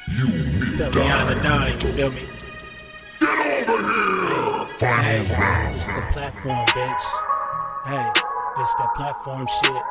Tell me how to die, you feel me? Hey, this the platform, bitch. Hey, this that platform shit.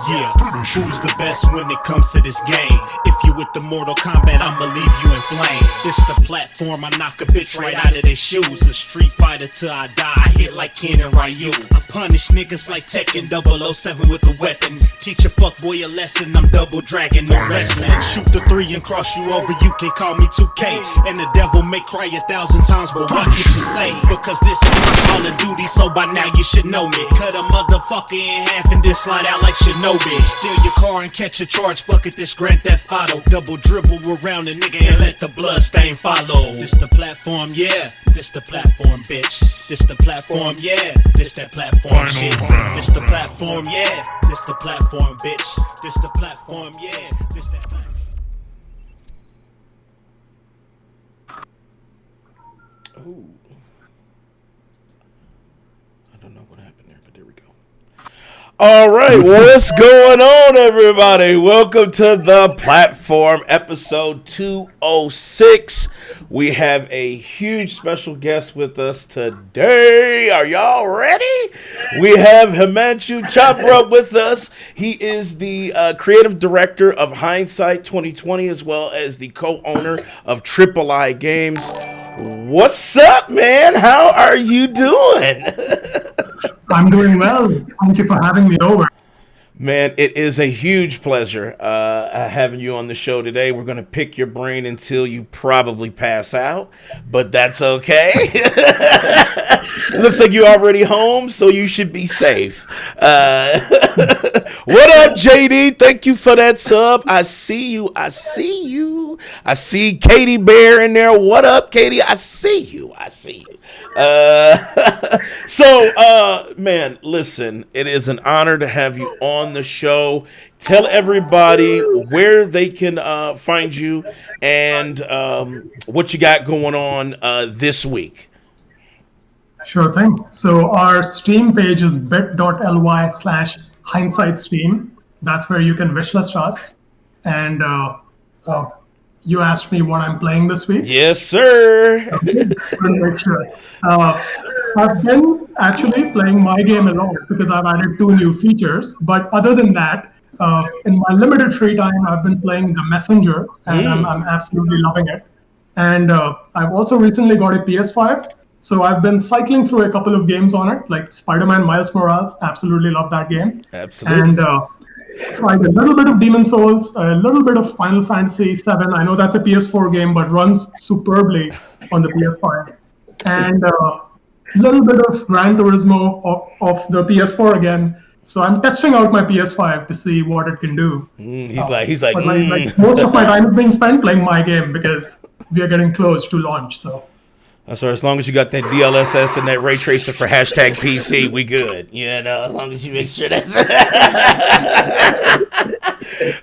Yeah, who's the best when it comes to this game? If you with the Mortal Kombat, I'ma leave you in flames. It's the platform, I knock a bitch right out of their shoes. A street fighter till I die, I hit like Ken and Ryu. I punish niggas like Tekken 007 with a weapon. Teach a fuckboy a lesson, I'm double dragon, no wrestling. Shoot the 3 and cross you over, you can call me 2K. And the devil may cry 1,000 times, but watch what you say. Because this is my Call of Duty, so by now you should know me. Cut a motherfucker in half and then slide out like Shinobi. Steal your car and catch a charge, fuck it, this Grand Theft Auto. Double dribble around a nigga and let the blood stain follow. This the platform, yeah, this the platform, bitch. This the platform, yeah, this that platform shit. This the platform, yeah, this the platform, bitch. This the platform, yeah, this that platform. Ooh. I don't know what happened there, but there we go. All right, what's going on, everybody? Welcome to the platform, episode 206. We have a huge special guest with us today. Are y'all ready? We have Hemanshu Chhabra with us. He is the creative director of Hindsight 2020, as well as the co-owner of Triple I Games. What's up, man? How are you doing? I'm doing well. Thank you for having me over. Man, it is a huge pleasure having you on the show today. We're going to pick your brain until you probably pass out, but that's okay. It looks like you're already home, so you should be safe. What up, JD? Thank you for that sub. I see you. I see Katie Bear in there. What up, Katie? I see you. Man, listen, it is an honor to have you on the show. Tell everybody where they can find you and what you got going on this week. Sure thing. So our Steam page is bit.ly/hindsightsteam. That's where you can wishlist us. And you asked me what I'm playing this week. Yes, sir. Make sure. I've been actually playing my game a lot because I've added 2 new features. But other than that, in my limited free time, I've been playing The Messenger, and I'm absolutely loving it. And I've also recently got a PS5, so I've been cycling through a couple of games on it, like Spider-Man Miles Morales. Absolutely love that game. Absolutely. And tried a little bit of Demon's Souls, a little bit of Final Fantasy VII. I know that's a PS4 game, but runs superbly on the PS5. And a little bit of Gran Turismo of the PS4 again. So I'm testing out my PS5 to see what it can do. He's like. Most of my time is being spent playing my game because we are getting close to launch. So as long as you got that DLSS and that ray tracer for #PC, we good. You know, as long as you make sure that's.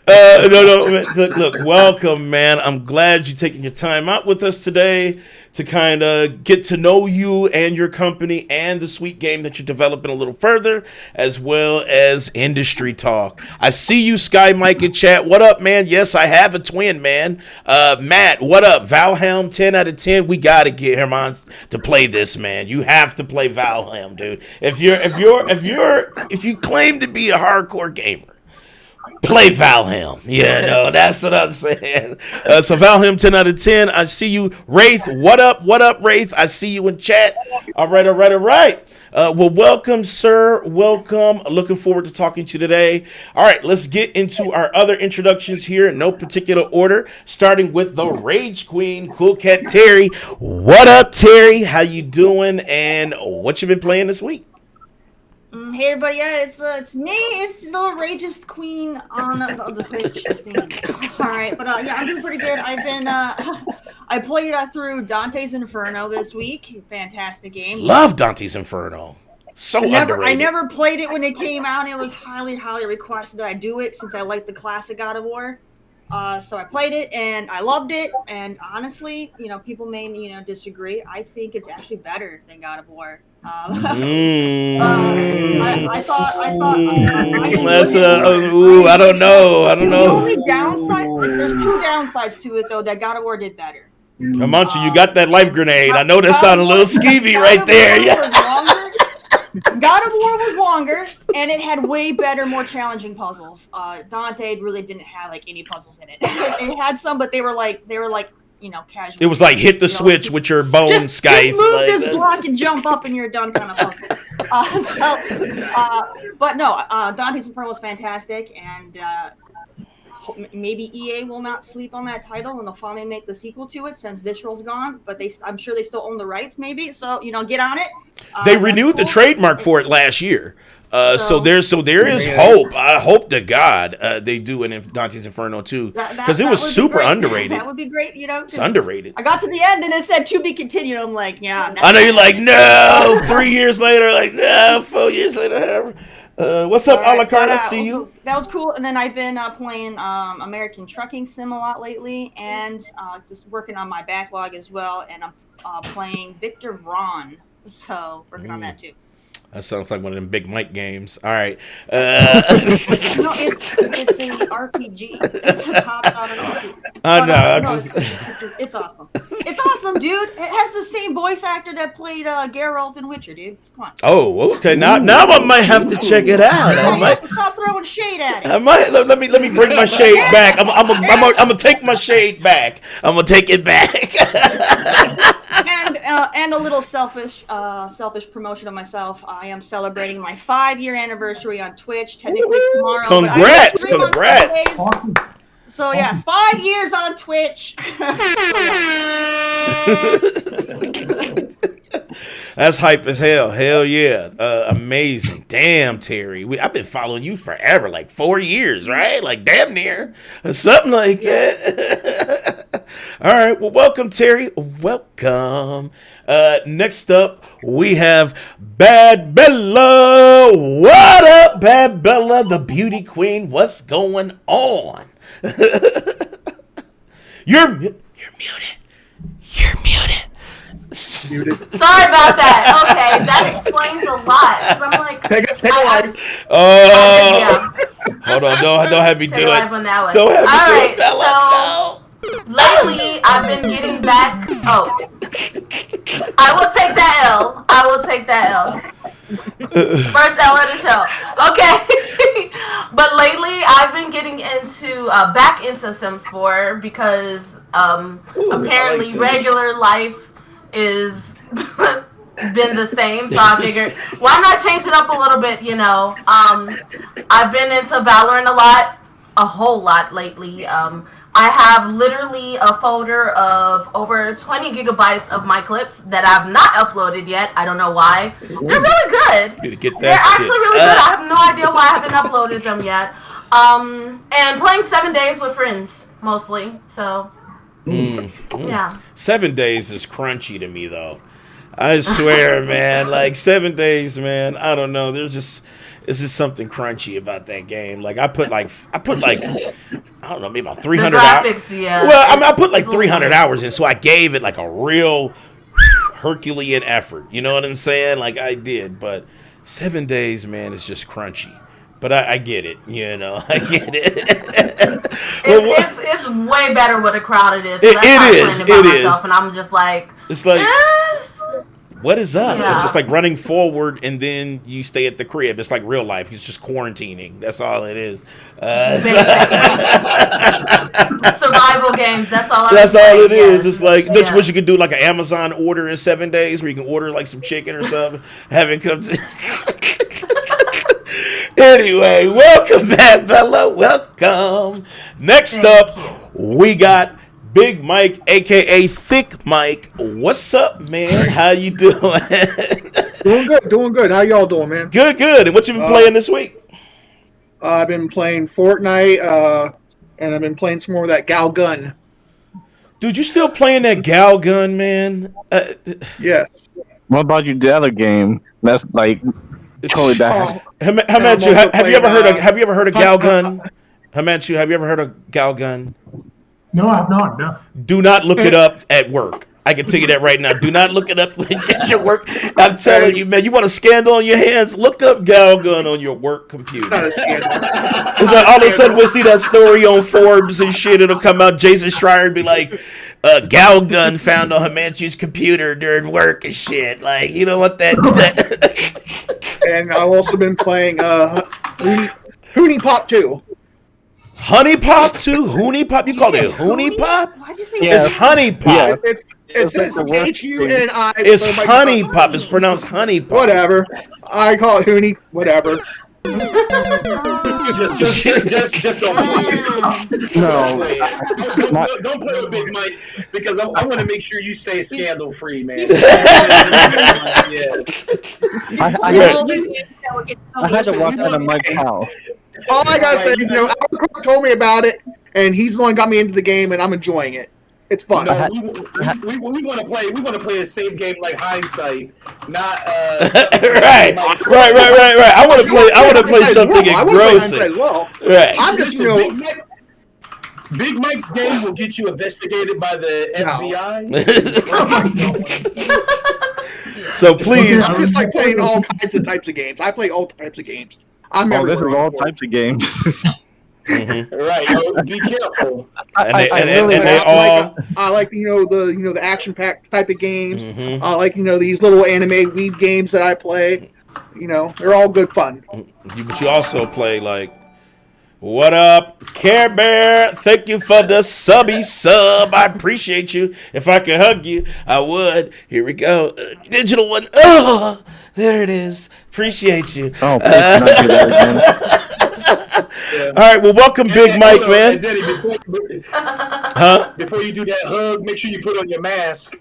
No. Look, welcome, man. I'm glad you're taking your time out with us today to kind of get to know you and your company and the sweet game that you're developing a little further, as well as industry talk. I see you, Sky Mike in chat. What up, man? Yes, I have a twin, man. Matt, what up? Valheim, 10 out of 10. We gotta get Herman to play this, man. You have to play Valheim, dude. If you claim to be a hardcore gamer, play Valheim. Yeah, no, that's what I'm saying. So Valheim, 10 out of 10. I see you. Wraith, what up, Wraith? I see you in chat. All right. Well, welcome, sir. Welcome. Looking forward to talking to you today. All right, let's get into our other introductions here in no particular order, starting with the Rage Queen, Cool Cat Terry. What up, Terry? How you doing? And what you been playing this week? Hey everybody, yeah, it's me, it's the Rageist Queen on the Twitch thing. Alright, but yeah, I'm doing pretty good. I've been, I played through Dante's Inferno this week. Fantastic game. Love Dante's Inferno. So underrated. I never played it when it came out. It was highly requested that I do it since I like the classic God of War. So I played it and I loved it. And honestly, people may disagree. I think it's actually better than God of War. I thought. That's I don't know. The only downside, there's two downsides to it though. That God of War did better. Hemanshu, you got that life grenade. I know that sounded a little skeevy right there. Yeah. God of War was longer, and it had way better, more challenging puzzles. Dante really didn't have like any puzzles in it. It had some, but they were like casual. It was like hit the switch with your bone just Skype. Just move this block and jump up, and you're done, kind of puzzle. But no, Dante's Inferno was fantastic, and maybe EA will not sleep on that title, and they'll finally make the sequel to it since Visceral's gone. But I'm sure they still own the rights, maybe. So get on it. They renewed the trademark for it last year. So there is hope. I hope to God they do it in Dante's Inferno too, because it was super underrated. That would be great. It's underrated. I got to the end and it said to be continued. I'm like, yeah. I know you're like, no. 3 years later, like, no. 4 years later. What's up, a la carte? I see you. That was cool. And then I've been playing American Trucking Sim a lot lately, and just working on my backlog as well. And I'm playing Victor Vron, so working on that too. That sounds like one of them Big Mike games. All right. No, it's an RPG. It's a top-down RPG. I know. It's awesome. It's awesome, dude. It has the same voice actor that played Geralt in Witcher, dude. Come on. Oh, okay. Now I might have to check it out. I might stop throwing shade at it. I might. Let me bring my shade back. I'm gonna take my shade back. I'm gonna take it back. And a little selfish promotion of myself. I am celebrating my 5-year anniversary on Twitch. Technically it's tomorrow. Congrats! So yes, 5 years on Twitch. That's hype as hell. Hell yeah. Amazing. Damn, Terry. I've been following you forever, like 4 years, right? Like damn near. Something like that. All right. Well, welcome, Terry. Welcome. Next up, we have Bad Bella. What up, Bad Bella, the beauty queen? What's going on? You're muted. You're muted. Sorry about that. Okay, that explains a lot. I'm like, take a life. Hold on, don't have me do it. On that one. Don't have me do right, it, Bella. So lately, I've been getting back. Oh, I will take that L. First L of the show. Okay. But lately, I've been getting back into Sims 4 because apparently regular life is been the same. So I figured, why not change it up a little bit? I've been into Valorant a whole lot lately. I have literally a folder of over 20 gigabytes of my clips that I've not uploaded yet. I don't know why. They're really good. They're actually really good. I have no idea why I haven't uploaded them yet. And playing 7 days with friends, mostly. So, yeah. 7 days is crunchy to me, though. I swear, man. Like, 7 days, man. I don't know. It's just something crunchy about that game. Like I put like I don't know, maybe about 300 hours. Yeah. Well, I put like 300 hours in, so I gave it like a real Herculean effort. You know what I'm saying? Like I did, but 7 days, man, is just crunchy. But I get it, I get it. It's way better with a crowd it is. So it is. And I'm just like, it's like. What is up? Yeah. It's just like running forward and then you stay at the crib. It's like real life. It's just quarantining. That's all it is. Survival games. That's all it is. It's like that's what you could do, like an Amazon order in 7 days, where you can order like some chicken or something. Have it come to. Anyway, welcome back, Bella. Welcome. Next up, we got Big Mike, a.k.a. Thick Mike. What's up, man? How you doing? Doing good. How y'all doing, man? Good. And what you been playing this week? I've been playing Fortnite, and I've been playing some more of that Gal Gun. Dude, you still playing that Gal Gun, man? Yeah. What about the other game? That's like totally bad. Have you ever heard of Gal Gun? Hemanshu, have you ever heard of Galgun? No, I have not. No. Do not look it up at work. I can tell you that right now. Do not look it up at your work. I'm telling you, man, you want a scandal on your hands? Look up Galgun on your work computer. It's like all of a sudden we'll see that story on Forbes and shit. It'll come out. Jason Schreier and be like, Galgun found on Hemanshu's computer during work and shit. Like, you know what that... And I've also been playing Hoonie Pop 2. Honey Pop 2? Hoonie Pop? You call it Hoonie Pop? Why'd you say It's Honey Pop. Yeah. It says H-U-N-I. It's Honey Pop. It's pronounced Honey Pop. Whatever. I call it Hoonie. Whatever. Just don't play it. No. Don't play with Big Mike because I want to make sure you stay scandal free, man. I had to walk out of Mike's house. All I gotta say, Albert told me about it, and he's the one who got me into the game, and I'm enjoying it. It's fun. No, we want to play. We want to play a safe game like Hindsight, not right. I want to play something engrossing. Well. Right. I'm just Big Mike's game will get you investigated by the FBI. So please, I'm just like playing all kinds of types of games. I play all types of games. This is all types of games. mm-hmm. Right. Be careful. I like the action packed type of games. Mm-hmm. I like these little anime weeb games that I play. They're all good fun. But you also play like, what up, Care Bear? Thank you for the subby sub. I appreciate you. If I could hug you, I would. Here we go. Digital one. Oh, there it is. Appreciate you. Oh, please not do that again. All right, well, welcome, Big Mike, man. Daddy, before you do that hug, make sure you put on your mask.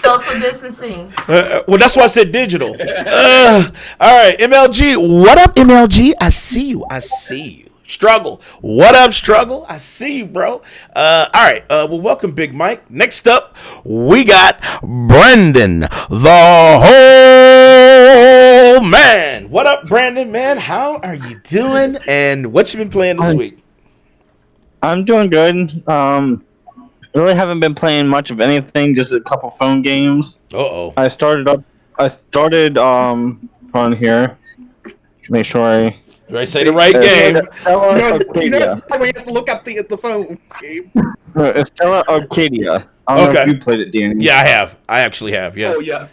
Social distancing. Well, that's why I said digital. All right, MLG. What up, MLG? I see you. Struggle. What up, Struggle? I see you, bro. All right. Well, welcome, Big Mike. Next up, we got Brandon, the whole man. What up, Brandon, man? How are you doing? And what you been playing this week? I'm doing good. Really haven't been playing much of anything, just a couple phone games. I started on here. Make sure I say the right game. We have to look up the phone game. It's Stella Arcadia. I don't know if you played it, Danny. Yeah, I have. I actually have. Yeah. Oh yeah.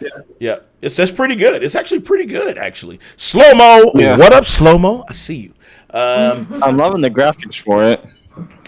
That's pretty good. It's actually pretty good, actually. Slow Mo. Yeah. What up, Slow Mo? I see you. I'm loving the graphics for it.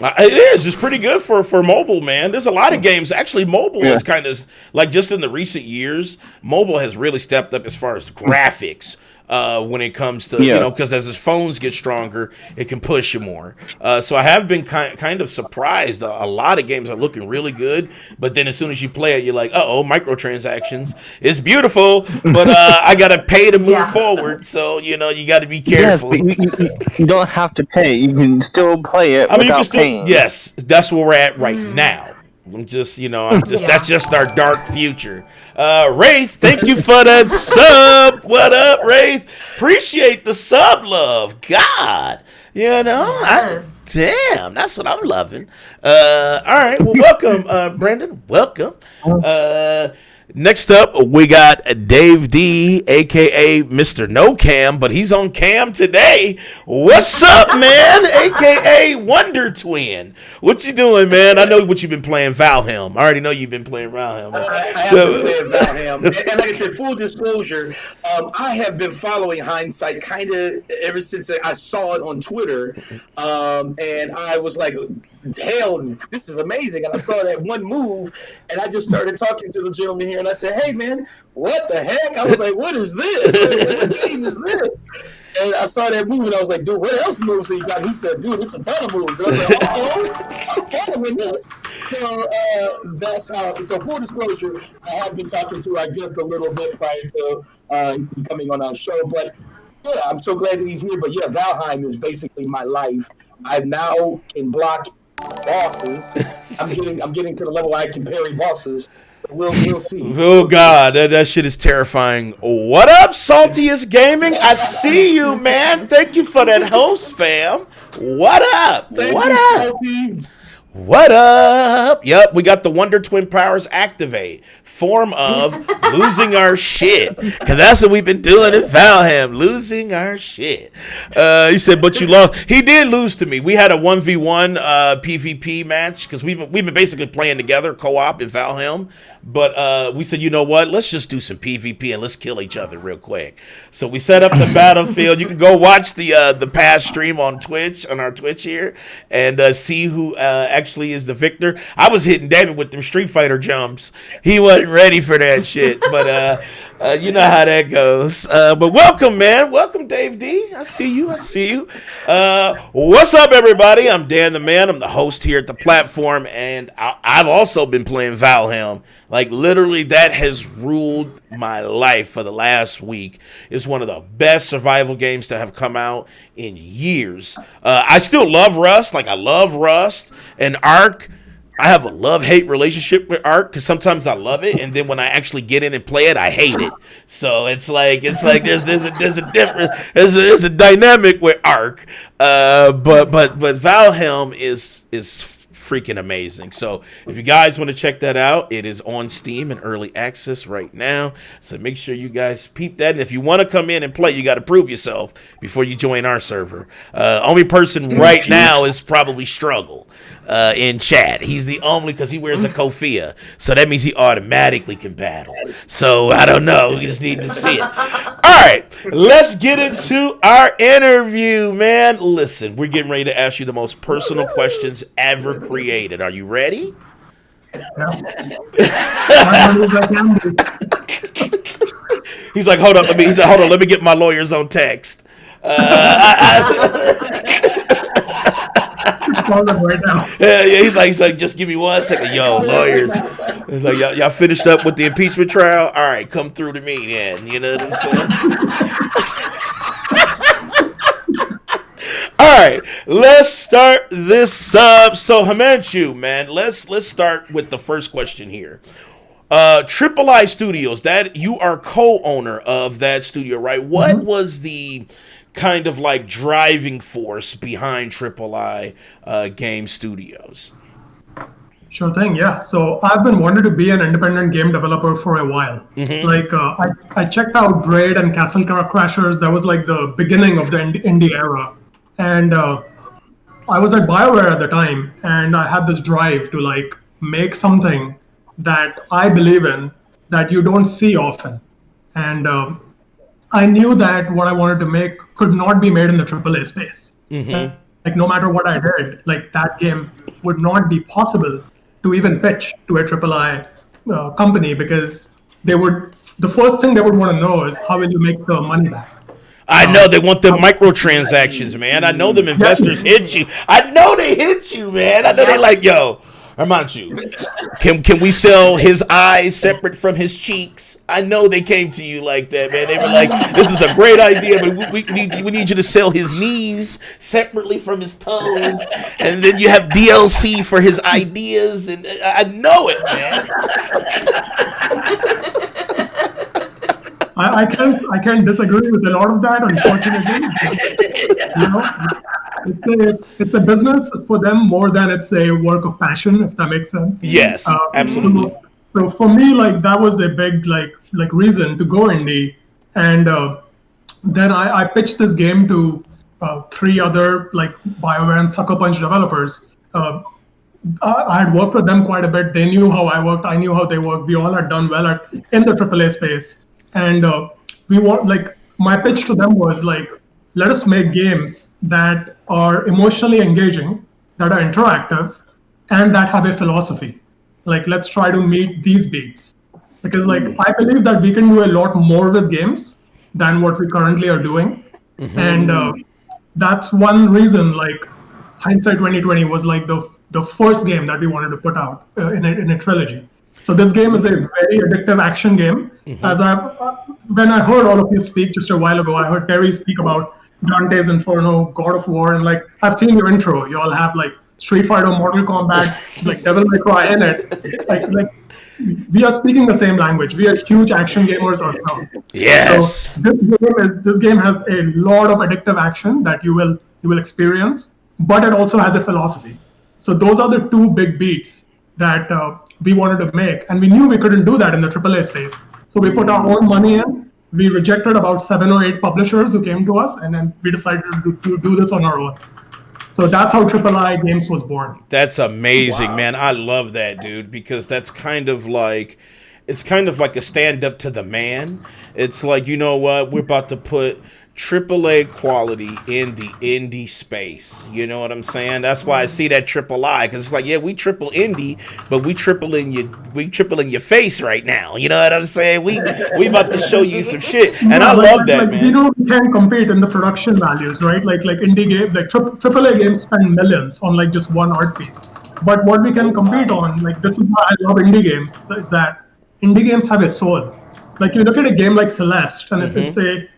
It is. It's pretty good for mobile, man. There's a lot of games. Actually, mobile is kind of like just in the recent years, mobile has really stepped up as far as graphics. When it comes to, because as his phones get stronger, it can push you more. So I have been kind of surprised. A lot of games are looking really good, but then as soon as you play it, you're like, microtransactions. It's beautiful, but I got to pay to move forward. So, you got to be careful. Yes, you don't have to pay. You can still play it without paying. Yes, that's where we're at right now. That's just our dark future. Wraith, thank you for that sub. What up, Wraith? Appreciate the sub love. God, damn, that's what I'm loving. All right, well, welcome, Brandon. Welcome. Next up, we got Dave D, a.k.a. Mr. No Cam, but he's on cam today. What's up, man? A.k.a. Wonder Twin. What you doing, man? I know what you've been playing, Valheim. I already know you've been playing Valheim. I have been playing Valheim. And like I said, full disclosure, I have been following Hindsight kind of ever since I saw it on Twitter. And I was like, hell, this is amazing. And I saw that one move, and I just started talking to the gentleman here, and I said, hey, man, what the heck? I was like, what is this? What game is this? And I saw that move, and I was like, dude, what else moves he got? He said, dude, it's a ton of moves. And I was like, I'm following this. So that's how, so full disclosure, I have been talking to just a little bit prior to coming on our show, but yeah, I'm so glad that he's here. But yeah, Valheim is basically my life. I now can block bosses. I'm getting to the level where I can parry bosses. We'll see. Oh God, that shit is terrifying. What up, Saltiest Gaming? I see you, man. Thank you for that host, fam. What up? What up? What up? Yep, we got the Wonder Twin powers activate. Form of losing our shit. Because that's what we've been doing in Valheim. Losing our shit. He said, but you lost. He did lose to me. We had a 1v1 PvP match. Because we've been basically playing together, co-op in Valheim. But we said, you know what? Let's just do some PvP and let's kill each other real quick. So we set up the battlefield. You can go watch the past stream on Twitch, on our Twitch here, and see who actually is the victor. I was hitting David with them Street Fighter jumps. He wasn't ready for that shit, but you know how that goes. But welcome, man. Welcome, Dave D. I see you. What's up, everybody? I'm Dan the Man. I'm the host here at the platform, and I've also been playing Valheim. Like, literally, that has ruled my life for the last week. It's one of the best survival games to have come out in years. I still love Rust. Like, I love Rust and Ark. I have a love-hate relationship with Ark because sometimes I love it, and then when I actually get in and play it, I hate it. So it's like there's a difference. There's a dynamic with Ark, but Valheim is freaking amazing. So if you guys want to check that out, it is on Steam in early access right now. So make sure you guys peep that. And if you want to come in and play, you got to prove yourself before you join our server. Only person right now is probably Struggle in chat. He's the only, because he wears a kofia. So that means he automatically can battle. So I don't know. We just need to see it. All right. Let's get into our interview, man. Listen, we're getting ready to ask you the most personal questions ever created. Are you ready? He's like, hold on, let me get my lawyers on text. Right now. Yeah, he's like, just give me 1 second, yo, lawyers. He's like, y'all finished up with the impeachment trial? All right, come through to me then. You know what I'm saying? All right, let's start this up. So, Hemanshu, man, let's start with the first question here. Triple I Studios, that you are co-owner of that studio, right? What was the kind of like driving force behind Triple I Game Studios? Sure thing, yeah. So I've been wanting to be an independent game developer for a while. Like I checked out Braid and Castle Crashers. That was like the beginning of the indie era. And I was at BioWare at the time, and I had this drive to like make something that I believe in that you don't see often. And I knew that what I wanted to make could not be made in the AAA space. Like no matter what I did, like that game would not be possible to even pitch to a AAA company, because the first thing they would want to know is how will you make the money back. I know they want the microtransactions, man. I know them investors hit you. I know they hit you, man. I know they like, yo, Hemanshu, can we sell his eyes separate from his cheeks? I know they came to you like that, man. They were like, this is a great idea, but we need you to sell his knees separately from his toes, and then you have DLC for his ideas, and I know it, man. I can't disagree with a lot of that, unfortunately. You know, it's a business for them more than it's a work of passion, if that makes sense. Yes, absolutely. So for me, like that was a big like reason to go indie, and then I pitched this game to 3 other like BioWare and Sucker Punch developers. I had worked with them quite a bit. They knew how I worked. I knew how they worked. We all had done well in the AAA space. And we want, like, my pitch to them was like, let us make games that are emotionally engaging, that are interactive, and that have a philosophy. Like, let's try to meet these beats. Because, like, I believe that we can do a lot more with games than what we currently are doing. And that's one reason, like, Hindsight 2020 was like the first game that we wanted to put out in a trilogy. So this game is a very addictive action game. As when I heard all of you speak just a while ago, I heard Terry speak about Dante's Inferno, God of War, and like I've seen your intro. You all have like Street Fighter, Mortal Kombat, like Devil May Cry in it. Like we are speaking the same language. We are huge action gamers ourselves. Yes. So this game has a lot of addictive action that you will experience, but it also has a philosophy. So those are the two big beats that we wanted to make, and we knew we couldn't do that in the AAA space. So we put our own money in. We rejected about 7 or 8 publishers who came to us, and then we decided to do this on our own. So that's how III Games was born. That's amazing, man. I love that, dude, because that's kind of like, it's kind of like a stand up to the man. It's like, you know what, we're about to put AAA quality in the indie space. You know what I'm saying? That's why I see that triple I, because it's like, yeah, we triple indie, but we triple in your face right now. You know what I'm saying? We about to show you some shit, and I love that, man. You know, we can compete in the production values, right? Like indie game, like AAA games spend millions on like just one art piece. But what we can compete on, like this is why I love indie games, is that indie games have a soul. Like you look at a game like Celeste, and if it's a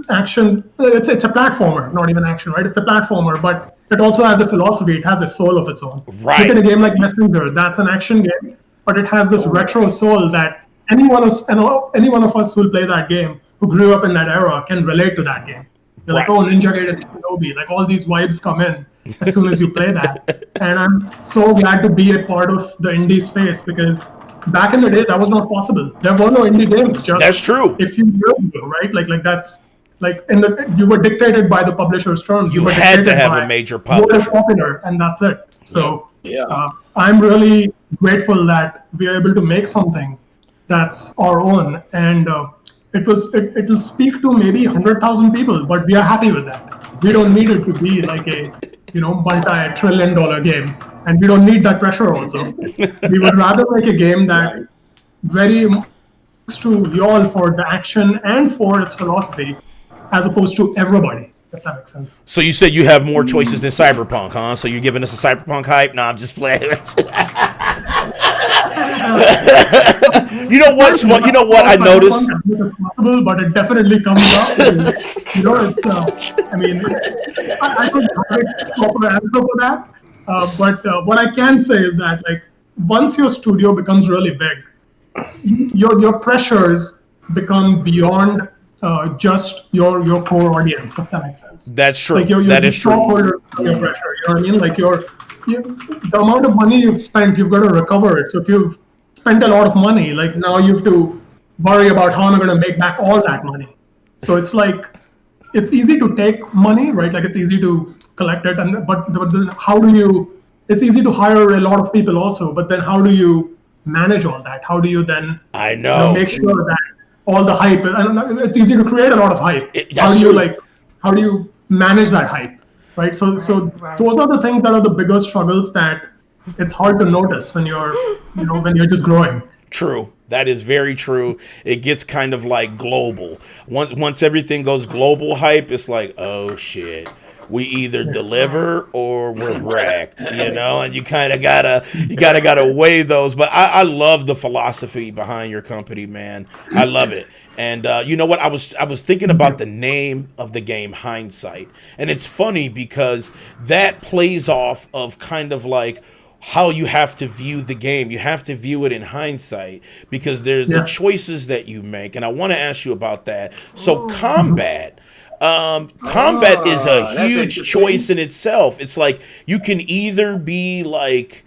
action, it's a platformer, not even action, right? It's a platformer, but it also has a philosophy. It has a soul of its own. Right. Look at a game like Messenger. That's an action game, but it has this retro soul that any one of us who will play that game, who grew up in that era, can relate to that game. They're like, oh, Ninja Gaiden Shinobi. Like all these vibes come in as soon as you play that. And I'm so glad to be a part of the indie space, because back in the day that was not possible. There were no indie games. Just that's true. A few years ago, right? Like that's. Like you were dictated by the publisher's terms. You had to have a major publisher. What is popular, and that's it. So I'm really grateful that we are able to make something that's our own, and it will speak to maybe 100,000 people, but we are happy with that. We don't need it to be like a multi-trillion-dollar game, and we don't need that pressure also. We would rather make a game that very much to y'all for the action and for its philosophy, as opposed to everybody, if that makes sense. So you said you have more choices than Cyberpunk, huh? So you're giving us a Cyberpunk hype? No, I'm just playing. You know what's fun? You know what I noticed? As much as possible, but it definitely comes up. You know, it's. I mean, I don't have a proper answer for that. But what I can say is that, like, once your studio becomes really big, your pressures become beyond just your core audience, if that makes sense. That's true. Like that is true. Your pressure, you know what I mean? Like the amount of money you've spent, you've got to recover it. So if you've spent a lot of money, like now you have to worry about how am I going to make back all that money. So it's like, it's easy to take money, right? Like it's easy to collect it, but then how do you? It's easy to hire a lot of people also, but then how do you manage all that? How do you then? I know. Make sure that all the hype. I don't know. It's easy to create a lot of hype. How do you manage that hype, right? So those are the things that are the bigger struggles that it's hard to notice when you're just growing. True. That is very true. It gets kind of like global. Once everything goes global hype, it's like, oh shit. We either deliver or we're wrecked, and you kind of gotta weigh those. But I love the philosophy behind your company, man. I love it. And you know what? I was thinking about the name of the game, Hindsight, and it's funny because that plays off of kind of like how you have to view the game. You have to view it in hindsight because there's the choices that you make, and I want to ask you about that. So combat. Combat is a huge choice in itself. It's like you can either be like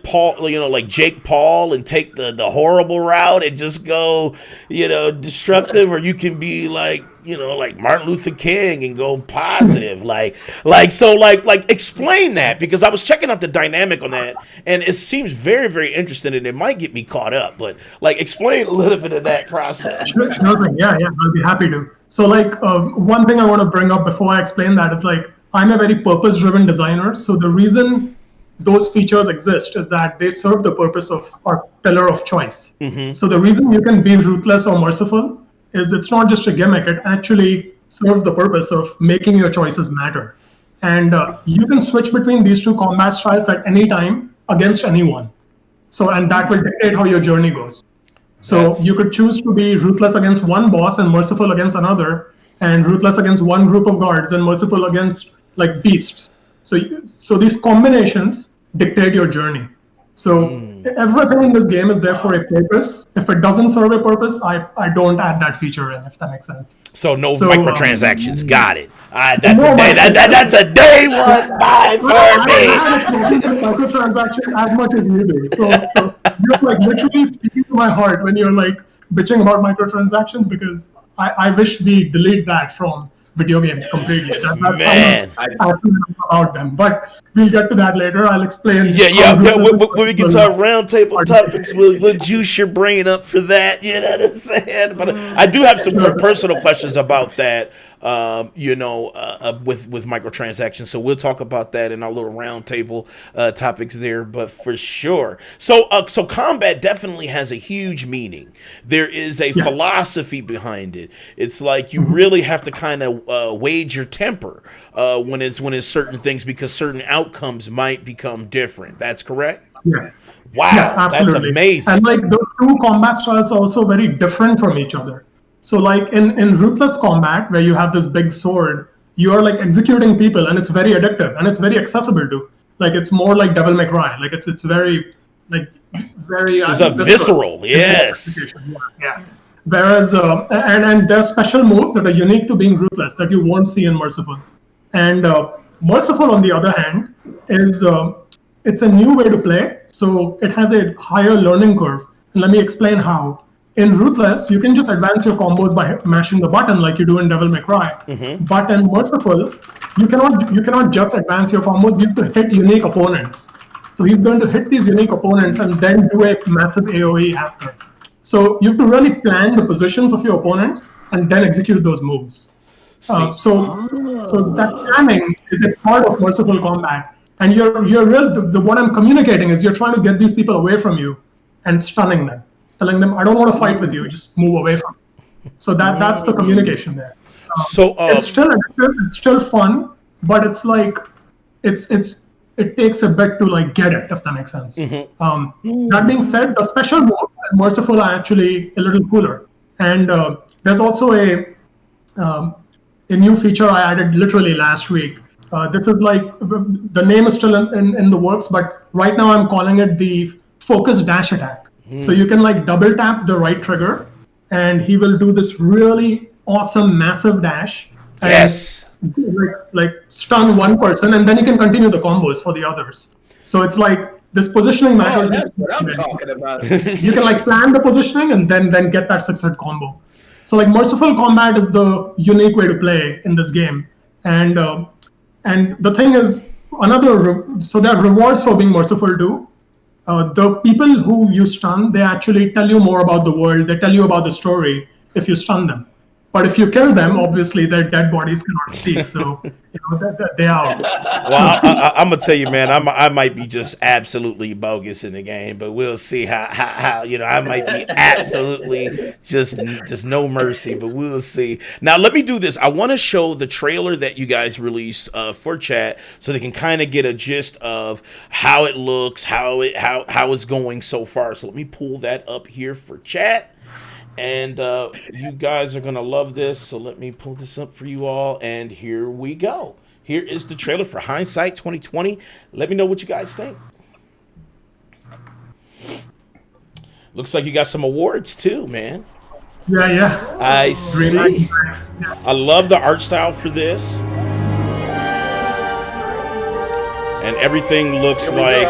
Paul, like Jake Paul and take the horrible route and just go, destructive, or you can be like Martin Luther King and go positive. Like explain that, because I was checking out the dynamic on that and it seems very, very interesting and it might get me caught up, but like explain a little bit of that process. Sure. Yeah, I'll be happy to. So one thing I want to bring up before I explain that is I'm a very purpose-driven designer. So the reason those features exist is that they serve the purpose of our pillar of choice. Mm-hmm. So the reason you can be ruthless or merciful is it's not just a gimmick. It actually serves the purpose of making your choices matter. And you can switch between these two combat styles at any time against anyone. And that will dictate how your journey goes. So you could choose to be ruthless against one boss and merciful against another, and ruthless against one group of guards and merciful against beasts. So these combinations dictate your journey. So everything in this game is there for a purpose. If it doesn't serve a purpose, I don't add that feature in, if that makes sense. So no microtransactions. Got it. That's a day one buy for me. I have microtransactions as much as you do. So you're like literally speaking to my heart when you're like bitching about microtransactions, because I wish we delete that from video games completely. Man, about them, but we'll get to that later. I'll explain. When we get to our roundtable topics, we'll juice your brain up for that. You know what I'm saying? But I do have some personal questions about that. With microtransactions. So we'll talk about that in our little roundtable topics there. But for sure, so combat definitely has a huge meaning. There is a philosophy behind it. It's like you really have to kind of wage your temper when it's certain things, because certain outcomes might become different. That's correct. Yeah. Wow, yeah, absolutely. That's amazing. And like the two combat styles are also very different from each other. So like in Ruthless Combat, where you have this big sword, you are like executing people, and it's very addictive, and it's very accessible to. Like it's more like Devil May Cry. Like it's very It's a visceral, yes. Yeah. Whereas and there's special moves that are unique to being Ruthless that you won't see in Merciful. And Merciful, on the other hand, is it's a new way to play. So it has a higher learning curve. And let me explain how. In Ruthless, you can just advance your combos by mashing the button like you do in Devil May Cry. Mm-hmm. But in Merciful, you cannot just advance your combos. You have to hit unique opponents. So he's going to hit these unique opponents and then do a massive AoE after. So you have to really plan the positions of your opponents and then execute those moves. So that planning is a part of Merciful Combat. And what I'm communicating is you're trying to get these people away from you and stunning them. Telling them, I don't want to fight with you, just move away from me. So that's the communication there. It's still addictive, it's still fun, but it's like it takes a bit to like get it, if that makes sense. Mm-hmm. That being said, the special moves in Merciful are actually a little cooler. And there's also a new feature I added literally last week. This is like, the name is still in the works, but right now I'm calling it the focus dash attack. So you can like double tap the right trigger, and he will do this really awesome, massive dash. And yes. Like stun one person, and then you can continue the combos for the others. So it's like this positioning matters. That's what I'm talking about. You can like plan the positioning and then get that 6-hit combo. So like Merciful Combat is the unique way to play in this game. And the thing is, so there are rewards for being merciful too. The people who you stun, they actually tell you more about the world. They tell you about the story if you stun them. But if you kill them, obviously their dead bodies cannot speak. So they are. Well, I'm gonna tell you, man. I might be just absolutely bogus in the game, but we'll see how I might be absolutely just no mercy, but we'll see. Now let me do this. I want to show the trailer that you guys released for chat, so they can kind of get a gist of how it looks, how it's going so far. So let me pull that up here for chat. And you guys are going to love this, so let me pull this up for you all, and here we go. Here is the trailer for Hindsight 2020. Let me know what you guys think. Looks like you got some awards too, man. Yeah. I see. Nice. I love the art style for this. And everything looks like...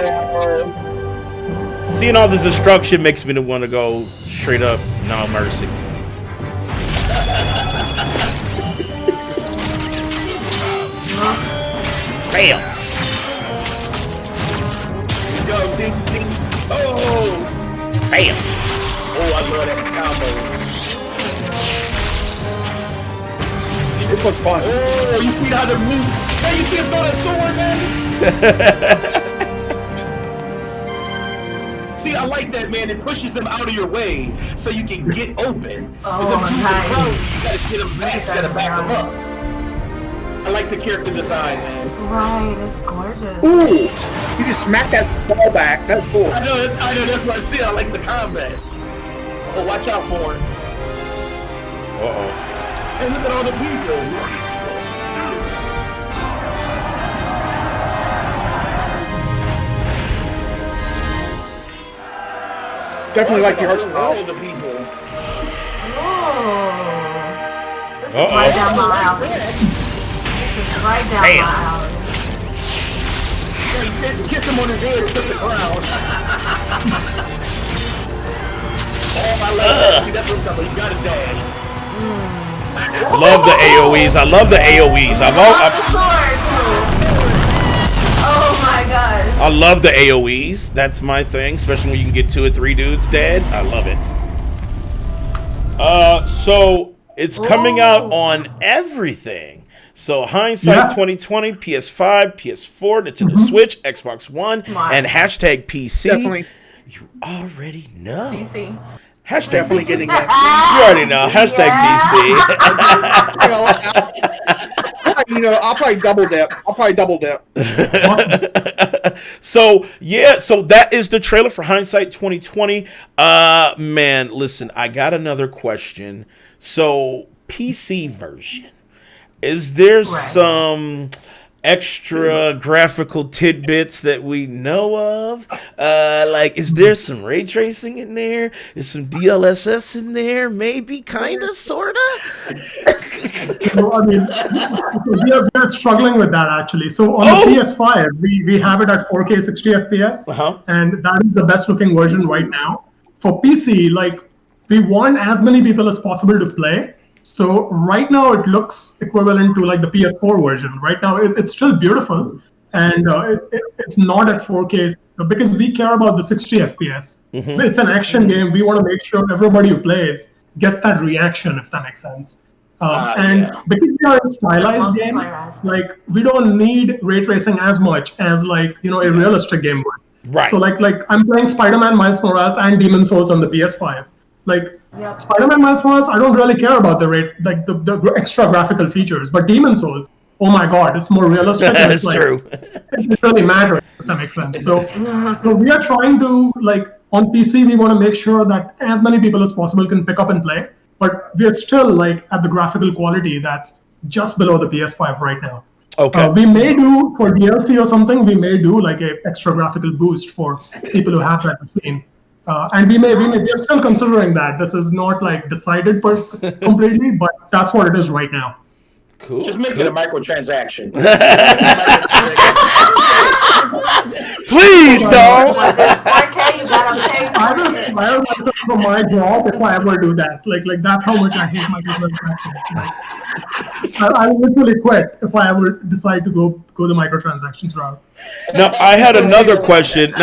Seeing all this destruction makes me want to go straight up, no mercy. Bam! Go, ding, ding. Oh! Bam! Oh, I love that combo. This was fun. Oh, you see how to move? Hey, you see him throw that sword, man? See, I like that, man. It pushes them out of your way so you can get open. Oh, nice. You gotta get them back. You gotta back them up. I like the character design, man. Right, it's gorgeous. Ooh, you just smack that ball back. That's cool. I know. That's what I see. I like the combat. Oh, watch out for him. Uh-oh. Hey, look at all the people. Definitely like your art style. All the people. Whoa. This is right down my alley. This is right down my alley. Kiss him on his head and took the crown. Oh, I love that. See, that's what I'm talking about. You got a dad. Love the AoEs. I love the AoEs. Oh my god. I love the AoEs. That's my thing, especially when you can get 2 or 3 dudes dead. I love it. So it's coming out on everything. So Hindsight 2020, PS5, PS4, Nintendo Switch, Xbox One, and hashtag PC. Definitely. You already know. PC. Hashtag Definitely PC. getting that. You already know. Hashtag PC. I'll probably double dip. So that is the trailer for Hindsight 2020. Man, listen, I got another question. So PC version, is there some extra graphical tidbits that we know of? Like, is there some ray tracing in there? Is some DLSS in there? Maybe, kind of, sort of? So, I mean, we are struggling with that, actually. So on the PS5, we have it at 4K 60 FPS, and that is the best looking version right now. For PC, like, we want as many people as possible to play. So right now it looks equivalent to like the PS4 version. Right now it's still beautiful, and it's not at 4K because we care about the 60 FPS. It's an action game. We want to make sure everybody who plays gets that reaction, if that makes sense. Because we are a stylized game, like we don't need ray tracing as much as like a realistic game would. Right. So like I'm playing Spider-Man, Miles Morales, and Demon's Souls on the PS5. Like Spider-Man Miles Morales, I don't really care about the rate, like the extra graphical features. But Demon's Souls, oh my god, it's more realistic. That's true. It really matters, if that makes sense. So we are trying to, like, on PC, we want to make sure that as many people as possible can pick up and play. But we're still like at the graphical quality that's just below the PS5 right now. Okay. We may do for DLC or something. We may do like a extra graphical boost for people who have that machine. And we're still considering that. This is not like decided completely, but that's what it is right now. Cool. Just make it a microtransaction. Please don't. When there's 4K, you gotta pay. I don't want to for my job if I ever do that. Like that's how much I hate microtransactions. I will literally quit if I ever decide to go the microtransactions route. Now I had another question.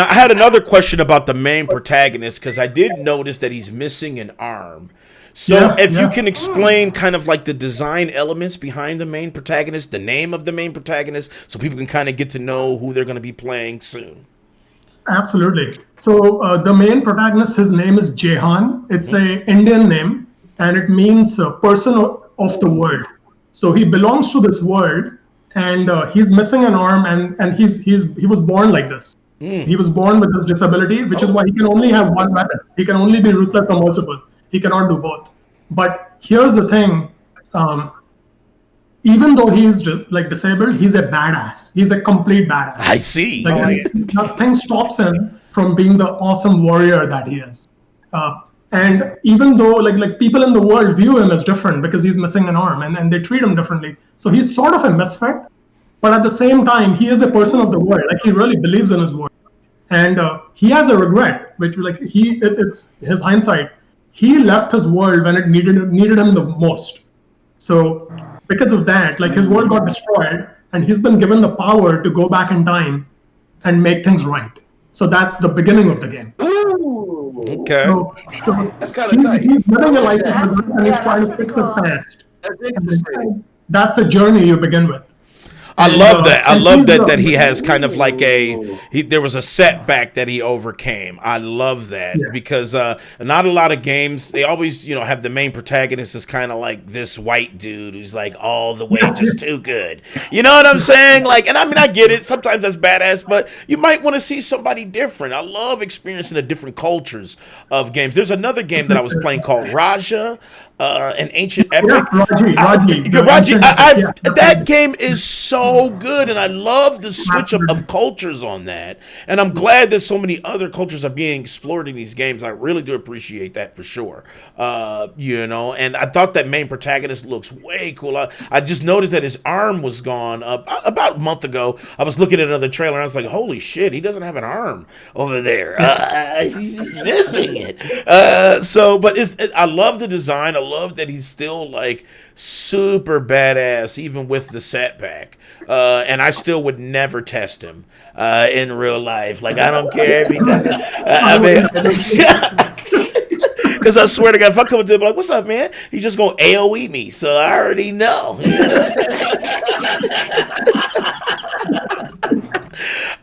About the main protagonist, because I did notice that he's missing an arm. So you can explain kind of like the design elements behind the main protagonist, the name of the main protagonist, so people can kind of get to know who they're going to be playing soon. Absolutely. So the main protagonist, his name is Jehan. It's a Indian name, and it means person of the world. So he belongs to this world, and he's missing an arm, and he was born like this. He was born with this disability, which is why he can only have one weapon. He can only be ruthless or merciful. He cannot do both. But here's the thing. Even though he's like disabled, he's a badass. He's a complete badass. I see. Nothing stops him from being the awesome warrior that he is. And even though like people in the world view him as different because he's missing an arm and they treat him differently. So he's sort of a misfit. But at the same time, he is a person of the world. Like he really believes in his word. And he has a regret, which like it's his hindsight. He left his world when it needed him the most. So because of that, like his world got destroyed, and he's been given the power to go back in time and make things right. So that's the beginning of the game. Ooh. Okay. So that's kind of tight. He's living a life and he's trying to fix his past. That's interesting. That's the journey you begin with. I love that. I love that he has kind of like there was a setback that he overcame. I love that because not a lot of games, they always, have the main protagonist is kind of like this white dude who's like all the way just too good. You know what I'm saying? Like, and I mean, I get it. Sometimes that's badass, but you might want to see somebody different. I love experiencing the different cultures of games. There's another game that I was playing called Raja. an ancient Yeah, epic. Raji. That game is so good, and I love the switch of cultures on that. And I'm glad that so many other cultures are being explored in these games. I really do appreciate that for sure. And I thought that main protagonist looks way cool. I just noticed that his arm was gone about a month ago. I was looking at another trailer, and I was like, holy shit, he doesn't have an arm over there. He's missing it. But I love the design. I love that he's still like super badass, even with the setback. And I still would never test him in real life. Like, I don't care if he does it. I mean, because I swear to God, if I come up to him like, "What's up, man?" He's just gonna AOE me. So I already know.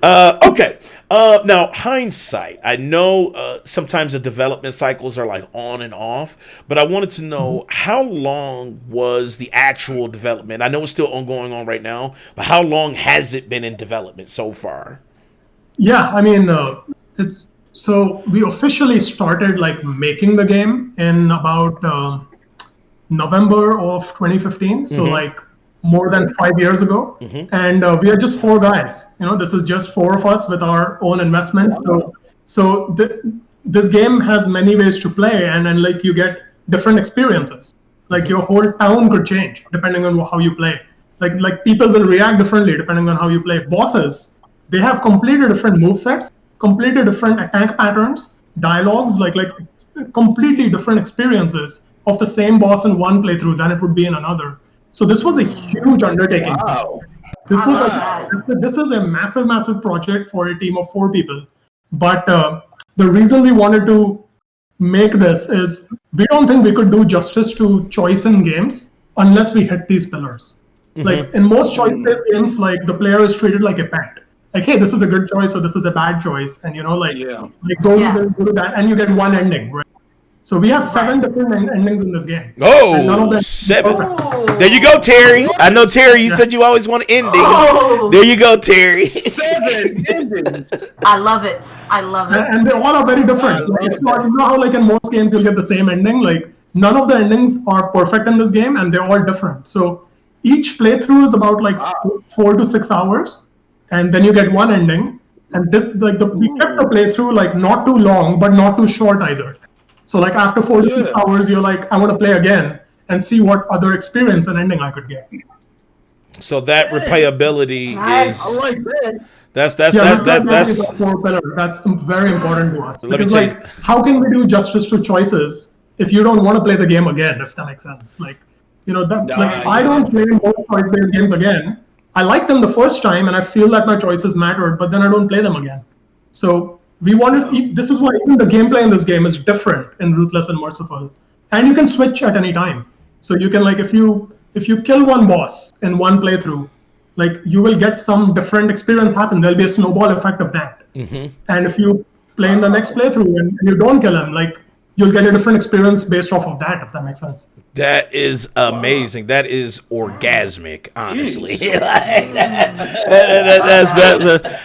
Okay. Now, Hindsight. I know sometimes the development cycles are like on and off, but I wanted to know how long was the actual development? I know it's still ongoing on right now, but how long has it been in development so far? Yeah, I mean, so we officially started like making the game in about November of 2015. So like more than 5 years ago, and we are just 4 guys. This is just 4 of us with our own investments. So this game has many ways to play, and then like you get different experiences. Like your whole town could change depending on how you play. Like people will react differently depending on how you play. Bosses, they have completely different movesets, completely different attack patterns, dialogues, like completely different experiences of the same boss in one playthrough than it would be in another. So this was a huge undertaking. Wow. This is a massive project for a team of 4 people. But the reason we wanted to make this is we don't think we could do justice to choice in games unless we hit these pillars. Like in most choice-based games, like the player is treated like a pet. Like, hey, this is a good choice or this is a bad choice, and go do that, and you get one ending, right? So we have 7 different endings in this game. Oh, 7. There you go, Terry. I know, Terry, you said you always want endings. Oh. There you go, Terry. 7 endings. I love it. And they all are very different. It's not, how like in most games you'll get the same ending. Like none of the endings are perfect in this game, and they're all different. So each playthrough is about like 4 to 6 hours, and then you get one ending. And this we kept the playthrough like not too long, but not too short either. So like after 4 to 6 hours, you're like, I want to play again and see what other experience and ending I could get. So that replayability is. I like that. That's very important to us. Because like, how can we do justice to choices if you don't want to play the game again? If that makes sense, I don't play most choice-based games again. I like them the first time, and I feel that my choices mattered, but then I don't play them again. So we wanted. This is why even the gameplay in this game is different in Ruthless and Merciful, and you can switch at any time. So you can like if you kill one boss in one playthrough, like you will get some different experience happen. There'll be a snowball effect of that. And if you play in the next playthrough and you don't kill him, like you'll get a different experience based off of that. If that makes sense. That is amazing. That is orgasmic, honestly.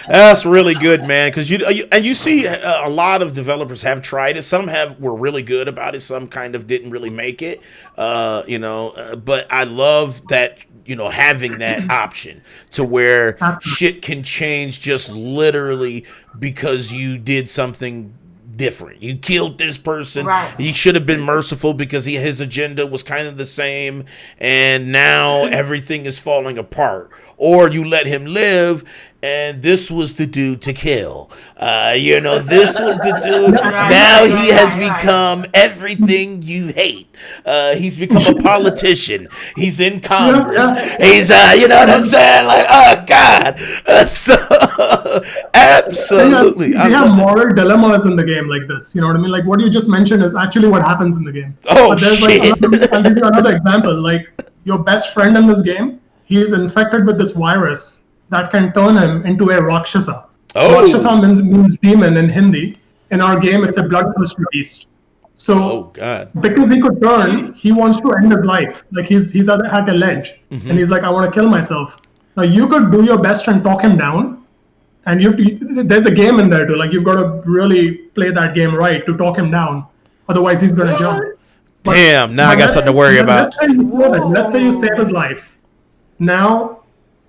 That's really good, man. Because you see a lot of developers have tried it. Some were really good about it. Some kind of didn't really make it. But I love that. Having that option to where shit can change just literally because you did something different. You killed this person. Right. He should have been merciful because his agenda was kind of the same, and now everything is falling apart. Or you let him live, and this was the dude to kill. This was the dude. Now he has become everything you hate. He's become a politician. He's in Congress. He's, you know what I'm saying? Like, oh, God. So, absolutely. We have moral dilemmas in the game like this. You know what I mean? Like, what you just mentioned is actually what happens in the game. Oh, shit. I'll give you another example. Like, your best friend in this game, he is infected with this virus that can turn him into a Rakshasa. Oh. Rakshasa means demon in Hindi. In our game, it's a bloodthirsty beast. So, because he could turn, he wants to end his life. Like he's at a ledge, and he's like, I want to kill myself. Now you could do your best and talk him down, and there's a game in there too. Like you've got to really play that game right to talk him down. Otherwise, he's gonna jump. Damn, now I got something to worry about. Let's say you save his life. Now,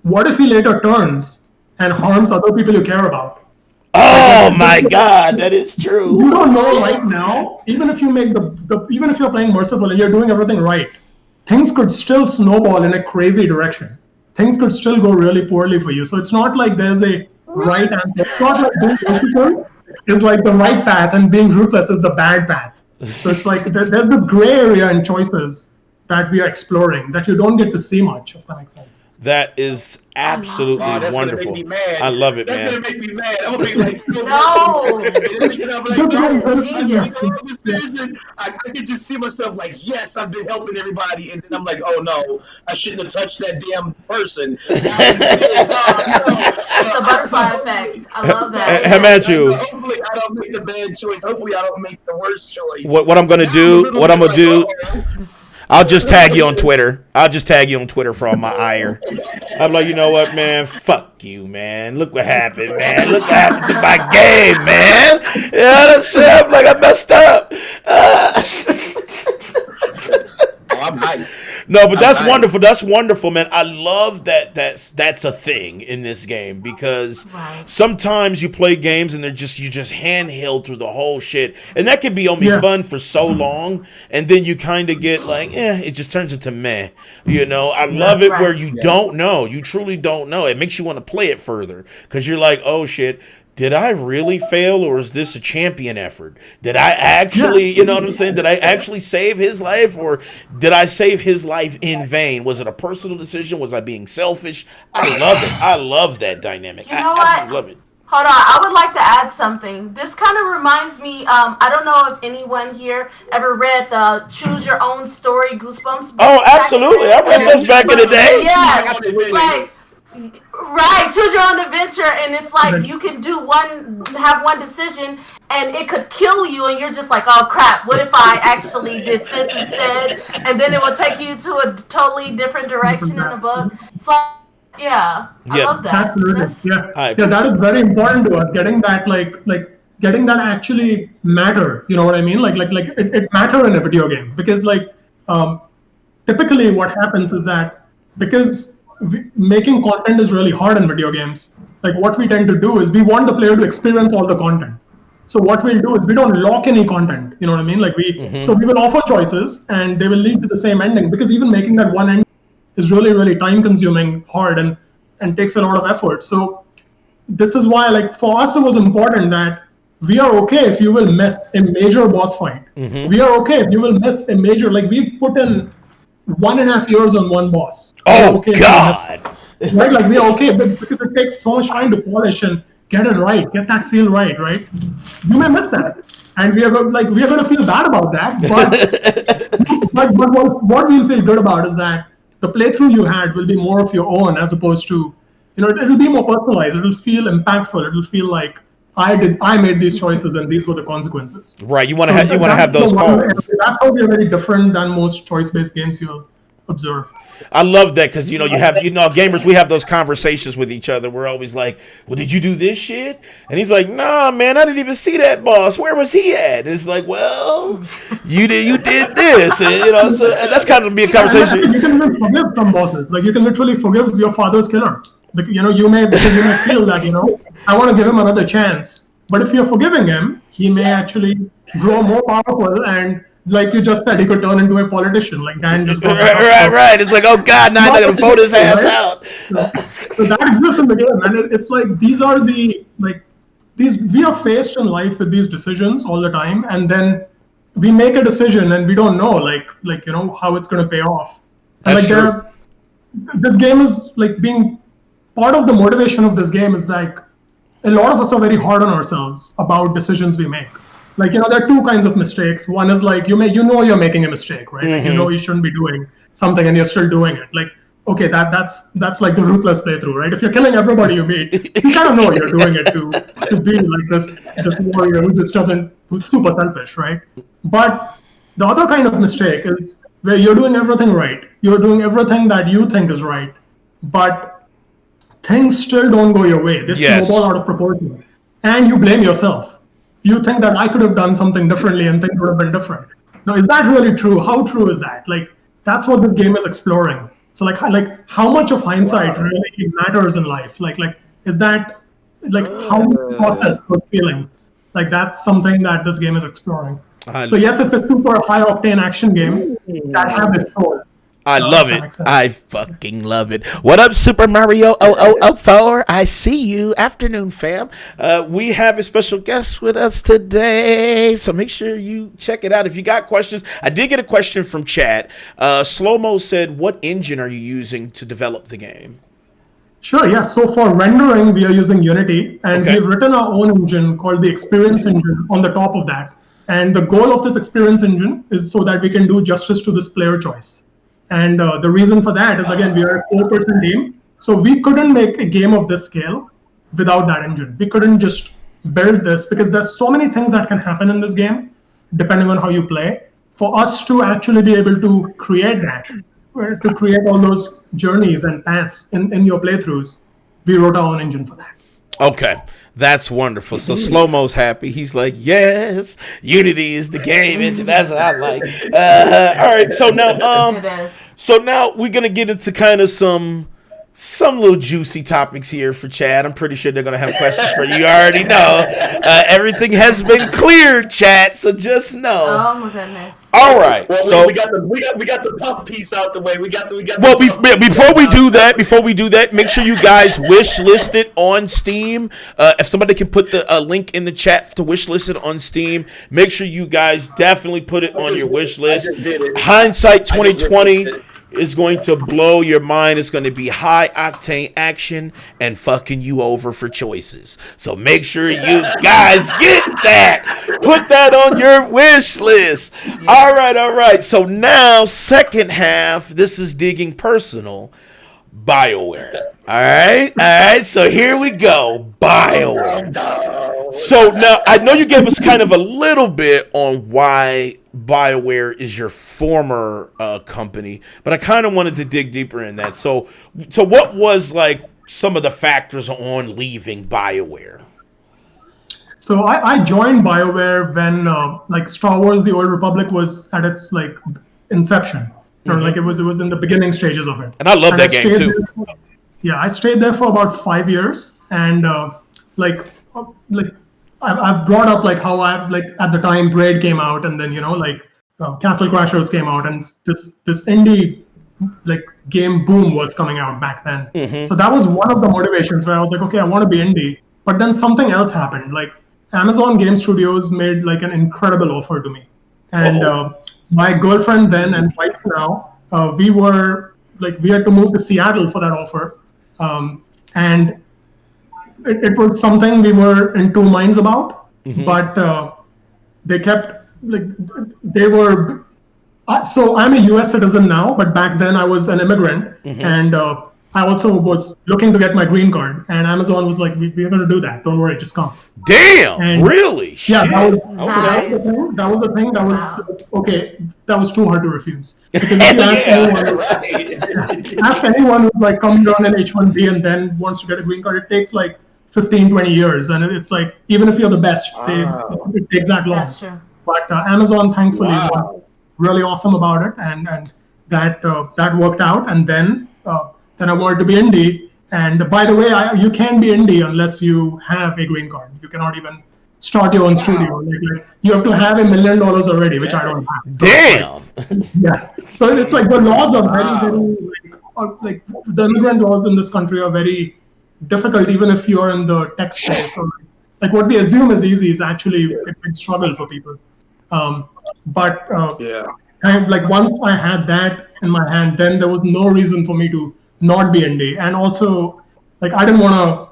what if he later turns and harms other people you care about? Oh my God, that is true. You don't know right now. Even if you make even if you're playing merciful and you're doing everything right, things could still snowball in a crazy direction. Things could still go really poorly for you. So it's not like there's a right answer. It's not like being merciful is like the right path and being ruthless is the bad path. So it's like there's this gray area in choices that we are exploring that you don't get to see much, if that makes sense. That is absolutely wonderful. I love it, man. That's gonna make me mad. I'm gonna be like, so I can just see myself like, yes, I've been helping everybody, and then I'm like, oh no, I shouldn't have touched that damn person. It's the butterfly effect. I love that. Hemanshu. Hopefully, I don't make the bad choice. Hopefully, I don't make the worst choice. What I'm gonna do? I'll just tag you on Twitter. I'll just tag you on Twitter for all my ire. I'm like, you know what, man? Fuck you, man. Look what happened, man. Look what happened to my game, man. You know what I'm saying? I'm like, I messed up. I'm hyped. No, but that's wonderful. That's wonderful, man. I love that that's a thing in this game because sometimes you play games and you just handheld through the whole shit. And that can be only fun for so long. And then you kind of get like, it just turns into meh. You know, I love it where you don't know. You truly don't know. It makes you want to play it further because you're like, oh shit. Did I really fail, or is this a champion effort? Did I actually, you know what I'm saying? Did I actually save his life, or did I save his life in vain? Was it a personal decision? Was I being selfish? I love it. I love that dynamic. You know I love it. Hold on, I would like to add something. This kind of reminds me, I don't know if anyone here ever read the Choose Your Own Story Goosebumps book. Oh, absolutely. I read this back in the day. Yeah, like, right, choose your own adventure, and it's like you can have one decision, and it could kill you, and you're just like, oh crap, what if I actually did this instead? And then it will take you to a totally different direction in the book. It's like, I love that. Absolutely, that is very important to us. Getting that, getting that actually matter. You know what I mean? Like it matter in a video game because typically what happens is that because making content is really hard in video games. Like what we tend to do is we want the player to experience all the content. So what we'll do is we don't lock any content. You know what I mean? Like so we will offer choices and they will lead to the same ending because even making that one ending is really, really time consuming, hard and takes a lot of effort. So this is why for us it was important that we are okay if you will miss a major boss fight. We are okay if you will miss a major, we put in 1.5 years on one boss. Oh, God. Right? Like, we are okay because it takes so much time to polish and get it right, get that feel right? You may miss that. And we are going to feel bad about that. But what we'll feel good about is that the playthrough you had will be more of your own as opposed to, it'll be more personalized. It'll feel impactful. It'll feel like I made these choices and these were the consequences. Right. You want to have those calls. That's how we are very different than most choice-based games you'll observe. I love that because gamers, we have those conversations with each other. We're always like, well, did you do this shit? And he's like, nah, man, I didn't even see that boss. Where was he at? And it's like, well, you did this, and so that's kind of be a conversation. You can forgive some bosses. You can literally forgive your father's killer. You may feel that I want to give him another chance. But if you're forgiving him, he may actually grow more powerful and, like you just said, he could turn into a politician. Like Dan just right. It's like, oh God, now I'm gonna vote his ass out. So that exists in the game, and it's like these are the we are faced in life with these decisions all the time, and then we make a decision and we don't know how it's gonna pay off. And this game is being part of the motivation of this game is a lot of us are very hard on ourselves about decisions we make. There are two kinds of mistakes. One is you're making a mistake, right? You shouldn't be doing something and you're still doing it. Okay, that's like the ruthless playthrough, right? If you're killing everybody you meet, you kind of know you're doing it to be like this warrior who's super selfish, right? But the other kind of mistake is where you're doing everything right. You're doing everything that you think is right, but things still don't go your way. They snowball out of proportion. And you blame yourself. You think that I could have done something differently and things would have been different. Now, is that really true? How true is that? Like, that's what this game is exploring. So, like how much of hindsight really matters in life? Like, is that like how we process those feelings? Like, that's something that this game is exploring. So, yes, it's a super high octane action game that has its soul. I love it. I fucking love it. What up, Super Mario 0004? I see you. Afternoon, fam. We have a special guest with us today, so make sure you check it out. If you got questions, I did get a question from chat. Slow-Mo said, what engine are you using to develop the game? Sure, yeah. So for rendering, we are using Unity, and we've written our own engine called the Experience Engine on the top of that. And the goal of this Experience Engine is so that we can do justice to this player choice. And the reason for that is, again, we are a 4-person team. So we couldn't make a game of this scale without that engine. We couldn't just build this because there's so many things that can happen in this game, depending on how you play. For us to actually be able to create that, to create all those journeys and paths in your playthroughs, we wrote our own engine for that. Okay, that's wonderful. So Slow-Mo's happy. He's like, yes, Unity is the game engine. That's what I like. All right, so now we're gonna get into kind of some little juicy topics here for Chad. I'm pretty sure they're gonna have questions for you. You already know. Everything has been cleared, chat. So just know. Oh my goodness. All right, well, so we got the puff piece out the way. Before we do that, make sure you guys wish list it on Steam. If somebody can put the link in the chat to wish list it on Steam, make sure you guys definitely put it on your wish list. Hindsight 2020 is going to blow your mind. It's going to be high octane action and fucking you over for choices. So make sure you guys get that. Put that on your wish list. Yeah. All right. So now, second half, this is digging personal. BioWare. All right. So here we go. BioWare. So now, I know you gave us kind of a little bit on why BioWare is your former company, but I kind of wanted to dig deeper in that. So what was like some of the factors on leaving BioWare? So I joined BioWare when like Star Wars: The Old Republic was at its like inception. Like it was in the beginning stages of it. And I love that game too. I stayed there for about 5 years, and I've brought up like how at the time Braid came out, and then Castle Crashers came out, and this indie like game boom was coming out back then. So that was one of the motivations where I was like, okay, I want to be indie. But then something else happened. Like Amazon Game Studios made like an incredible offer to me, and my girlfriend then and wife now, we had to move to Seattle for that offer, and it was something we were in two minds about, but they kept so I'm a US citizen now, but back then I was an immigrant, and I also was looking to get my green card, and Amazon was like, we're going to do that. Don't worry, just come. Damn, and really? Yeah, that was the thing. That was okay. That was too hard to refuse. Because if you ask anyone who's like coming down an H-1B and then wants to get a green card, it takes like 15, 20 years. And it's like, even if you're the best, it takes that long. That's true. But Amazon, thankfully, was really awesome about it. And that worked out. And then I wanted to be indie. And by the way, you can't be indie unless you have a green card. You cannot even start your own studio. Like, you have to have $1 million already, which I don't have. So damn. So it's like the laws are very, like the immigrant laws in this country are very difficult, even if you're in the tech space. So, like what we assume is easy is actually a big struggle for people. Like once I had that in my hand, then there was no reason for me to not be indie. And also, like I didn't want to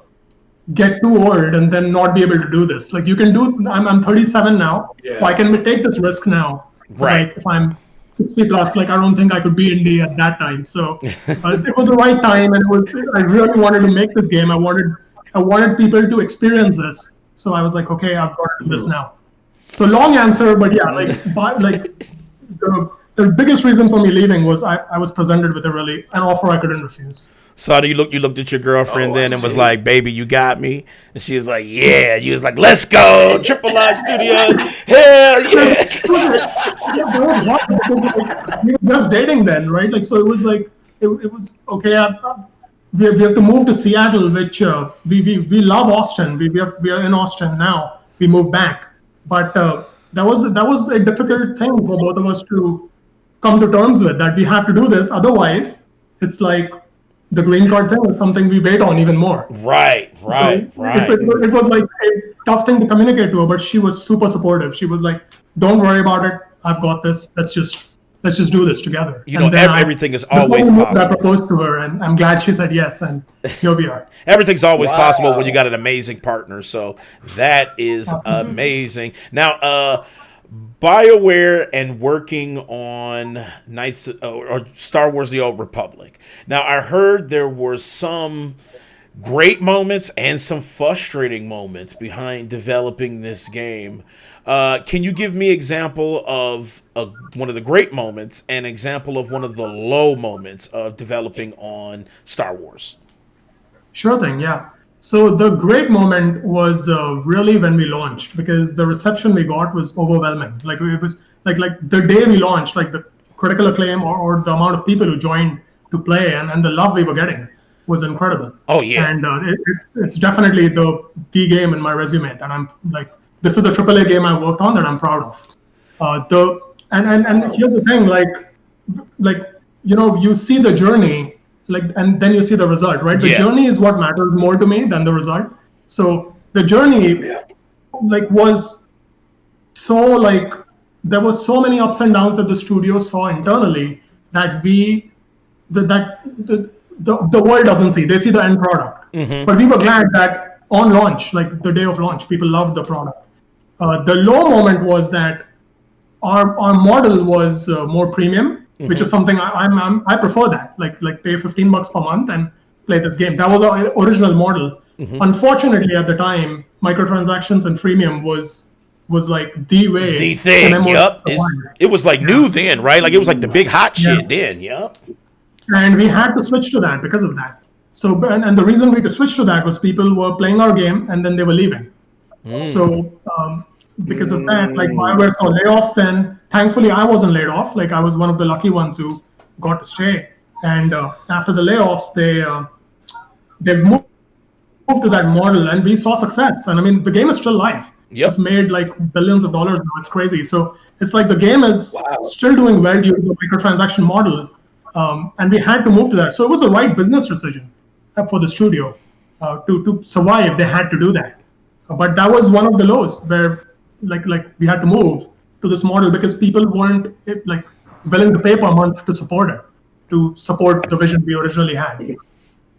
get too old and then not be able to do this. Like you can do, I'm 37 now, so I can take this risk now. Right. Like if I'm 60 plus, like I don't think I could be indie at that time. So it was the right time, and I really wanted to make this game. I wanted people to experience this. So I was like, okay, I've got to do this now. So long answer, but yeah, the biggest reason for me leaving was I was presented with an offer I couldn't refuse. So you looked at your girlfriend then and was like, "Baby, you got me," and she was like, "Yeah." You was like, "Let's go, Triple I Studios, hell yeah!" We were just dating then, right? Like, so it was like it was okay. We have to move to Seattle, which we love Austin. We are in Austin now. We moved back, but that was a difficult thing for both of us to come to terms with, that we have to do this. Otherwise, it's like the green card thing is something we wait on even more. Right. It was like a tough thing to communicate to her, but she was super supportive. She was like, "Don't worry about it. I've got this. Let's just do this together." Everything is always possible. I proposed to her, and I'm glad she said yes, and here we are. Everything's always possible when you got an amazing partner. So that is amazing. Now, BioWare and working on Knights or Star Wars: The Old Republic. Now, I heard there were some great moments and some frustrating moments behind developing this game. Can you give me an example of one of the great moments and an example of one of the low moments of developing on Star Wars? Sure thing, yeah. So the great moment was really when we launched, because the reception we got was overwhelming. Like, it was like the day we launched, like the critical acclaim or the amount of people who joined to play and the love we were getting was incredible. Oh yeah. And it's definitely the game in my resume that I'm like, this is the AAA game I worked on that I'm proud of. And here's the thing, like you see the journey, and then you see the result, right? The journey is what matters more to me than the result. So the journey, was so there were so many ups and downs that the studio saw internally that the world doesn't see. They see the end product. Mm-hmm. But we were glad that on launch, like the day of launch, people loved the product. The low moment was that our model was more premium, mm-hmm. which is something I prefer that. Like pay $15 per month and play this game. That was our original model. Mm-hmm. Unfortunately, at the time, microtransactions and freemium was like the way. The thing. Yep. It was like new then, right? Like it was like the big hot shit then. Yep. And we had to switch to that because of that. So, and the reason we had to switch to that was people were playing our game and then they were leaving. So, because of that, like BioWare saw layoffs then. Thankfully, I wasn't laid off. Like, I was one of the lucky ones who got to stay. And after the layoffs, they moved to that model, and we saw success. And I mean, the game is still live. Yep. It's made like billions of dollars now. It's crazy. So it's like the game is still doing well due to the microtransaction model. And we had to move to that. So it was the right business decision for the studio to survive. They had to do that. But that was one of the lows where like we had to move to this model because people weren't willing to pay per month to support it, to support the vision we originally had.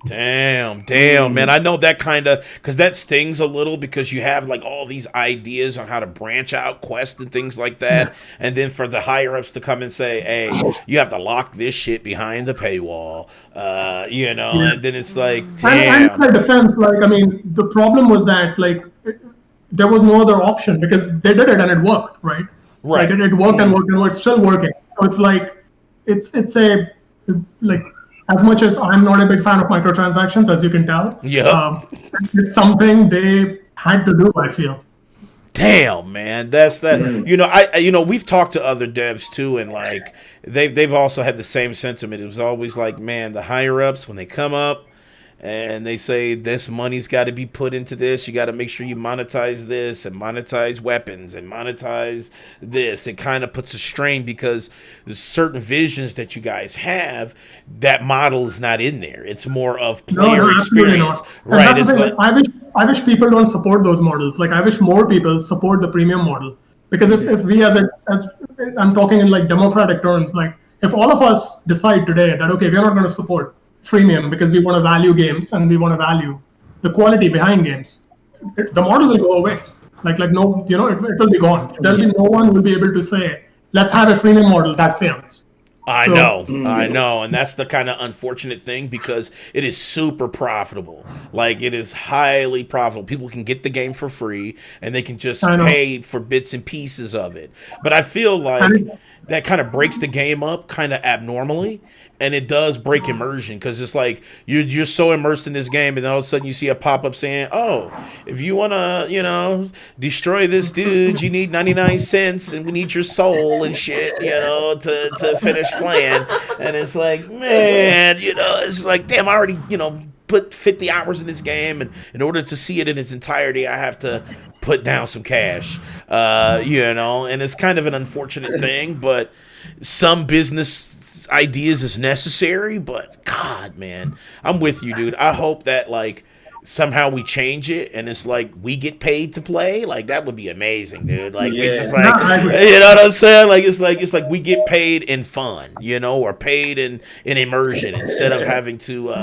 Damn, man. I know that kind of, because that stings a little because you have like all these ideas on how to branch out quests and things like that. Yeah. And then for the higher ups to come and say, hey, you have to lock this shit behind the paywall, and then it's like, damn. And in defense, the problem was that there was no other option because they did it and it worked, right? Right. It worked and worked and it's still working. So it's like, it's as much as I'm not a big fan of microtransactions, as you can tell, it's something they had to do, I feel. Damn, man, that's that. We've talked to other devs too, and like they've also had the same sentiment. It was always like, man, the higher ups when they come up and they say this money's got to be put into this, you got to make sure you monetize this and monetize weapons and monetize this. It kind of puts a strain because there's certain visions that you guys have. That model is not in there. It's more of player experience, right? It's like, I wish people don't support those models. Like, I wish more people support the premium model, because if we as I'm talking in like democratic terms, like if all of us decide today that okay, we're not going to support freemium because we want to value games and we want to value the quality behind games, the model will go away. It will be gone. There'll be no one who will be able to say, let's have a freemium model that fails. I know, and that's the kind of unfortunate thing because it is super profitable. Like it is highly profitable. People can get the game for free and they can just pay for bits and pieces of it. But I feel like that kind of breaks the game up kind of abnormally. And it does break immersion because it's like you're so immersed in this game, and then all of a sudden you see a pop up saying, "Oh, if you want to, destroy this dude, you need 99 cents, and we need your soul and shit, to finish playing." And it's like, man, it's like, damn, I already, put 50 hours in this game, and in order to see it in its entirety, I have to put down some cash, and it's kind of an unfortunate thing, but some business ideas is necessary, but God, man, I'm with you, dude. I hope that like somehow we change it and it's like we get paid to play. Like that would be amazing, dude. Like we just like you know what I'm saying? Like it's like we get paid in fun, or paid in immersion instead of having to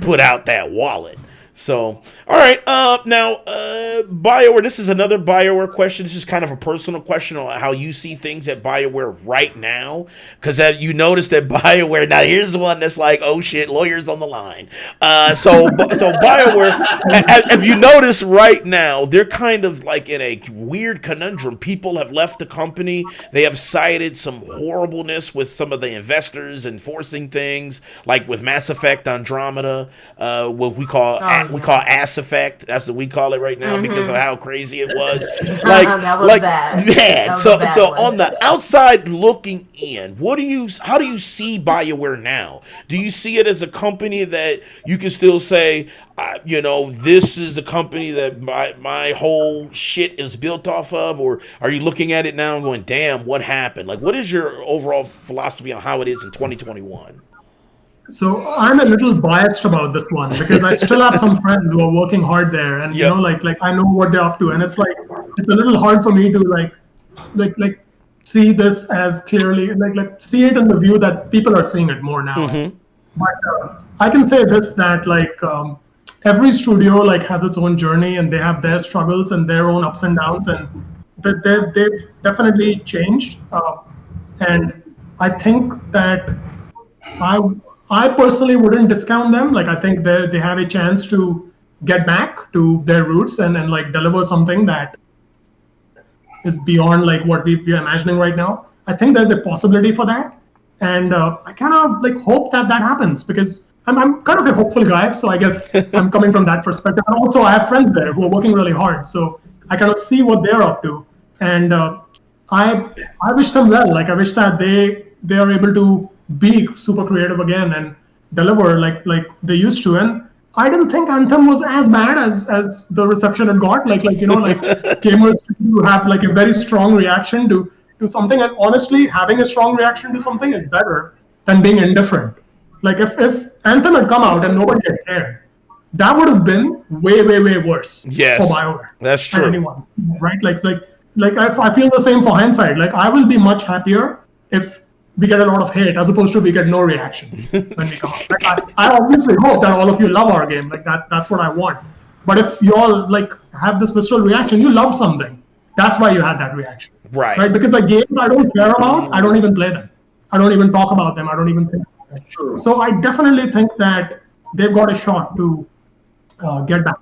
put out that wallet. So, all right. Now, BioWare, this is another BioWare question. This is kind of a personal question on how you see things at BioWare right now. Because you notice that BioWare, now here's the one that's like, oh shit, lawyers on the line. So BioWare, have you noticed right now, they're kind of like in a weird conundrum. People have left the company. They have cited some horribleness with some of the investors enforcing things, like with Mass Effect Andromeda, what we call Ass Effect. That's what we call it right now because of how crazy it was. That was bad. Man, so on the outside looking in, how do you see BioWare now? Do you see it as a company that you can still say, this is the company that my whole shit is built off of? Or are you looking at it now and going, damn, what happened? Like, what is your overall philosophy on how it is in 2021? So I'm a little biased about this one because I still have some friends who are working hard there, and like I know what they're up to, and it's like it's a little hard for me to like see this as clearly, like see it in the view that people are seeing it more now. Mm-hmm. But I can say this, that every studio has its own journey, and they have their struggles and their own ups and downs, and they've definitely changed. And I think that I personally wouldn't discount them. Like I think they have a chance to get back to their roots and deliver something that is beyond what we're imagining right now. I think there's a possibility for that, and I kind of hope that happens because I'm kind of a hopeful guy. So I guess I'm coming from that perspective. And also I have friends there who are working really hard, so I kind of see what they're up to, and I wish them well. Like I wish that they are able to be super creative again and deliver like they used to. And I didn't think Anthem was as bad as the reception it got. Gamers do have a very strong reaction to something, and honestly, having a strong reaction to something is better than being indifferent. Like if Anthem had come out and nobody had cared, that would have been way worse for BioWare. That's true. Anyone, right? I feel the same for Hindsight. Like I will be much happier if we get a lot of hate as opposed to we get no reaction when we come out. I obviously hope that all of you love our game. That's what I want. But if you all have this visceral reaction, you love something. That's why you had that reaction. Right? Because the games I don't care about, I don't even play them. I don't even talk about them. I don't even think about them. True. So I definitely think that they've got a shot to get back.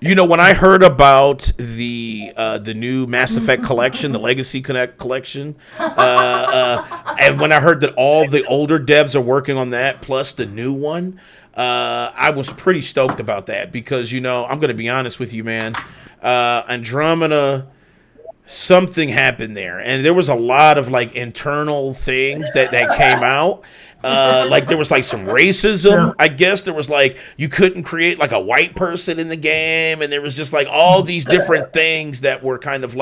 When I heard about the new Mass Effect collection, the Legacy Connect collection, and when I heard that all the older devs are working on that, plus the new one, I was pretty stoked about that because, I'm going to be honest with you, man. Andromeda, something happened there, and there was a lot of internal things that came out. There was some racism. I guess there was you couldn't create a white person in the game, and there was just all these different things that were kind of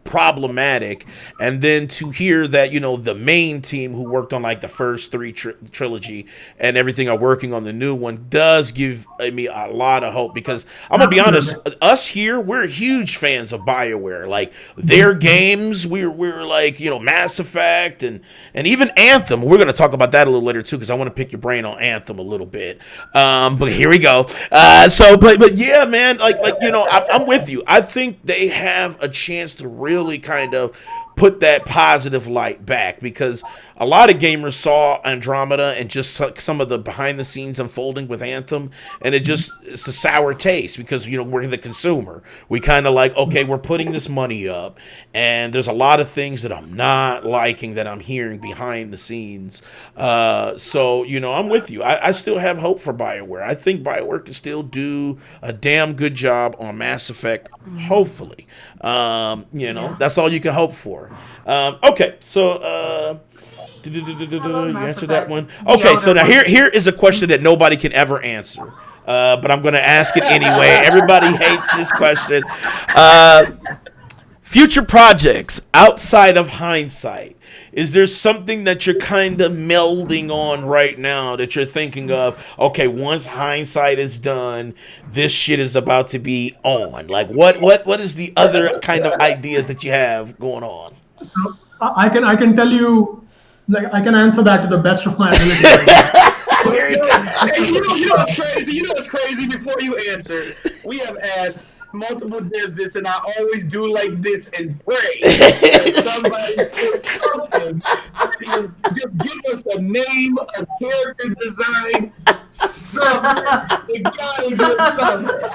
problematic. And then to hear that the main team who worked on the first three trilogy and everything are working on the new one does give me a lot of hope, because I'm gonna be honest, us here, we're huge fans of BioWare. Their games, we're Mass Effect and even Anthem. We're gonna talk about that a little later too, because I want to pick your brain on Anthem a little bit. But here we go. But yeah, man, I'm with you. I think they have a chance to really kind of put that positive light back, because a lot of gamers saw Andromeda and just some of the behind the scenes unfolding with Anthem, and it's a sour taste because, we're the consumer. We kind of like, okay, we're putting this money up, and there's a lot of things that I'm not liking that I'm hearing behind the scenes. So, I'm with you. I still have hope for BioWare. I think BioWare can still do a damn good job on Mass Effect, hopefully. That's all you can hope for. Okay, so you answered that one. Okay, so now here is a question that nobody can ever answer, but I'm going to ask it anyway. Everybody hates this question. Future projects outside of Hindsight. Is there something that you're kind of melding on right now that you're thinking of, okay, once Hindsight is done, this shit is about to be on? Like, what is the other kind of ideas that you have going on? So I can tell you, like, I can answer that to the best of my ability. Hey, you know what's crazy? What's crazy? Before you answer, we have asked multiple devs this, and I always do like this and pray that somebody put something. Just give us a name, a character design, something. You gotta give something.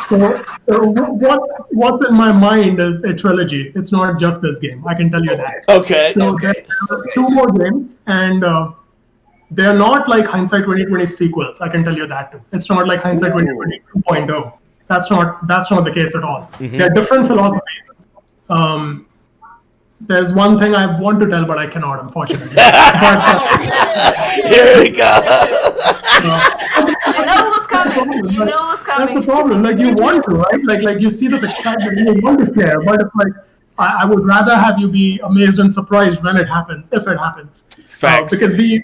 So what's in my mind is a trilogy. It's not just this game. I can tell you that. Okay. So there are 2 more games, and they're not like Hindsight 2020 sequels. I can tell you that too. It's not like Hindsight 2020 2.0. That's not the case at all. Mm-hmm. They're different philosophies. There's one thing I want to tell, but I cannot, unfortunately. Here we go. You know what's coming. That's the problem. Like, you want to, right? Like you see this excitement, you want to share, but it's like I would rather have you be amazed and surprised when it happens, if it happens. Facts. Because we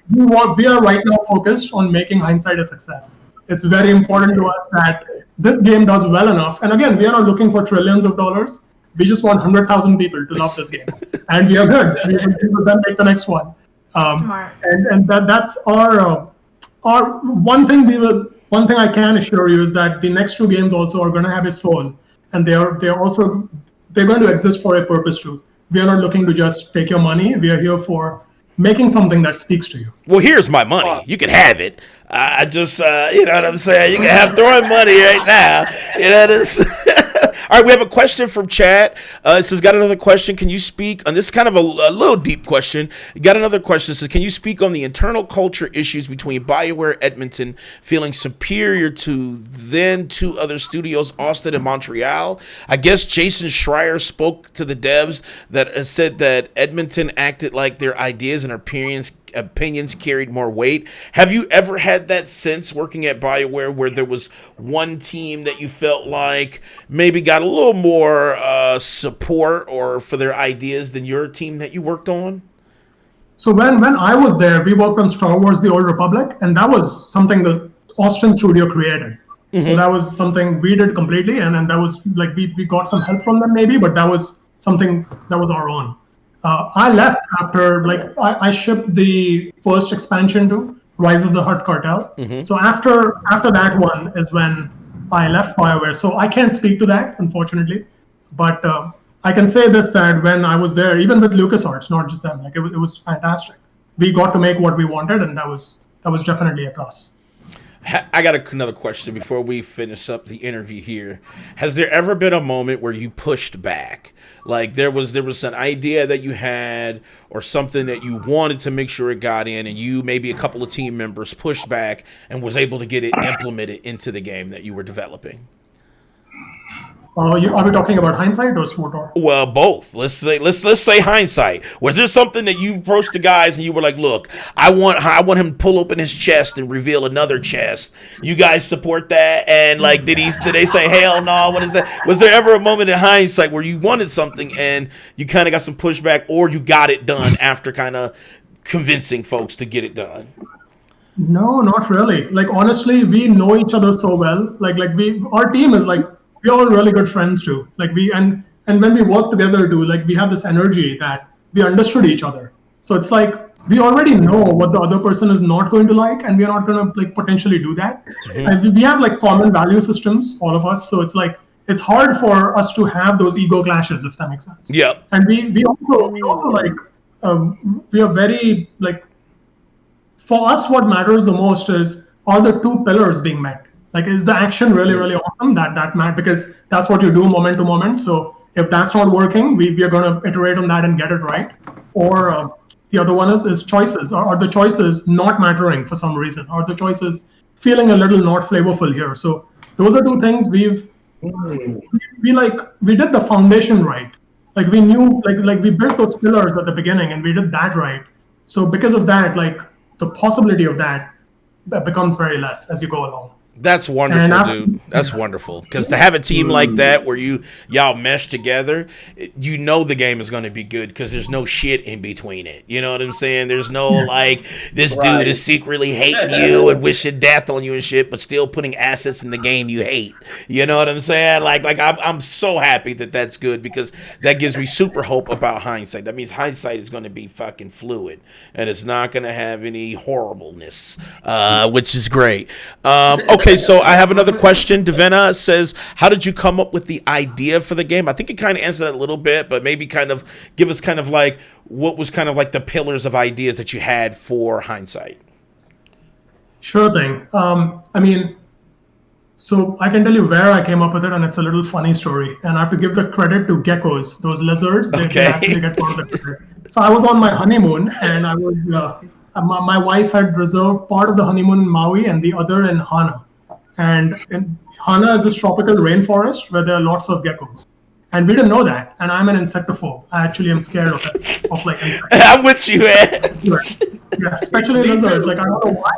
are right now focused on making Hindsight a success. It's very important to us that this game does well enough. And again, we are not looking for trillions of dollars. We just want 100,000 people to love this game, and we are good. We will then make the next one. Smart. And that's our one thing. One thing I can assure you is that the next 2 games also are going to have a soul, and they're going to exist for a purpose too. We are not looking to just take your money. We are here for making something that speaks to you. Well, here's my money. You can have it. I just, you know what I'm saying? You can have throwing money right now. You know this. All right, we have a question from chat. It says, got another question. Can you speak on this? Is kind of a little deep question. Got another question. It says, can you speak on the internal culture issues between BioWare Edmonton feeling superior to then 2 other studios, Austin and Montreal? I guess Jason Schreier spoke to the devs that said that Edmonton acted like their ideas and opinions carried more weight. Have you ever had that sense working at BioWare where there was one team that you felt like maybe got a little more support or for their ideas than your team that you worked on? So when I was there, we worked on Star Wars: The Old Republic, and that was something the Austin studio created. Mm-hmm. So that was something we did completely, and that was like we got some help from them maybe, but that was something that was our own. I left after, I shipped the first expansion to Rise of the Hutt Cartel. Mm-hmm. So after that one is when I left BioWare. So I can't speak to that, unfortunately. But I can say this, that when I was there, even with LucasArts, not just them, it was fantastic. We got to make what we wanted, and that was definitely a plus. I got another question before we finish up the interview here. Has there ever been a moment where you pushed back? Like there was an idea that you had or something that you wanted to make sure it got in, and you, maybe a couple of team members, pushed back and was able to get it implemented into the game that you were developing? Are we talking about Hindsight or SWTOR? Well, both. Let's say Hindsight. Was there something that you approached the guys and you were like, "Look, I want him to pull open his chest and reveal another chest. You guys support that?" And did they say, "Hell no"? What is that? Was there ever a moment in Hindsight where you wanted something and you kind of got some pushback, or you got it done after kind of convincing folks to get it done? No, not really. Honestly, we know each other so well. Our team is we're all really good friends too. And when we work together too, we have this energy that we understood each other. So it's we already know what the other person is not going to like, and we're not going to potentially do that. Mm-hmm. And we have common value systems, all of us. So it's it's hard for us to have those ego clashes, if that makes sense. Yep. And we also we are very like, for us, what matters the most is, are the two pillars being met? Like, is the action really, really awesome? That matters, because that's what you do moment to moment. So if that's not working, we are going to iterate on that and get it right. Or the other one is choices. Are the choices not mattering for some reason? Are the choices feeling a little not flavorful here? So those are two things we did the foundation right. Like we knew, like we built those pillars at the beginning and we did that right. So because of that, like the possibility of that becomes very less as you go along. That's wonderful, dude. That's wonderful. Because to have a team like that where y'all mesh together, you know the game is going to be good because there's no shit in between it. You know what I'm saying? There's no like this dude is secretly hating you and wishing death on you and shit, but still putting assets in the game you hate. You know what I'm saying? Like I'm so happy that that's good because that gives me super hope about Hindsight. That means Hindsight is going to be fucking fluid and it's not going to have any horribleness, which is great. Okay, so I have another question. Devena says, how did you come up with the idea for the game? I think you kind of answered that a little bit, but maybe kind of give us kind of like what was kind of like the pillars of ideas that you had for Hindsight. Sure thing. I mean, so I can tell you where I came up with it, and it's a little funny story. And I have to give the credit to geckos, those lizards. They actually get part of the credit. So I was on my honeymoon, and I was my wife had reserved part of the honeymoon in Maui and the other in Hana. And Hana is this tropical rainforest where there are lots of geckos. And we didn't know that. And I'm an insectophobe. I actually am scared of it. Of like insects. I'm with you, man. Yeah, especially lizards. Like I don't know why.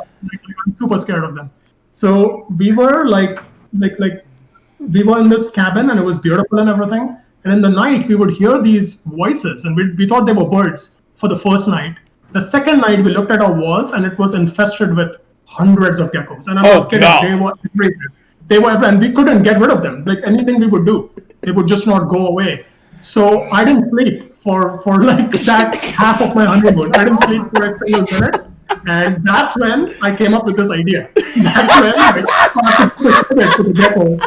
I'm super scared of them. So we were we were in this cabin and it was beautiful and everything. And in the night we would hear these voices and we thought they were birds for the first night. The second night we looked at our walls and it was infested with hundreds of geckos. And I'm not kidding. God. They were everywhere. They were everywhere, and we couldn't get rid of them. Like anything we would do, they would just not go away. So I didn't sleep for like that half of my honeymoon. I didn't sleep for a single minute. And that's when I came up with this idea. That's when I started to the geckos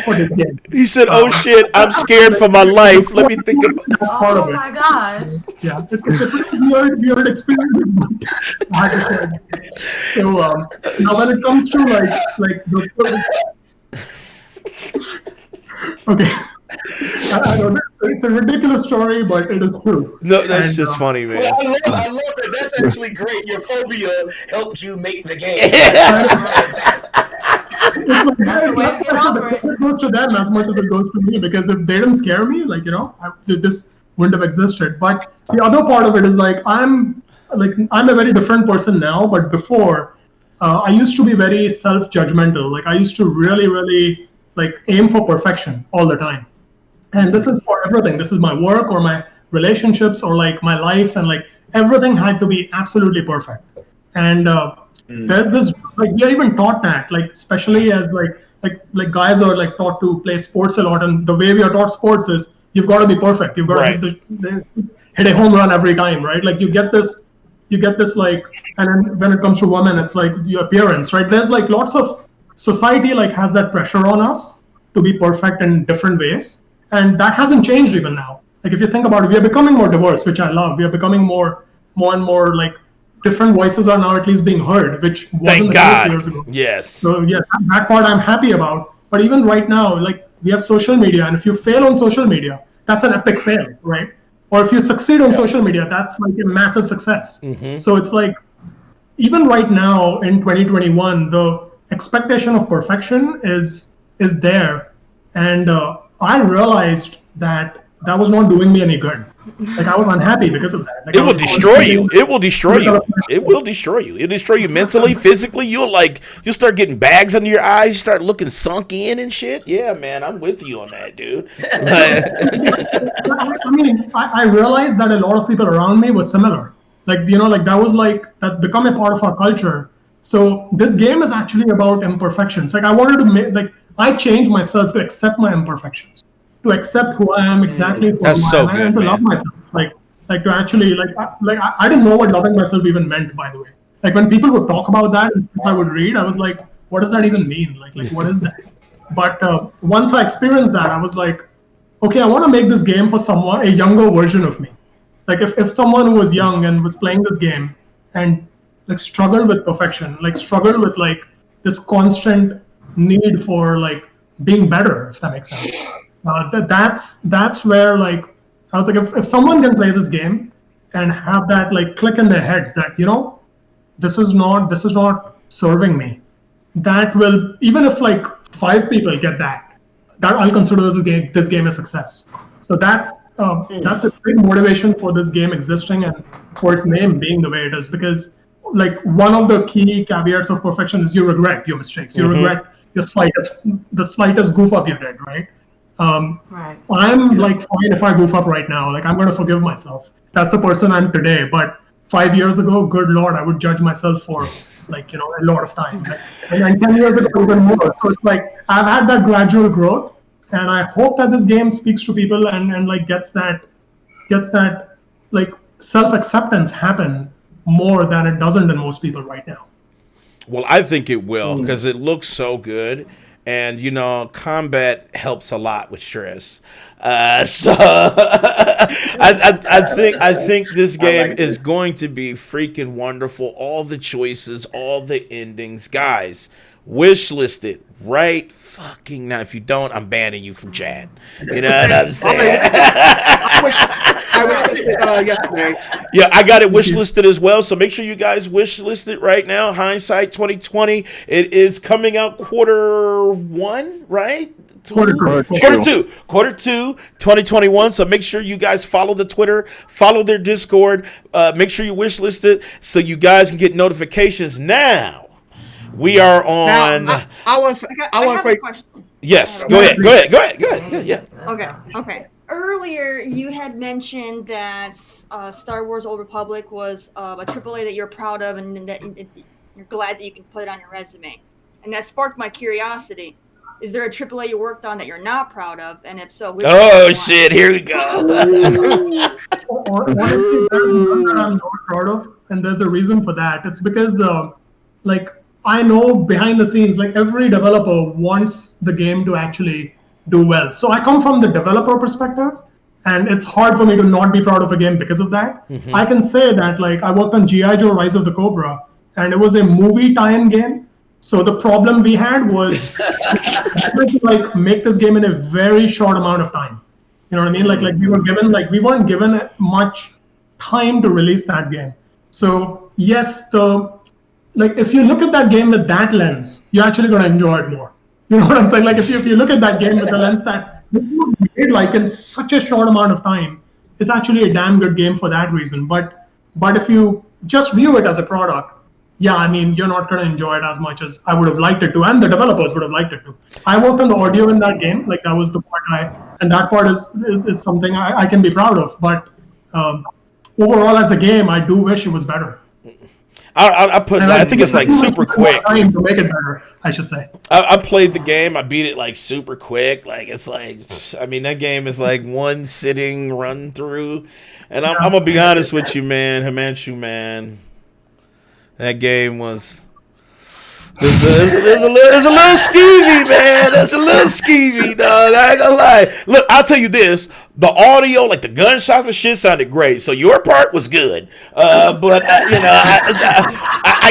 for this game. He said, "Oh shit, I'm scared for my life. Let me think about." That's part of it. my gosh. Yeah, it's a pretty weird experience. So now when it comes to like okay, I know it's a ridiculous story, but it is true. No, that's just funny, man. Well, I love it. That's actually great. Your phobia helped you make the game. It goes to them as much as it goes to me, because if they didn't scare me, like, you know, this wouldn't have existed. But the other part of it is like I'm a very different person now, but before I used to be very self-judgmental. Like I used to really like aim for perfection all the time. And this is for everything. This is my work or my relationships or like my life, and like everything had to be absolutely perfect. And there's this, like, we are even taught that, like, especially as like guys are like taught to play sports a lot, and the way we are taught sports is you've got to be perfect. You've got to hit a home run every time, right? Like you get this like, and then when it comes to women, it's like the appearance, right? There's like lots of society like has that pressure on us to be perfect in different ways, and that hasn't changed even now. Like if you think about it, we are becoming more diverse, which I love. We are becoming more and more like different voices are now at least being heard, which wasn't the case years ago. Yes. So yeah, that part I'm happy about. But even right now, like we have social media, and if you fail on social media, that's an epic fail, right? Or if you succeed on social media, that's like a massive success. Mm-hmm. So it's like, even right now in 2021, the expectation of perfection is there, and I realized that was not doing me any good. Like I was unhappy because of that. Like, It will destroy you. It will destroy you. It will destroy you. It'll destroy you mentally, physically. You'll start getting bags under your eyes. You start looking sunk in and shit. Yeah, man, I'm with you on that, dude. I mean, I realized that a lot of people around me were similar. Like, you know, like that's become a part of our culture. So this game is actually about imperfections. Like I wanted to I changed myself to accept my imperfections, to accept who I am exactly who I am, and to love myself. Like to actually I didn't know what loving myself even meant, by the way. Like when people would talk about that, I would read, I was like, what does that even mean? Like what is that? But once I experienced that, I was like, okay, I want to make this game for someone, a younger version of me. Like if someone who was young and was playing this game and like struggled with perfection, like struggled with like this constant need for like being better, if that makes sense. That's where like I was like, if someone can play this game and have that like click in their heads that, you know, this is not serving me, that will, even if like 5 people get that I'll consider this game a success. So that's a big motivation for this game existing and for its name being the way it is, because like one of the key caveats of perfection is you regret your mistakes. You regret the slightest goof up you did, right? Right. I'm like fine if I goof up right now. Like I'm going to forgive myself. That's the person I'm today. But 5 years ago, good Lord, I would judge myself for like, you know, a lot of time. And 10 years ago, even more. So it's like I've had that gradual growth, and I hope that this game speaks to people and like gets that like self-acceptance happen more than it doesn't in most people right now. Well, I think it will, because it looks so good. And, you know, combat helps a lot with stress. So I think this game is going to be freaking wonderful. All the choices, all the endings. Guys, wishlist it right fucking now. If you don't, I'm banning you from chat. You know what I'm saying? I wished it yesterday. Yeah, I got it wishlisted as well. So make sure you guys wishlist it right now. Hindsight 2020. It is coming out Q1, right? Q2, 2021. So make sure you guys follow the Twitter, follow their Discord. Make sure you wishlist it so you guys can get notifications. Now we are on. Now, I want a question. Yes, go ahead. Yeah. Okay. Earlier, you had mentioned that Star Wars Old Republic was a AAA that you're proud of, and that you're glad that you can put it on your resume. And that sparked my curiosity. Is there a AAA you worked on that you're not proud of? And if so, which shit, here we go. Honestly, there's one that I'm not proud of, and there's a reason for that. It's because, like, I know behind the scenes, like, every developer wants the game to actually do well. So I come from the developer perspective, and it's hard for me to not be proud of a game because of that. Mm-hmm. I can say that, like, I worked on G.I. Joe Rise of the Cobra, and it was a movie tie-in game. So the problem we had was to like make this game in a very short amount of time. You know what I mean? Like we weren't given much time to release that game. So yes, if you look at that game with that lens, you're actually gonna enjoy it more. You know what I'm saying? Like if you look at that game with the lens that this was made like in such a short amount of time, it's actually a damn good game for that reason. But if you just view it as a product, yeah, I mean, you're not going to enjoy it as much as I would have liked it to, and the developers would have liked it to. I worked on the audio in that game, like that was the part and that part is something I can be proud of. But overall, as a game, I do wish it was better. I think it's like super quick. Time to make it better, I should say. I played the game. I beat it like super quick. Like it's like, I mean, that game is like one sitting run through. And I'm gonna be honest with you, man, Hemanshu, man. That game was. It's a little skeevy, man. That's a little skeevy, dog. I ain't gonna lie. Look, I'll tell you this: the audio, like the gunshots and shit, sounded great. So your part was good, but you know, I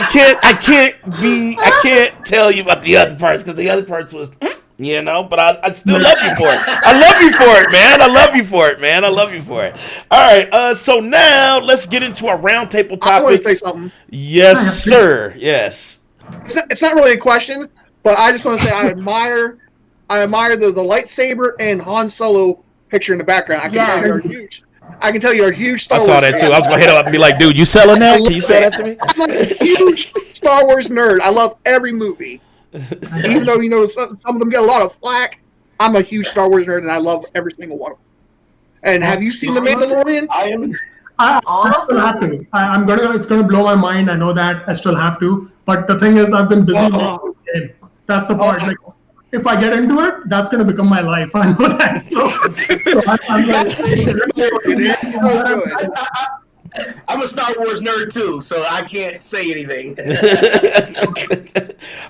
can't tell you about the other parts because the other parts was. You know, but I still love you for it. I love you for it, man. I love you for it. All right, so now let's get into our roundtable topics. I want to say something. Yes, sir. Yes. It's not really a question, but I just want to say I admire the lightsaber and Han Solo picture in the background. I can tell you're a huge Star Wars. I saw that too. I was gonna hit him up and be like, "Dude, you selling that? Can you sell that to me?" I'm like a huge Star Wars nerd. I love every movie. Even though, you know, some of them get a lot of flack, I'm a huge Star Wars nerd, and I love every single one of them. And have you seen The Mandalorian? I still have to. It's gonna blow my mind. I know that I still have to. But the thing is, I've been busy making the game. That's the part. Like, if I get into it, that's gonna become my life. I know that. It is so good. I'm a Star Wars nerd too, so I can't say anything.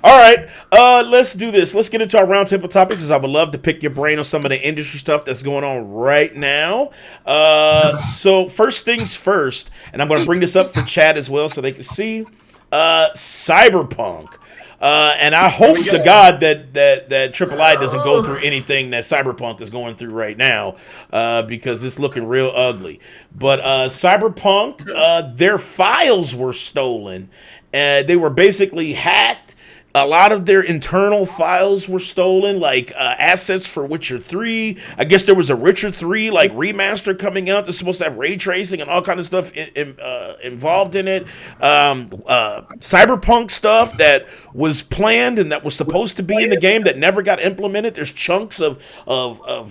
All right, let's do this. Let's get into our roundtable topics, because I would love to pick your brain on some of the industry stuff that's going on right now. So first things first, and I'm going to bring this up for chat as well so they can see. Cyberpunk. And I hope to God that Triple I doesn't go through anything that Cyberpunk is going through right now, because it's looking real ugly. But Cyberpunk, their files were stolen. They were basically hacked. A lot of their internal files were stolen, like assets for Witcher 3. I guess there was a Witcher 3 like remaster coming out that's supposed to have ray tracing and all kind of stuff involved in it. Cyberpunk stuff that was planned and that was supposed to be in the game that never got implemented. There's chunks of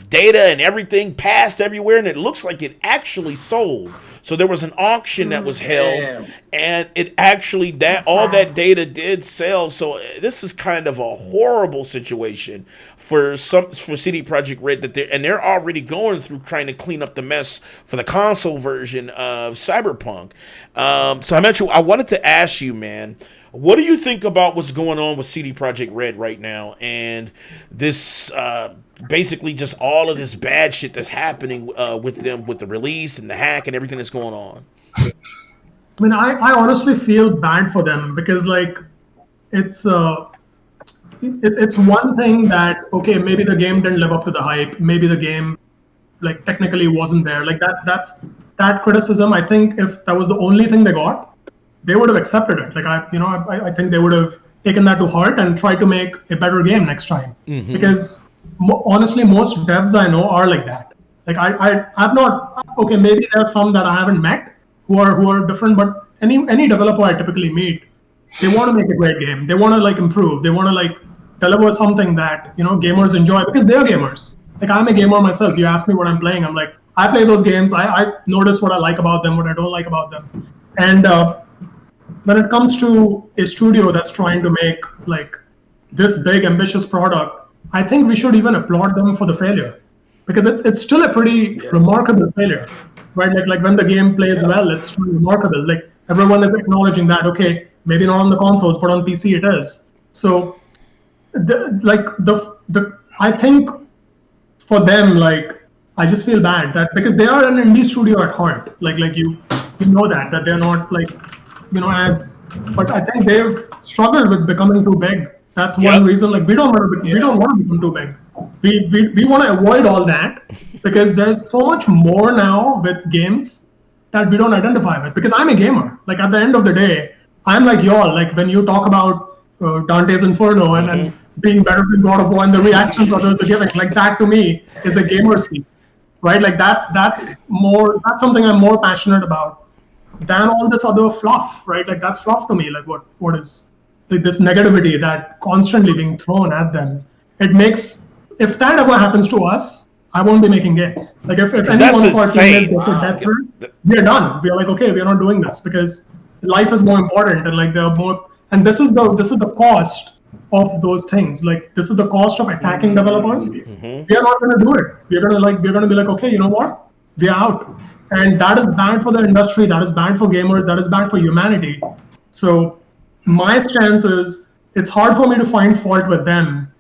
data and everything passed everywhere, and it looks like it actually sold. So there was an auction that was held, and it actually all that data did sell. So this is kind of a horrible situation for CD Projekt Red they're already going through trying to clean up the mess for the console version of Cyberpunk. So I wanted to ask you, man, what do you think about what's going on with CD Projekt Red right now, and this basically just all of this bad shit that's happening with them, with the release and the hack and everything that's going on? I mean, I honestly feel bad for them, because like it's one thing that, okay, maybe the game didn't live up to the hype, maybe the game like technically wasn't there, like that criticism. I think if that was the only thing they got, they would have accepted it. Like I think they would have taken that to heart and tried to make a better game next time. Mm-hmm. Because honestly, most devs I know are like that. Like I've not, okay, maybe there are some that I haven't met who are different, but any developer I typically meet, they want to make a great game. They want to like improve. They want to like deliver something that gamers enjoy, because they're gamers. Like I'm a gamer myself. You ask me what I'm playing, I'm like, I play those games. I notice what I like about them, what I don't like about them. And when it comes to a studio that's trying to make like this big ambitious product, I think we should even applaud them for the failure, because it's still a pretty remarkable failure, right? Like when the game plays well, it's still remarkable. Like everyone is acknowledging that, okay, maybe not on the consoles, but on PC it is. So I think for them, like I just feel bad that, because they are an indie studio at heart, like you know that they're not like but I think they've struggled with becoming too big. That's one reason. Like we don't want to become too big. We want to avoid all that, because there's so much more now with games that we don't identify with. Because I'm a gamer. Like at the end of the day, I'm like y'all. Like when you talk about Dante's Inferno and being better than God of War and the reactions others are giving, like that to me is a gamer speak, right? Like that's something I'm more passionate about than all this other fluff, right? Like that's fluff to me. Like what is like this negativity that constantly being thrown at them? It makes, if that ever happens to us, I won't be making games. Like if any one of our teammates gets a death threat, we're done. We're like, okay, we're not doing this, because life is more important, and like there are more. And this is the cost of those things. Like this is the cost of attacking developers. Mm-hmm. We are not going to do it. We're going to be like, okay, you know what? We're out. And that is bad for the industry. That is bad for gamers. That is bad for humanity. So my stance is, it's hard for me to find fault with them,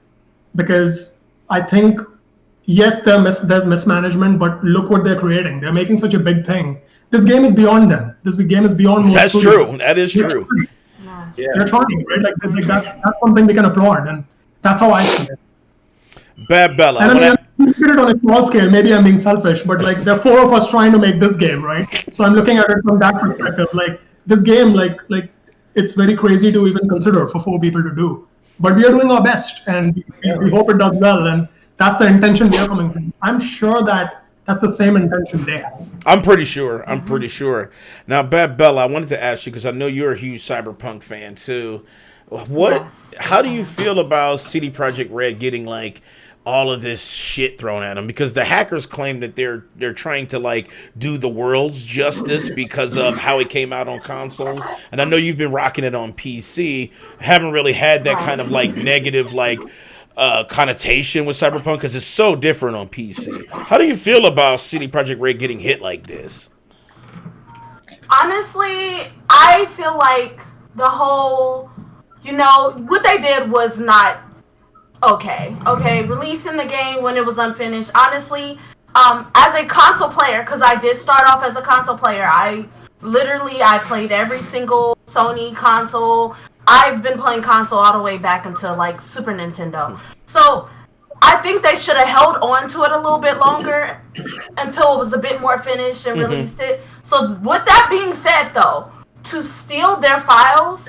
because I think, yes, there's mismanagement, but look what they're creating. They're making such a big thing. This game is beyond them. This game is beyond most That's studios. true. That is true. They're trying, right? Like that's something we can applaud, and that's how I see it. Bad Bella. And I mean, I'm looking at it on a small scale. Maybe I'm being selfish, but like there are 4 of us trying to make this game, right? So I'm looking at it from that perspective. Like this game, like it's very crazy to even consider for 4 people to do. But we are doing our best, and we hope it does well. And that's the intention we are coming from. I'm sure that's the same intention they have. I'm pretty sure. Now, Bad Bella, I wanted to ask you, because I know you're a huge Cyberpunk fan too. How do you feel about CD Projekt Red getting like all of this shit thrown at them? Because the hackers claim that they're trying to like do the world's justice because of how it came out on consoles. And I know you've been rocking it on PC. Haven't really had that kind of like negative like connotation with Cyberpunk, because it's so different on PC. How do you feel about CD Projekt Red getting hit like this? Honestly, I feel like the whole you know, what they did was not okay. Okay, releasing the game when it was unfinished. Honestly, as a console player, because I did start off as a console player, I played every single Sony console. I've been playing console all the way back until like Super Nintendo. So I think they should have held on to it a little bit longer until it was a bit more finished and released it. So with that being said, though, to steal their files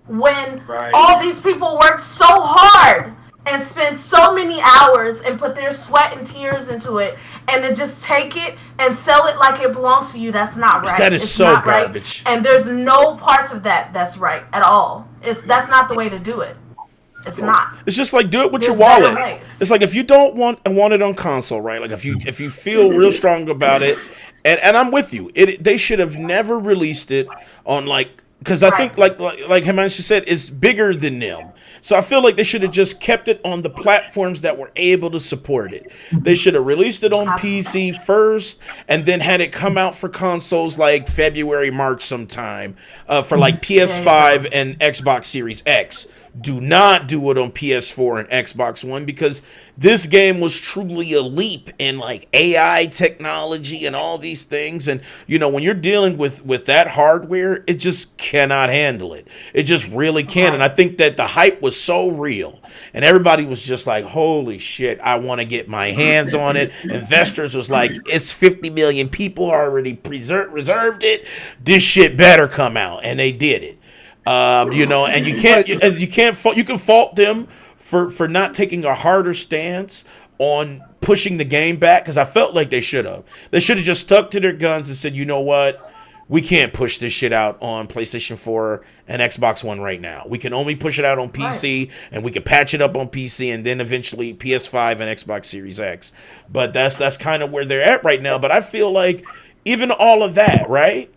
when all these people worked so hard and spent so many hours and put their sweat and tears into it, and to just take it and sell it like it belongs to you, that's not right. That is it's so not garbage. Right. And there's no parts of that's right at all. That's not the way to do it. It's not. It's just like do it with There's your wallet. better ways. It's like if you don't want it on console, right? Like if you feel real strong about it, and I'm with you. They should have never released it on because I think like Hemanshu said, it's bigger than them. So I feel like they should have just kept it on the platforms that were able to support it. They should have released it on PC first, and then had it come out for consoles like February, March sometime for like PS5 and Xbox Series X. Do not do it on PS4 and Xbox One, because this game was truly a leap in like AI technology and all these things. And you know, when you're dealing with that hardware, it just cannot handle it. It just really can't. And I think that the hype was so real, and everybody was just like, holy shit, I want to get my hands on it. Investors was like, it's 50 million people already reserved it. This shit better come out, and they did it. You know, and you can fault them for not taking a harder stance on pushing the game back, because I felt like they should have. They should have just stuck to their guns and said, you know what, we can't push this shit out on PlayStation 4 and Xbox One right now. We can only push it out on PC, and we can patch it up on PC, and then eventually PS5 and Xbox Series X. But that's kind of where they're at right now. But I feel like even all of that, right,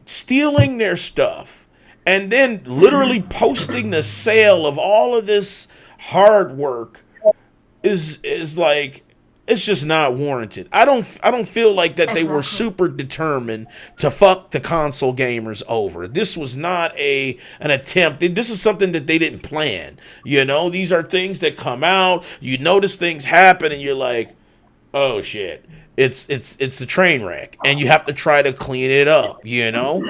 stealing their stuff, and then literally posting the sale of all of this hard work is like, it's just not warranted. I don't feel like that they were super determined to fuck the console gamers over. This was not an attempt. This is something that they didn't plan. You know, these are things that come out. You notice things happen, and you're like, oh shit. It's a train wreck, and you have to try to clean it up, you know?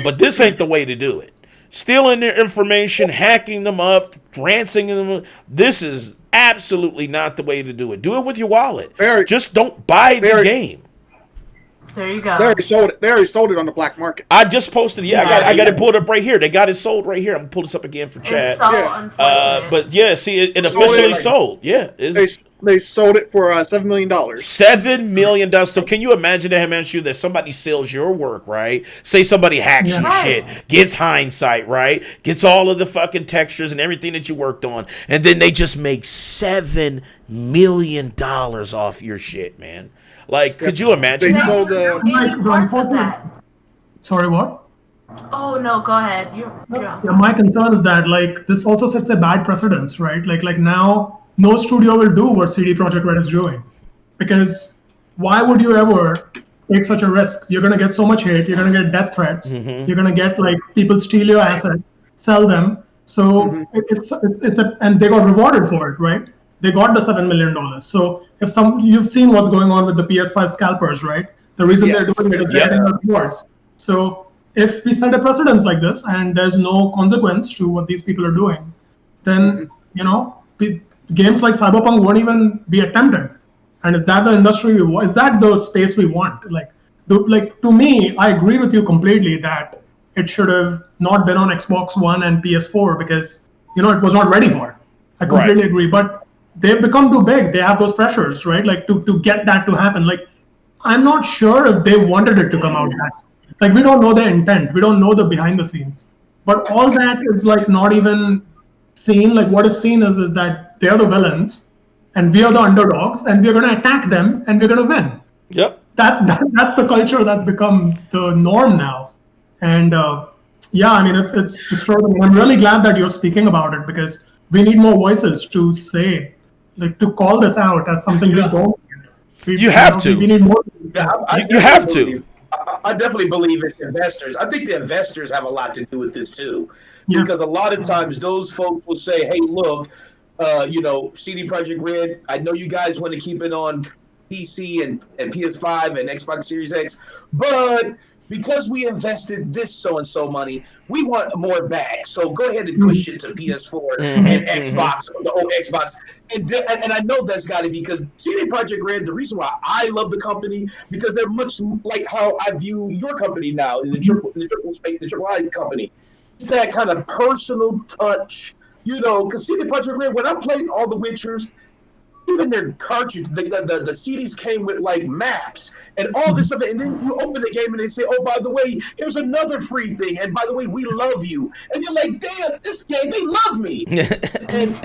But this ain't the way to do it. Stealing their information, hacking them up, ransoming them, this is absolutely not the way to do it. Do it with your wallet. Just don't buy the game. There you go. They already sold it on the black market. I just posted it. Yeah, I got it pulled up right here. They got it sold right here. I'm going to pull this up again for chat. It's so unfortunate. But yeah, see, it officially sold. Yeah. They sold it for $7 million. $7 million. So can you imagine that, Hemanshu, that somebody sells your work, right? Say somebody hacks your shit, gets Hindsight, right? Gets all of the fucking textures and everything that you worked on, and then they just make $7 million off your shit, man. Like, could you imagine? They sold Sorry, what? Oh no, go ahead. Yeah, my concern is that like this also sets a bad precedence, right? Like now, no studio will do what CD Projekt Red is doing, because why would you ever take such a risk? You're gonna get so much hate. You're gonna get death threats. You're gonna get like people steal your assets, sell them. So and they got rewarded for it, right? They got the $7 million. So if you've seen what's going on with the PS5 scalpers, right? The reason they're doing it is they're getting the rewards. So if we set a precedence like this and there's no consequence to what these people are doing, then you know games like Cyberpunk won't even be attempted. And is that the industry we want? Is that the space we want? Like to me, I agree with you completely that it should have not been on Xbox One and PS4 because it was not ready for it. I completely agree, but they've become too big. They have those pressures, right? Like to get that to happen. Like I'm not sure if they wanted it to come out that. Like we don't know their intent. We don't know the behind the scenes. But all that is like not even seen. Like what is seen is that they're the villains and we are the underdogs and we're going to attack them and we're going to win. Yep. That's the culture that's become the norm now. And I mean, it's disturbing. I'm really glad that you're speaking about it because we need more voices to say, like to call this out as something we don't. You have to. We need more. You have to. I definitely believe it's investors. I think the investors have a lot to do with this too, Yeah. because a lot of times those folks will say, "Hey, look, CD Projekt Red, I know you guys want to keep it on PC and PS5 and Xbox Series X, but because we invested this so and so money, we want more back. So go ahead and push it to PS4 and Xbox, the old Xbox." And I know that's got to be because CD Projekt Red. The reason why I love the company because they're much like how I view your company now, the triple I company. It's that kind of personal touch, because CD Projekt Red. When I played all the Witchers, even their cartridge, the CDs came with like maps and all this stuff. And then you open the game and they say, "Oh, by the way, here's another free thing. And by the way, we love you." And you're like, "Damn, this game, they love me." and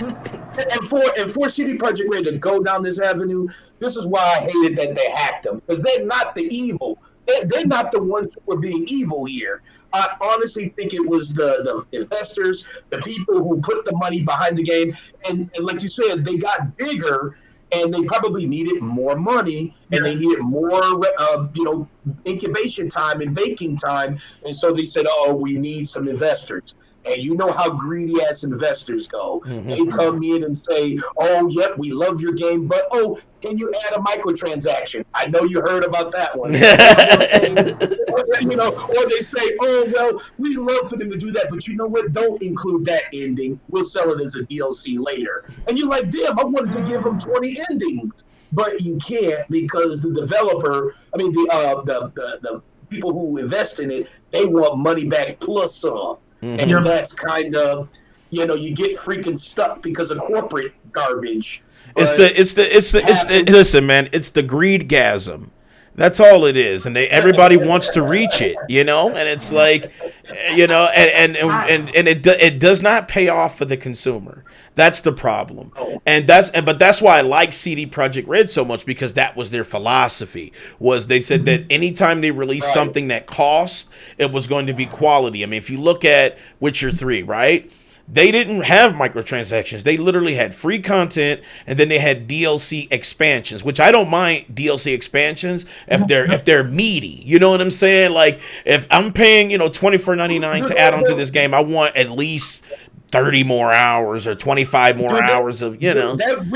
for CD Projekt Red to go down this avenue, this is why I hated that they hacked them because they're not the evil. They're not the ones who were being evil here. I honestly think it was the investors, the people who put the money behind the game, and like you said, they got bigger, and they probably needed more money, and they needed more, incubation time and baking time, and so they said, "Oh, we need some investors." And you know how greedy ass investors go. They come in and say, "Oh, yep, we love your game, but can you add a microtransaction?" I know you heard about that one. Or they say, "Oh, well, we love for them to do that, but you know what? Don't include that ending. We'll sell it as a DLC later." And you're like, "Damn, I wanted to give them 20 endings." But you can't because the developer, the people who invest in it, they want money back plus some. And that's kind of, you get freaking stuck because of corporate garbage. Listen, man, it's the greedgasm. That's all it is, and everybody wants to reach it, and it's like, and it does not pay off for the consumer. That's the problem, but that's why I like CD Projekt Red so much because that was their philosophy. Was they said that anytime they released something that cost, it was going to be quality. I mean, if you look at Witcher 3, right? They didn't have microtransactions. They literally had free content, and then they had DLC expansions, which I don't mind DLC expansions if they're meaty. You know what I'm saying? Like if I'm paying $24.99 to add onto this game, I want at least 30 more hours or 25 more hours of That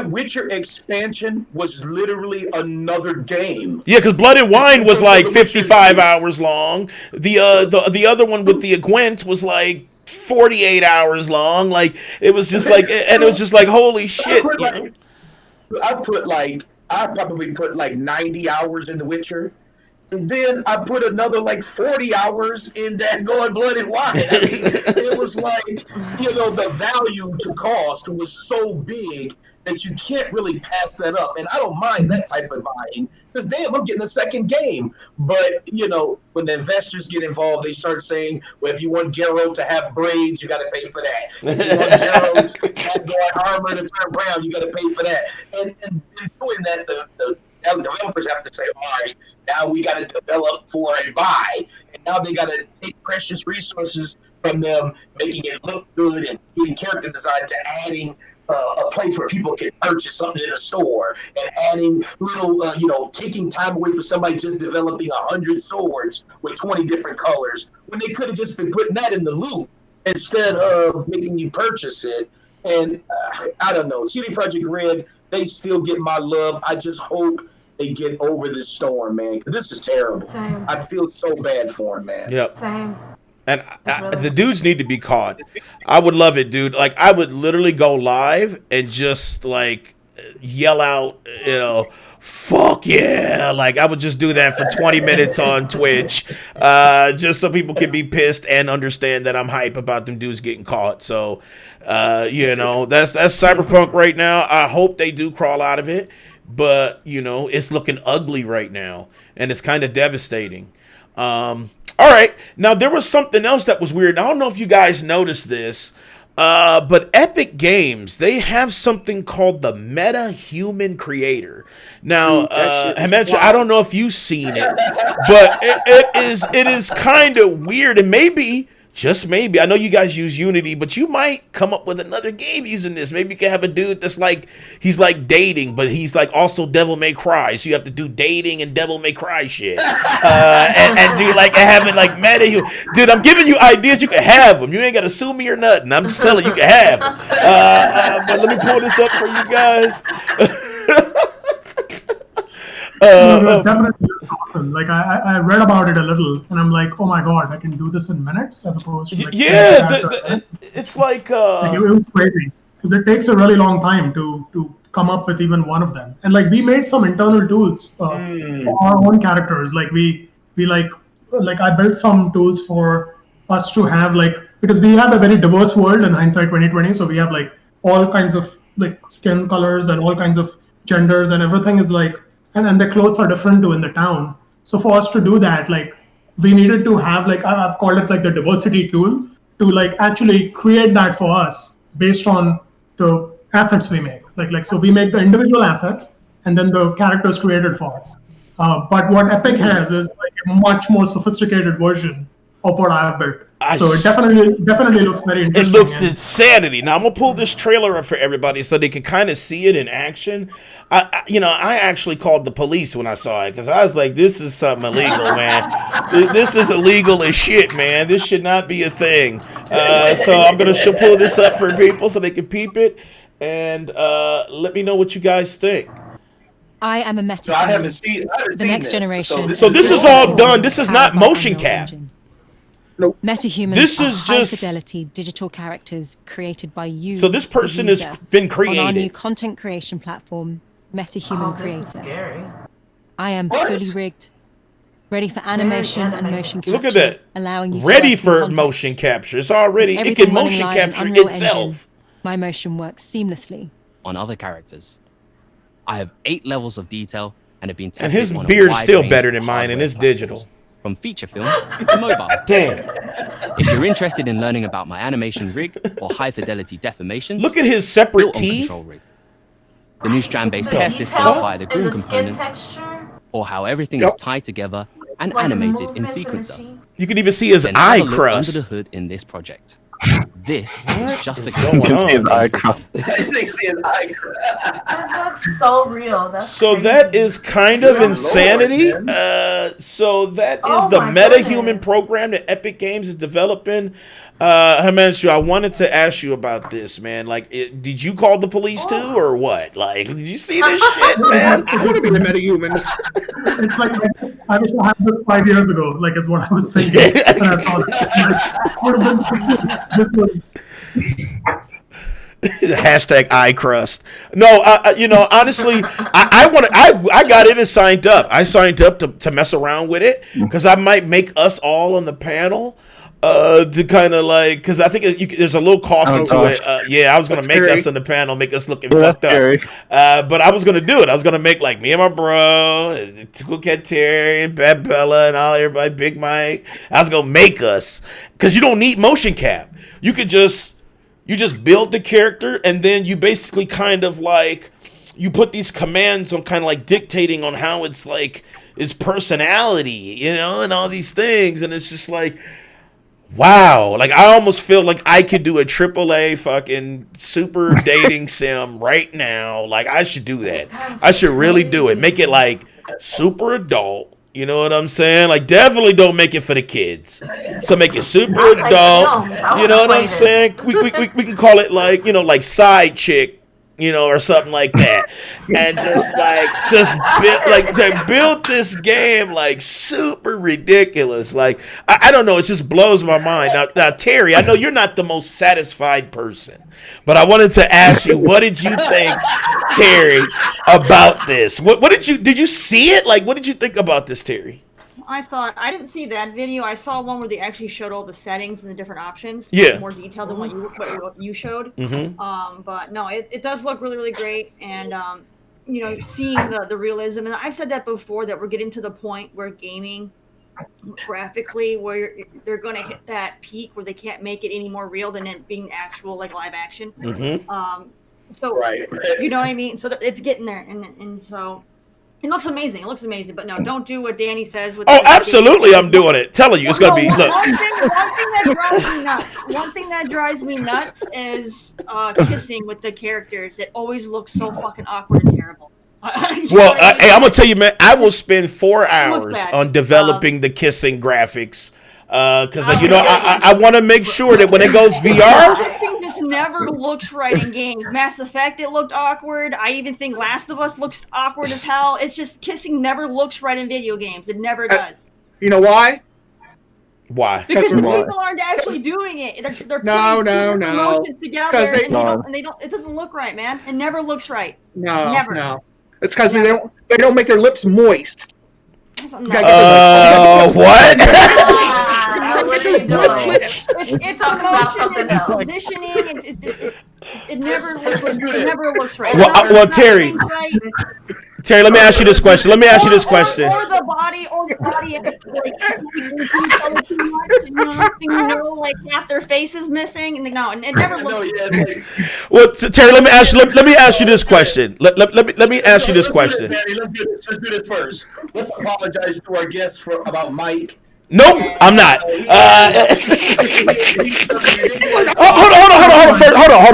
Witcher expansion was literally another game. Yeah, because Blood and Wine was like 55 hours long. The other one with the Gwent was like 48 hours long. Like it was just like, and it was just like, holy shit. I probably put like 90 hours in The Witcher. And then I put another like 40 hours in that going Blood and Wine. I mean, it was like, the value to cost was so big that you can't really pass that up. And I don't mind that type of buying because, damn, I'm getting a second game. But, when the investors get involved, they start saying, well, if you want Geralt to have braids, you got to pay for that. If you want Geralt to have armor to turn brown, you got to pay for that. And doing that, the developers have to say, all right, now we got to develop for a buy. And now they got to take precious resources from them, making it look good and getting character design to adding a place where people can purchase something in a store and adding little, taking time away for somebody just developing 100 swords with 20 different colors when they could have just been putting that in the loop instead of making you purchase it. And I don't know, CD Projekt Red, they still get my love. I just hope they get over this storm, man. 'Cause this is terrible. Same. I feel so bad for him, man. Yep. Same. And the dudes need to be caught. I would love it, dude. Like, I would literally go live and just, like, yell out, fuck yeah. Like, I would just do that for 20 minutes on Twitch just so people can be pissed and understand that I'm hype about them dudes getting caught. So, that's Cyberpunk right now. I hope they do crawl out of it. But, it's looking ugly right now. And it's kind of devastating. All right, now there was something else that was weird. I don't know if you guys noticed this, but Epic Games, they have something called the Meta Human Creator. Now, Hemanshu, I don't know if you've seen it, but it is kind of weird, and maybe just maybe, I know you guys use Unity, but you might come up with another game using this. Maybe you can have a dude that's like, he's like dating, but he's like also Devil May Cry. So you have to do dating and Devil May Cry shit. And do like, have it like meta. Dude, I'm giving you ideas. You can have them. You ain't got to sue me or nothing. I'm just telling you, you can have them. But let me pull this up for you guys. Definitely looks awesome. Like I read about it a little, and I'm like, oh my god, I can do this in minutes as opposed to like it's like it was crazy because it takes a really long time to come up with even one of them. And like we made some internal tools for our own characters. Like we like I built some tools for us to have like, because we have a very diverse world in Hindsight 2020, so we have like all kinds of like skin colors and all kinds of genders, and everything is like. And the clothes are different too in the town. So for us to do that, like we needed to have like, I've called it like the diversity tool to like actually create that for us based on the assets we make. Like so we make the individual assets and then the characters created for us. But what Epic has is like a much more sophisticated version of what I have built. So it definitely looks very interesting. It looks insanity. Now I'm gonna pull this trailer up for everybody so they can kind of see it in action. I actually called the police when I saw it because I was like, "This is something illegal, man. This is illegal as shit, man. This should not be a thing." So I'm gonna pull this up for people so they can peep it and let me know what you guys think. I am a meta. So I haven't seen the next generation. So this is all done. This is not motion cap. Nope. Metahumans this are is just high-fidelity digital characters created by you. So this person has been created on our new content creation platform, Metahuman Creator. This is scary. I am fully rigged, ready for animation and motion capture. Look at that. Allowing you ready to for context. motion capture. It's already it Everything can running motion live in capture Unreal itself. Engine. My motion works seamlessly. On other characters, I have 8 levels of detail and have been tested. And his on a beard's wide still range better of than mine, and hardware it's digital. platforms, from feature film to mobile. Damn. If you're interested in learning about my animation rig or high fidelity deformations, Look at his separate built on teeth. Control Rig, the new strand-based The hair system details via the in groom the skin component, texture, or how everything is tied together and like animated in movements the sequencer. cheek. You can even see his Then have eye a look crust. under the hood in this project. This is just a going You can see his on? eye crust. This looks so real. That's So crazy. that is kind of Good insanity. Lord, So that is Oh the my MetaHuman goodness. program that Epic Games is developing. Hemanshu, I wanted to ask you about this, man. Like, did you call the police too, or what? Like, did you see this shit, man? I want to be a metahuman. It's like I wish I had this 5 years ago. Like is what I was thinking when I saw this. This was Hashtag eye crust. No, honestly, I got in and signed up. I signed up to mess around with it because I might make us all on the panel. To kind of like, because I think there's a little cost into it. I was gonna That's make scary. us on the panel, make us looking That's fucked up. scary. But I was gonna do it. I was gonna make like me and my bro, Cool Cat Terry, and Bad Bella, and all everybody, Big Mike. I was gonna make us because you don't need motion cap. You just build the character, and then you basically kind of like you put these commands on, kind of like dictating on how it's like its personality, and all these things, and it's just like. Wow, like I almost feel like I could do a AAA fucking super dating sim right now. Like I should do that. I should really do it. Make it like super adult. You know what I'm saying? Like definitely don't make it for the kids. So make it super adult. You know what I'm saying? We can call it like, like side chick. Or something like that, and build this game like super ridiculous. Like I don't know, it just blows my mind. Now Terry, I know you're not the most satisfied person, but I wanted to ask you, what did you think, Terry, about this? What did you see it? Like, what did you think about this, Terry? I saw it. I didn't see that video. I saw one where they actually showed all the settings and the different options. Yeah. More detailed than what you showed. Mm-hmm. But no, it does look really, really great. And seeing the realism. And I said that before, that we're getting to the point where gaming graphically, where they're going to hit that peak where they can't make it any more real than it being actual like live action. Mm-hmm. So Right. you know what I mean? So it's getting there, and so It looks amazing. It looks amazing. But no, don't do what Danny says. With Oh, absolutely, I'm doing it. Telling you, it's gonna be. Look. One thing that drives me nuts is kissing with the characters. It always looks so fucking awkward and terrible. Well, hey, I'm gonna tell you, man. I will spend 4 hours on developing the kissing graphics. Because I want to make sure that when it goes VR, kissing just never looks right in games. Mass Effect, it looked awkward. I even think Last of Us looks awkward as hell. It's just kissing never looks right in video games. It never does. You know why? Why? Because the people aren't actually doing it. They're putting emotions together, and they don't. It doesn't look right, man. It never looks right. No. It's because they don't make their lips moist. What? It's emotion and positioning. It never looks right. Well, Terry, let me ask you this question. Or the body, like half their face is missing, and it never looks. Well, Terry, let me ask you this question. Let me ask you this question. Let's do this first. Let's apologize to our guests about Mike. Nope, I'm not. Hold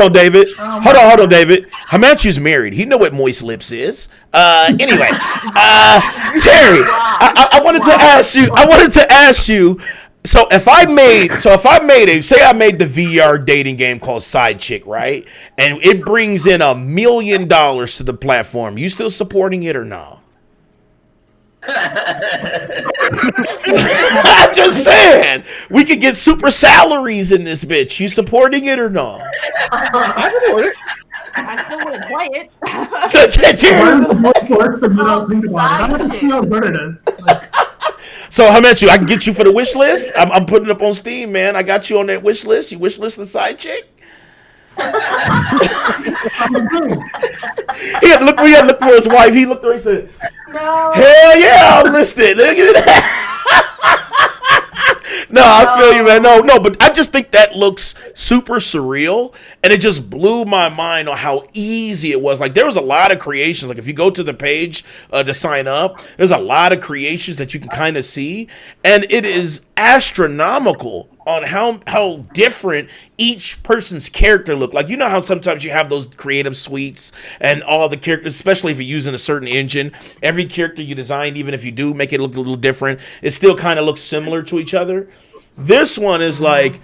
on, David. Hold on, David. Hemanshu's married. He know what moist lips is. Anyway, Terry, I wanted to ask you. So if I made the VR dating game called Side Chick, right? And it brings in $1 million to the platform. You still supporting it or no? I'm just saying, we could get super salaries in this bitch. You supporting it or no? I support it. I still wouldn't play it. How good it is. So Hemanshu, I can get you for the wish list. I'm putting it up on Steam, man. I got you on that wish list. You wish list the Side Chick? He had to look for his wife. He looked at her and said, "No. Hell yeah, I'll list it." Look at that. No, I feel you, man. No, but I just think that looks super surreal, and it just blew my mind on how easy it was. Like, there was a lot of creations. Like, if you go to the page to sign up, there's a lot of creations that you can kind of see, and it is astronomical on how different each person's character look. Like, you know how sometimes you have those creative suites and all the characters, especially if you're using a certain engine, every character you design, even if you do make it look a little different, it still kind of looks similar to each other. This one is like,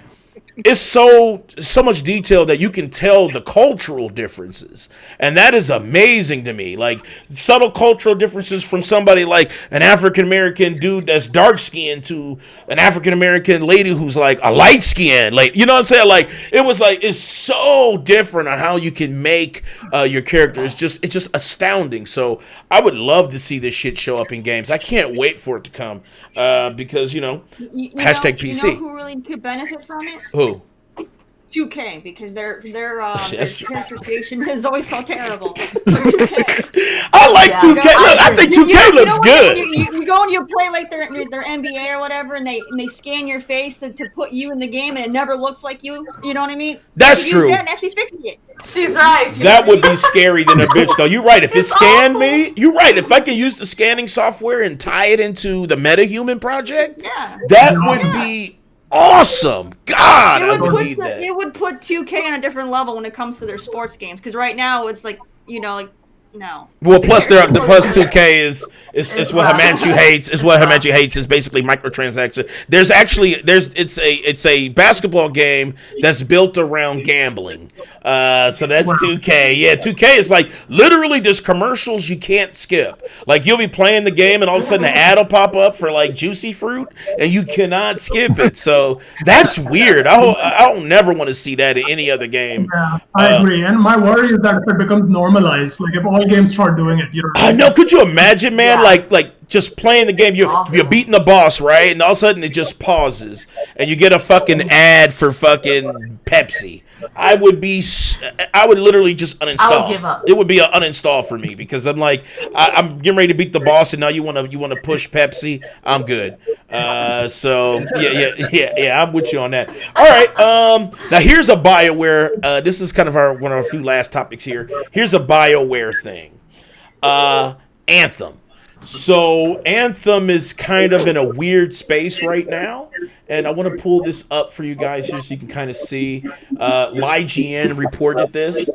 it's so much detail that you can tell the cultural differences, and that is amazing to me. Like, subtle cultural differences from somebody like an African American dude that's dark skinned to an African American lady who's like a light skinned, like, you know what I'm saying? Like, it's so different on how you can make your character. It's just astounding. So I would love to see this shit show up in games. I can't wait for it to come because hashtag PC. You know who really could benefit from it? Who? 2K, because their character creation is always so terrible. So 2K. I like 2K. Look, I think 2K looks good. You go and you play like their NBA or whatever, and they scan your face to put you in the game, and it never looks like you. You know what I mean? That's true. That and actually fixing it. She's right. That would be scary than a bitch, though. You're right. If it scanned me, you're right. If I could use the scanning software and tie it into the MetaHuman project, that would be awesome. God, I would need that. It would put 2K on a different level when it comes to their sports games, because right now it's like, no. Well, plus 2K is what Hemanshu hates. Is what Hemanshu hates is basically microtransactions. It's a basketball game that's built around gambling. So that's 2K. Yeah, 2K is like literally there's commercials you can't skip. Like, you'll be playing the game and all of a sudden an ad will pop up for like juicy fruit and you cannot skip it. So that's weird. I don't never want to see that in any other game. Yeah, I agree. And my worry is that if it becomes normalized, like if all games start doing it, I know. Could you imagine, man? Yeah. Like just playing the game, you're beating the boss, right? And all of a sudden it just pauses, and you get a fucking ad for fucking Pepsi. I would literally just uninstall. I would give up. It would be an uninstall for me because I'm like, I'm getting ready to beat the boss, and now you want to push Pepsi. I'm good. So yeah, I'm with you on that. All right. Now here's a BioWare. This is kind of one of our few last topics here. Here's a BioWare thing. Anthem. So Anthem is kind of in a weird space right now, and I want to pull this up for you guys here so you can kind of see. LIGN reported this.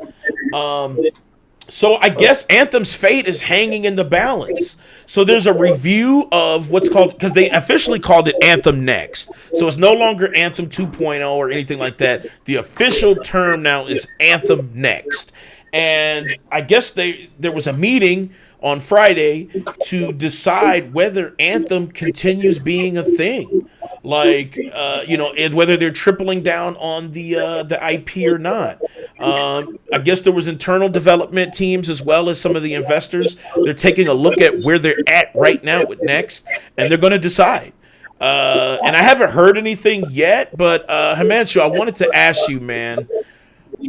So I guess Anthem's fate is hanging in the balance. So there's a review of what's called, because they officially called it Anthem Next. So it's no longer Anthem 2.0 or anything like that. The official term now is Anthem Next. And I guess there was a meeting on Friday to decide whether Anthem continues being a thing. Like, and whether they're tripling down on the IP or not. I guess there was internal development teams as well as some of the investors. They're taking a look at where they're at right now with Next, and they're going to decide. And I haven't heard anything yet, but Hemanshu, I wanted to ask you, man,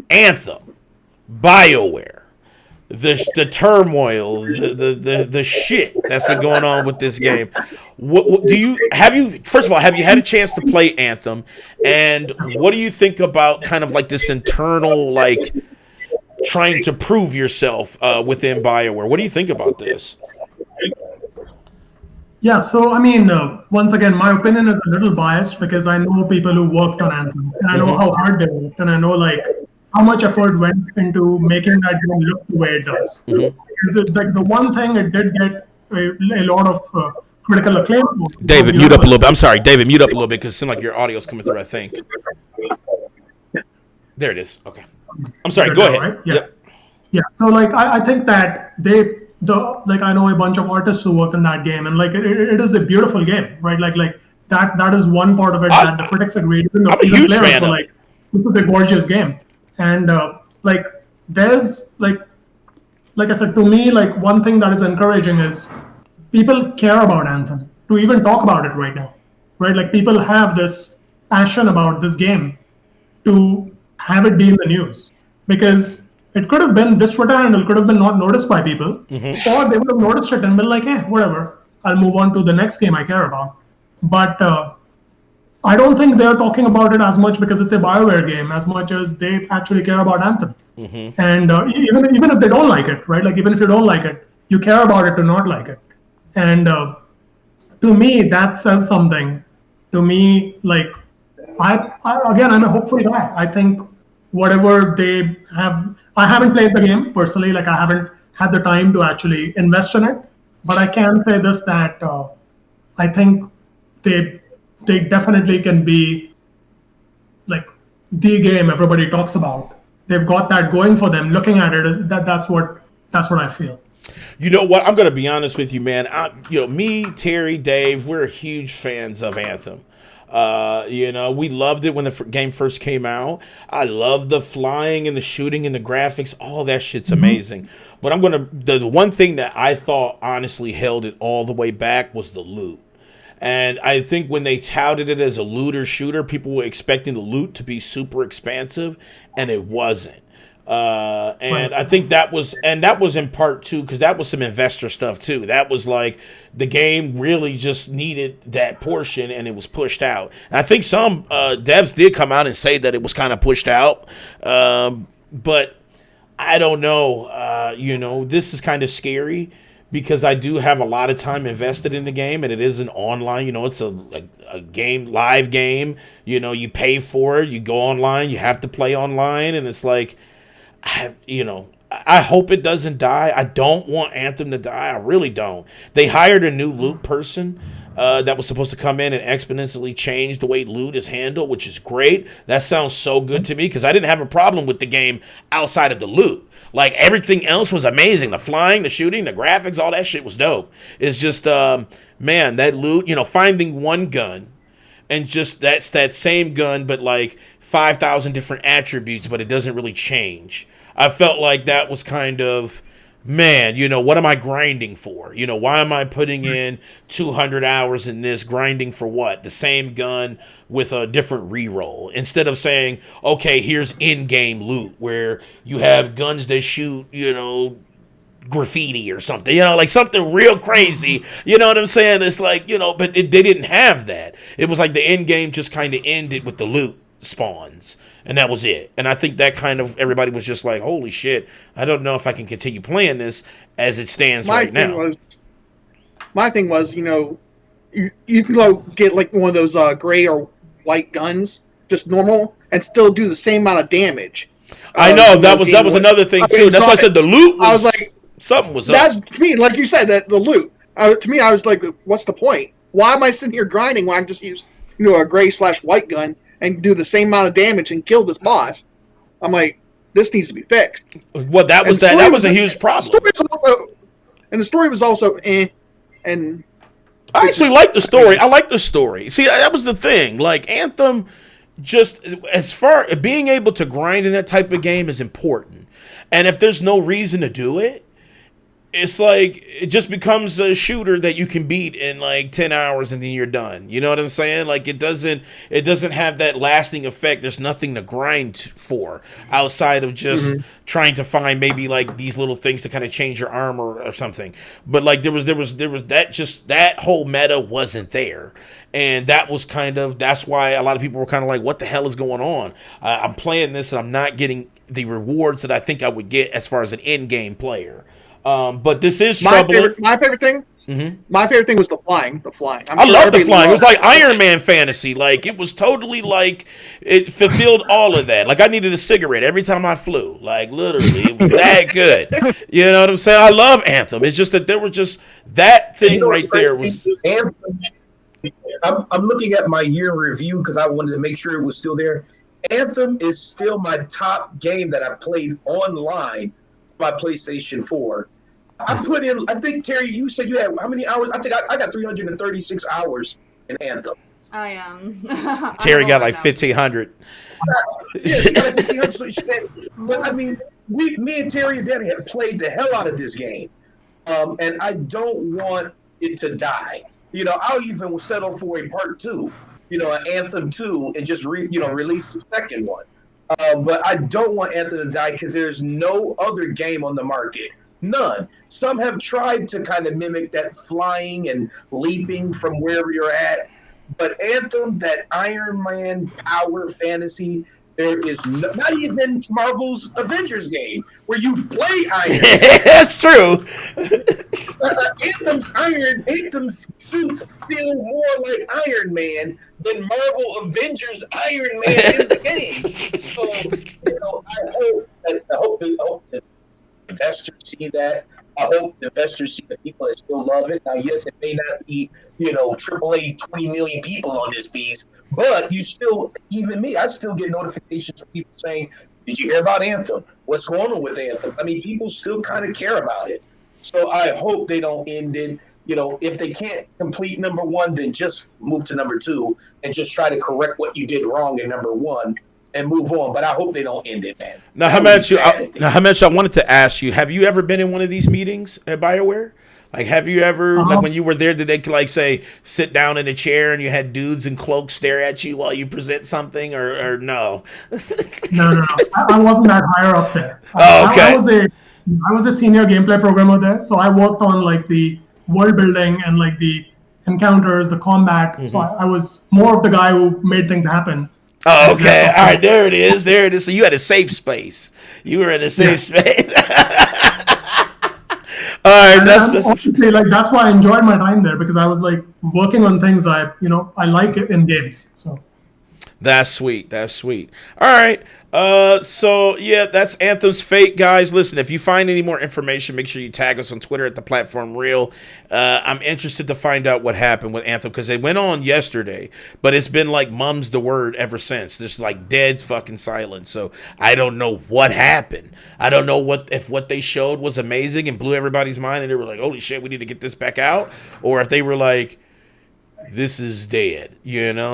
Anthem, BioWare, the turmoil, the shit that's been going on with this game. First of all, have you had a chance to play Anthem? And what do you think about kind of like this internal, like, trying to prove yourself within BioWare? What do you think about this? Yeah, so I mean, once again, my opinion is a little biased because I know people who worked on Anthem, and I know how hard they worked, and I know like how much effort went into making that game look the way it does. Because it's like the one thing it did get a lot of critical acclaim. David, mute up a little bit. I'm sorry, David, mute up a little bit because it seems like your audio's coming through, I think. There it is. Okay. I'm sorry, go ahead. Right? Yeah. Yep. Yeah. So like I think that I know a bunch of artists who work in that game, and like it is a beautiful game, right? Like that is one part of it that the critics agreed. I'm a huge fan of it. This is a gorgeous game. And like there's like I said, to me, like one thing that is encouraging is people care about Anthem to even talk about it right now, right? Like people have this passion about this game to have it be in the news, because it could have been this Twitter handle could have been not noticed by people, or they would have noticed it and been like, hey, whatever, I'll move on to the next game I care about. But I don't think they're talking about it as much because it's a BioWare game, as much as they actually care about Anthem. And even if they don't like it, right? Like even if you don't like it, you care about it to not like it. And to me, that says something. To me, like I'm a hopeful guy. I think whatever they have, I haven't played the game personally. Like I haven't had the time to actually invest in it. But I can say this, that I think they definitely can be like the game everybody talks about. They've got that going for them. Looking at it, that's what I feel. You know what? I'm going to be honest with you, man. Me, Terry, Dave, we're huge fans of Anthem. We loved it when the game first came out. I love the flying and the shooting and the graphics. All that shit's amazing. But the one thing that I thought honestly held it all the way back was the loot. And I think when they touted it as a looter shooter, people were expecting the loot to be super expansive, and it wasn't. And I think that was in part too, because that was some investor stuff too. That was like the game really just needed that portion, and it was pushed out. And I think some devs did come out and say that it was kind of pushed out, but I don't know. This is kind of scary, because I do have a lot of time invested in the game, and it is an online, it's a game, live game. You pay for it, you go online, you have to play online, and it's like, I hope it doesn't die. I don't want Anthem to die. I really don't. They hired a new loot person that was supposed to come in and exponentially change the way loot is handled, which is great. That sounds so good to me, because I didn't have a problem with the game outside of the loot. Like, everything else was amazing. The flying, the shooting, the graphics, all that shit was dope. It's just, man, that loot, finding one gun, and just that's that same gun, but like 5,000 different attributes, but it doesn't really change. I felt like that was kind of, man, what am I grinding for? Why am I putting in 200 hours in this, grinding for what? The same gun with a different reroll. Instead of saying, okay, here's in-game loot where you have guns that shoot, graffiti or something, like something real crazy. You know what I'm saying? It's like, but they didn't have that. It was like the end game just kind of ended with the loot spawns, and that was it. And I think that kind of, everybody was just like, holy shit, I don't know if I can continue playing this as it stands right now. my thing was, you can go get like one of those gray or white guns, just normal, and still do the same amount of damage. I know that was another thing too. That's why I said the loot was. I was like, something was up. That's to me, like you said, that the loot. To me, I was like, what's the point? Why am I sitting here grinding when I can just use, a gray/white gun and do the same amount of damage and kill this boss? I'm like, this needs to be fixed. Well, that was a huge problem. The story was also and I actually like the story. I like the story. See, that was the thing. Like Anthem, just as far being able to grind in that type of game is important. And if there's no reason to do it, it's like it just becomes a shooter that you can beat in like 10 hours and then you're done. You know what I'm saying? Like it doesn't have that lasting effect. There's nothing to grind for outside of just trying to find maybe like these little things to kind of change your armor or something. But like there was that whole meta wasn't there. And that's why a lot of people were kind of like, what the hell is going on? I'm playing this and I'm not getting the rewards that I think I would get as far as an in-game player. But this is troubling. My favorite thing. My favorite thing was the flying. I love the flying. It was like Iron Man fantasy. Like it was totally like it fulfilled all of that. Like I needed a cigarette every time I flew. Like literally, it was that good. You know what I'm saying? I love Anthem. It's just that there was just that thing right there was. Anthem. I'm looking at my year in review because I wanted to make sure it was still there. Anthem is still my top game that I played online for my PlayStation 4. I put in, I think, Terry, you said you had how many hours? I think I got 336 hours in Anthem. I am. Terry got like 1,500. Yeah, she got like 1,500. But I mean, me and Terry and Danny have played the hell out of this game. And I don't want it to die. I'll even settle for a part 2, an Anthem 2, and just release the second one. But I don't want Anthem to die because there's no other game on the market. None. Some have tried to kind of mimic that flying and leaping from wherever you're at. But Anthem, that Iron Man power fantasy, there is not even Marvel's Avengers game where you play Iron Man. That's true. Anthem's suits feel more like Iron Man than Marvel Avengers Iron Man in the game. So, I hope that investors see that. I hope the investors see the people that still love it. Now, yes, it may not be, AAA 20 million people on this piece, but even me, I still get notifications from people saying, did you hear about Anthem? What's going on with Anthem? I mean, people still kind of care about it. So I hope they don't end it. If they can't complete number 1, then just move to number 2 and just try to correct what you did wrong in number 1 and move on. But I hope they don't end it, man. Now, Hemanshu, I wanted to ask you, have you ever been in one of these meetings at BioWare? Like, have you ever, like when you were there, did they like say, sit down in a chair and you had dudes in cloaks stare at you while you present something or no? No. I wasn't that higher up there. Oh, okay. I was a senior gameplay programmer there, so I worked on like the world building and like the encounters, the combat. Mm-hmm. So I was more of the guy who made things happen. Oh, okay. All right, there it is. So you had a safe space. You were in a safe space. All right, that's why I enjoyed my time there, because I was like working on things I like in games. So that's sweet. All right. So yeah, that's Anthem's fate, guys. Listen, if you find any more information, make sure you tag us on Twitter at the platform Real. I'm interested to find out what happened with Anthem because they went on yesterday, but it's been like mum's the word ever since. There's like dead fucking silence. So I don't know what happened. I don't know if what they showed was amazing and blew everybody's mind, and they were like, "Holy shit, we need to get this back out," or if they were like, this is dead,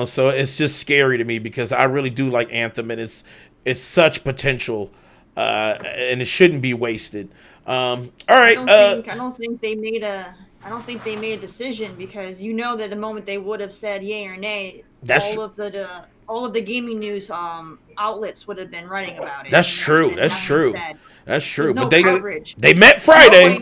so it's just scary to me because I really do like Anthem and it's such potential and it shouldn't be wasted. All right. I don't think they made a decision because that the moment they would have said yay or nay, all of the gaming news outlets would have been writing about it. That's true. That's true. But they met Friday.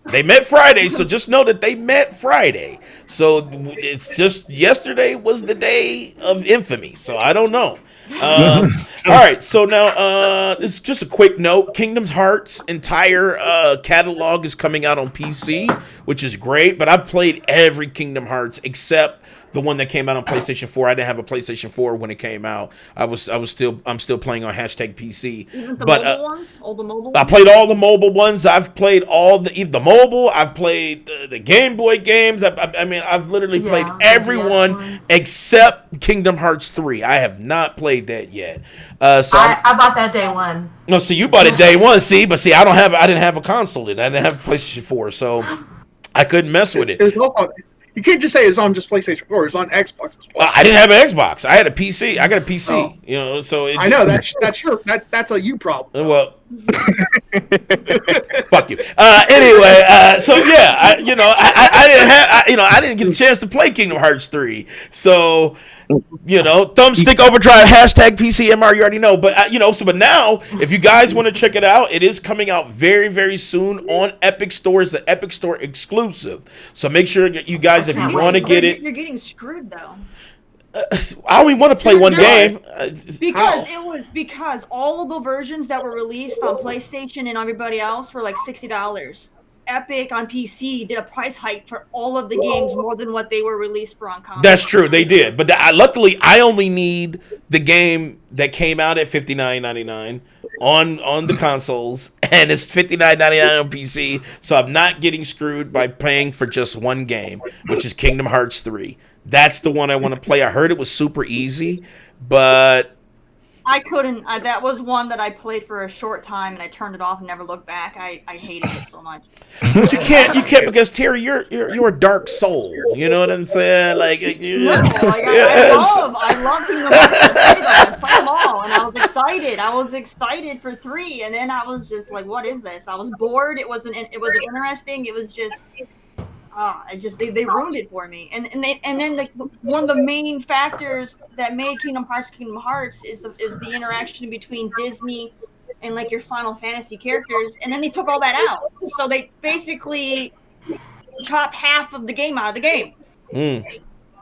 They met Friday, so just know that they met Friday. So it's just yesterday was the day of infamy. So I don't know. All right. So now it's just a quick note. Kingdom Hearts' entire catalog is coming out on PC which is great. But I've played every Kingdom Hearts except the one that came out on PlayStation 4. I didn't have a PlayStation 4 when it came out. I'm still playing on #PC. Even the But mobile ones? All the mobile I ones? played all the mobile ones. I've played all the mobile. I've played the Game Boy games. I mean, I've literally played everyone except Kingdom Hearts 3. I have not played that yet. I bought that day one. No, see, you bought it day one. See, I didn't have a console. I didn't have a PlayStation 4, so I couldn't mess with it. You can't just say it's on just PlayStation 4. It's on Xbox as well. I didn't have an Xbox. I had a PC. I got a PC. Oh. You know, so I know that's a you problem. Well, fuck you. Anyway, so yeah, I didn't get a chance to play Kingdom Hearts 3. So, thumbstick overdrive #PCMR. You already know, but but now if you guys want to check it out, it is coming out very, very soon on Epic Store. It's an Epic Store exclusive. So make sure you guys, if you want to get it, you're getting screwed though. I only want to play one game. Because all of the versions that were released on PlayStation and everybody else were like $60. Epic on PC did a price hike for all of the games more than what they were released for on console. That's true, they did. But luckily, I only need the game that came out at $59.99 on the consoles, and it's $59.99 on PC. So I'm not getting screwed by paying for just one game, which is Kingdom Hearts 3. That's the one I want to play. I heard it was super easy, but I couldn't. That was one that I played for a short time, and I turned it off and never looked back. I hated it so much. But you can't because Terry, you're a dark soul. You know what I'm saying? Like, I love Kingdom Hearts. I played them all, and I was excited. I was excited for 3, and then I was just like, "What is this?" I was bored. It wasn't interesting. It was just. They ruined it for me, and then like one of the main factors that made Kingdom Hearts is the interaction between Disney and like your Final Fantasy characters, and then they took all that out, so they basically chopped half of the game out of the game.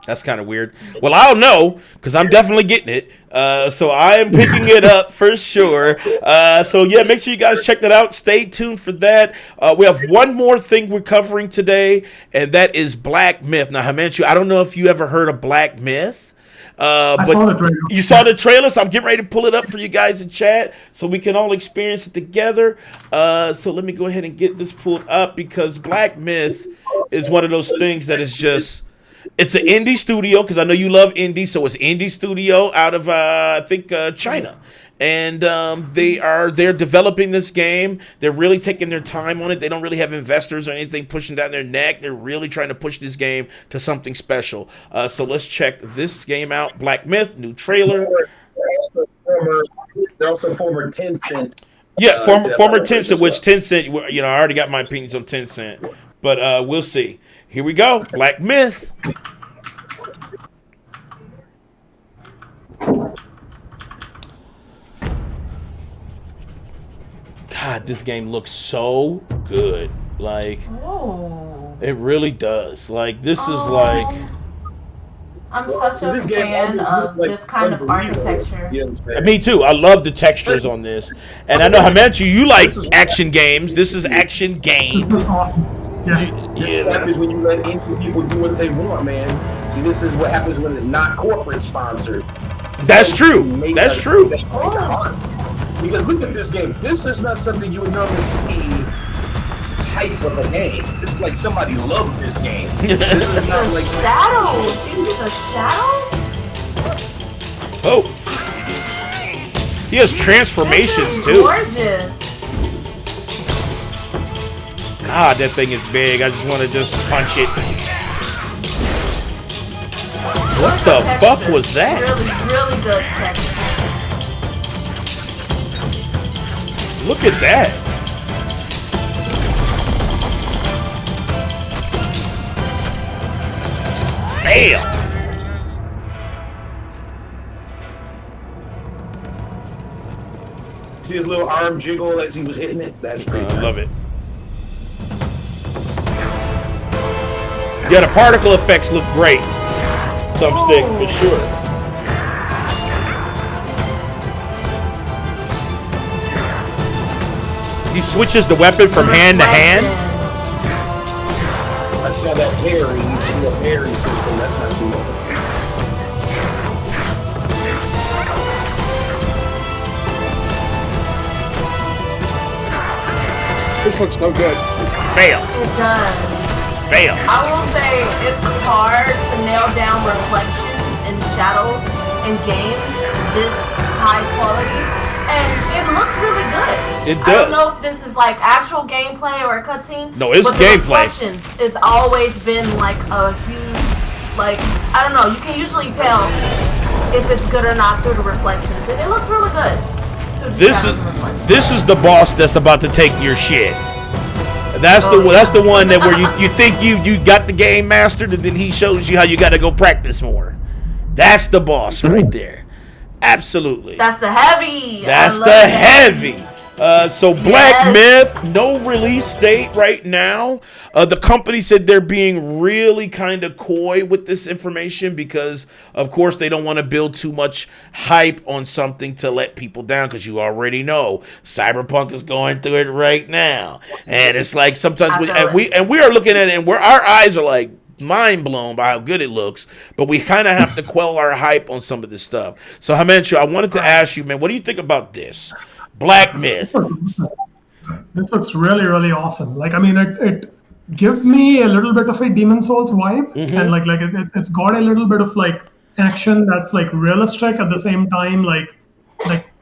That's kind of weird. Well, I don't know, because I'm definitely getting it. So I am picking it up for sure. So yeah, make sure you guys check that out. Stay tuned for that. We have one more thing we're covering today, and that is Black Myth. Now, Hemanshu, I don't know if you ever heard of Black Myth. I saw the trailer. You saw the trailer, so I'm getting ready to pull it up for you guys in chat so we can all experience it together. So let me go ahead and get this pulled up, because Black Myth is one of those things that is just... It's an indie studio, because I know you love indie, so it's indie studio out of I think China, and they're developing this game. They're really taking their time on it. They don't really have investors or anything pushing down their neck. They're really trying to push this game to something special. So let's check this game out. Black Myth, new trailer. They're also former Tencent. Yeah, former Tencent, which Tencent, I already got my opinions on Tencent, but we'll see. Here we go, Black Myth. God, this game looks so good. Like, it really does. Like, this is like... I'm such a fan of this kind of architecture. Me too. I love the textures on this. And I know, Hemanshu, you like action games. This is action game. This is awesome. This is what happens when you let indie people do what they want, man. See, this is what happens when it's not corporate sponsored. That's true. That's true. Because look at this game. This is not something you would normally see. This type of a game. This is like somebody loved this game. This is not like shadows. You see the shadows? Oh. He has transformations too. Gorgeous. God, that thing is big. I just want to just punch it. What the fuck was that? Really good texture. Look at that. Bam. See his little arm jiggle as he was hitting it? That's great. I love it. Yeah, the particle effects look great. Thumbstick for sure. He switches the weapon from hand to hand. all that parry, you do a parry system. That's not too bad. This looks so good. Bam. It does. Bam. I will say it's hard to nail down reflections and shadows in games this high quality, and it looks really good. It I don't does. know if this is like actual gameplay or a cutscene. No, it's but gameplay. The reflections has always been like a huge, like, I don't know. You can usually tell if it's good or not through the reflections, and it looks really good. This is the boss that's about to take your shit. That's the one that where you think you got the game mastered, and then he shows you how you got to go practice more. That's the boss right there. Absolutely. That's the heavy. That's the heavy. So Black Myth, no release date right now. The company said they're being really kind of coy with this information because, of course, they don't want to build too much hype on something to let people down, because you already know Cyberpunk is going through it right now. And it's like sometimes we are looking at it and our eyes are like mind blown by how good it looks, but we kind of have to quell our hype on some of this stuff. So Hemanshu, I wanted to ask you, man, what do you think about this? Black Myth. This looks really, really awesome. Like, I mean, it gives me a little bit of a Demon Souls vibe, and like it's got a little bit of like action that's like realistic at the same time, like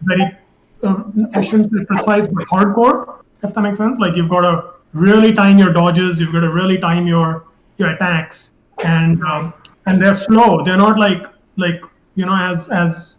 very I shouldn't say precise, but hardcore, if that makes sense. Like, you've got to really time your dodges, you've got to really time your attacks, and they're slow. They're not like as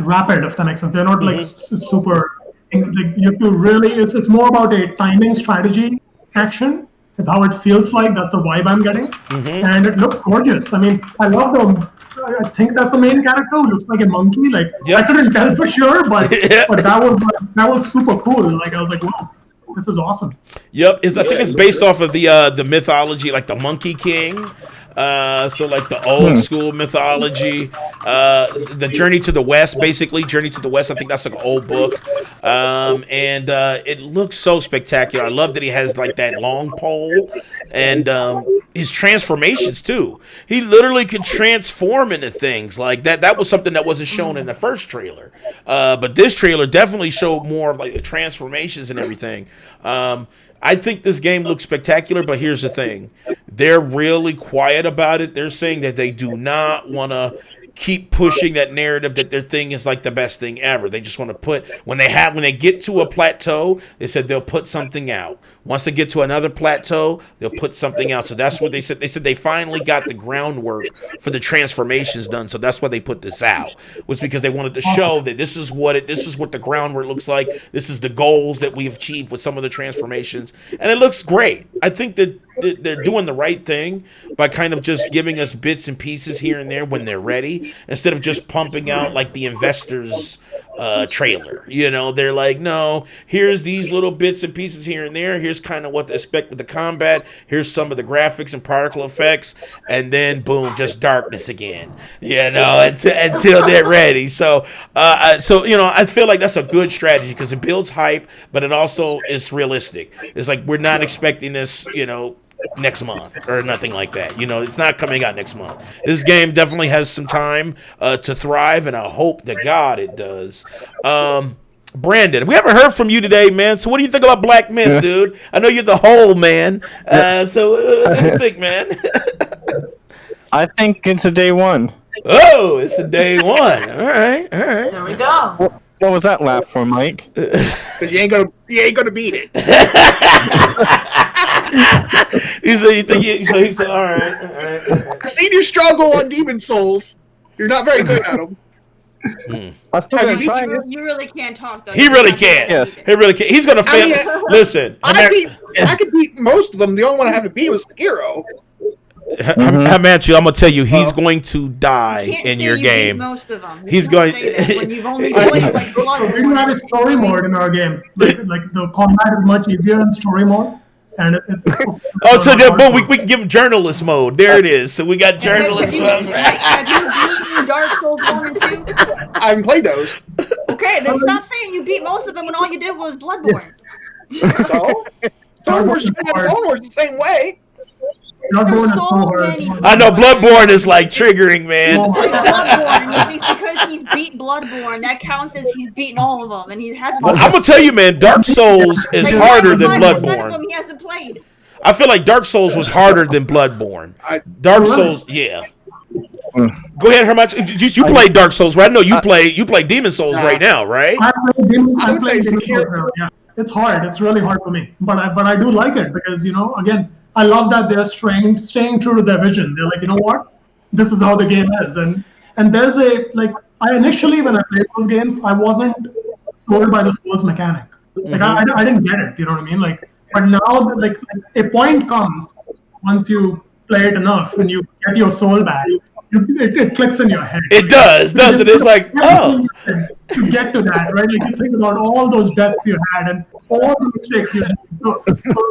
rapid, if that makes sense. They're not like super. Like, you have to really. It's more about a timing strategy action. Is how it feels like. That's the vibe I'm getting, and it looks gorgeous. I mean, I love them. I think that's the main character who looks like a monkey. Like, I couldn't tell for sure, but that was super cool. Like, I was like, wow, this is awesome. Yep, I think it's based off of the mythology, like the Monkey King. So like the old school mythology, the Journey to the West, basically Journey to the West. I think that's like an old book, and it looks so spectacular. I love that he has like that long pole, and his transformations too. He literally could transform into things like that. That was something that wasn't shown in the first trailer, but this trailer definitely showed more of like the transformations and everything. I think this game looks spectacular, but here's the thing. They're really quiet about it. They're saying that they do not want to keep pushing that narrative that their thing is like the best thing ever. They just want to put, when they get to a plateau, they said they'll put something out. Once they get to another plateau, they'll put something out. So that's what they said. They said they finally got the groundwork for the transformations done. So that's why they put this out, was because they wanted to show that this is what the groundwork looks like. This is the goals that we've achieved with some of the transformations, and it looks great. I think that they're doing the right thing by kind of just giving us bits and pieces here and there when they're ready, instead of just pumping out like the investors trailer. They're like, no, here's these little bits and pieces here and there. Here's kind of what to expect with the combat. Here's some of the graphics and particle effects, and then boom, just darkness again. Until they're ready. So I feel like that's a good strategy because it builds hype, but it also is realistic. It's like we're not expecting this, next month or nothing like that. It's not coming out next month. This game definitely has some time to thrive, and I hope to God it does. Brandon, we haven't heard from you today, man. So what do you think about Black Myth, dude? I know you're the whole man. So what do you think, man? I think it's a day one. Oh, it's a day one. All right. There we go. What was that laugh for, Mike? Because you ain't gonna beat it. He said, all right. I've seen you struggle on Demon Souls. You're not very good at them. I'm still gonna try it. You really can't talk though. He really can't. Yes. He really can't. He's gonna fail. Listen, I could beat most of them. The only one I haven't beat was Sekiro. Hemanshu, I'm gonna tell you, he's going to die in your game. Most of them. He's going. When you've only played like We do have a story mode in our game. Like the combat is much easier in story mode. And so boom, we can give him journalist mode. There it is. So we got journalist mode. Have you beaten Dark Souls 1 and 2? I haven't played those. Okay, then stop saying you beat most of them when all you did was Bloodborne. So? Star Wars and Clone Wars the same way. Bloodborne is so so hard. many. I know Bloodborne is like triggering, man. Bloodborne, because he's beat Bloodborne, that counts as he's beaten all of them, and he hasn't. I'm gonna tell you, man, Dark Souls is harder than 95% of Bloodborne. them he hasn't played. I feel like Dark Souls was harder than Bloodborne. Dark Souls, yeah. Go ahead, Hemanshu. You played Dark Souls, right? No, you play Demon Souls right now, right? I play Demon Souls now, yeah. It's hard. It's really hard for me, but I do like it because again, I love that they're staying true to their vision. They're like, you know what, this is how the game is, and there's I initially when I played those games, I wasn't sold by the Souls mechanic. Like I didn't get it. You know what I mean? Like, but now like a point comes once you play it enough and you get your soul back. It clicks in your head. It does, doesn't it? It's like, oh. To get to that, right? Like you think about all those deaths you had and all the mistakes you had. So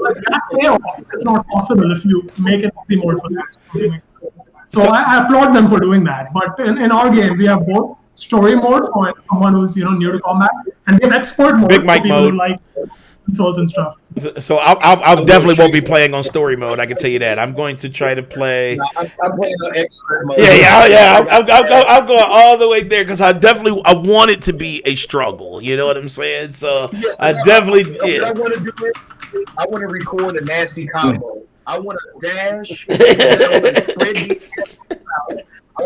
like that payoff is not possible if you make an easy mode for that. So I applaud them for doing that. But in our game, we have both story mode for someone who's new to combat, and we have expert mode Big Mike for people mode. who like Souls and stuff. So I definitely won't be playing on story mode. I can tell you that. I'm going to try to play. I'm playing on expert mode. Yeah. I'm going all the way there because I want it to be a struggle. You know what I'm saying? So I definitely. Yeah. I want to do it. I want to record a nasty combo. I want to dash.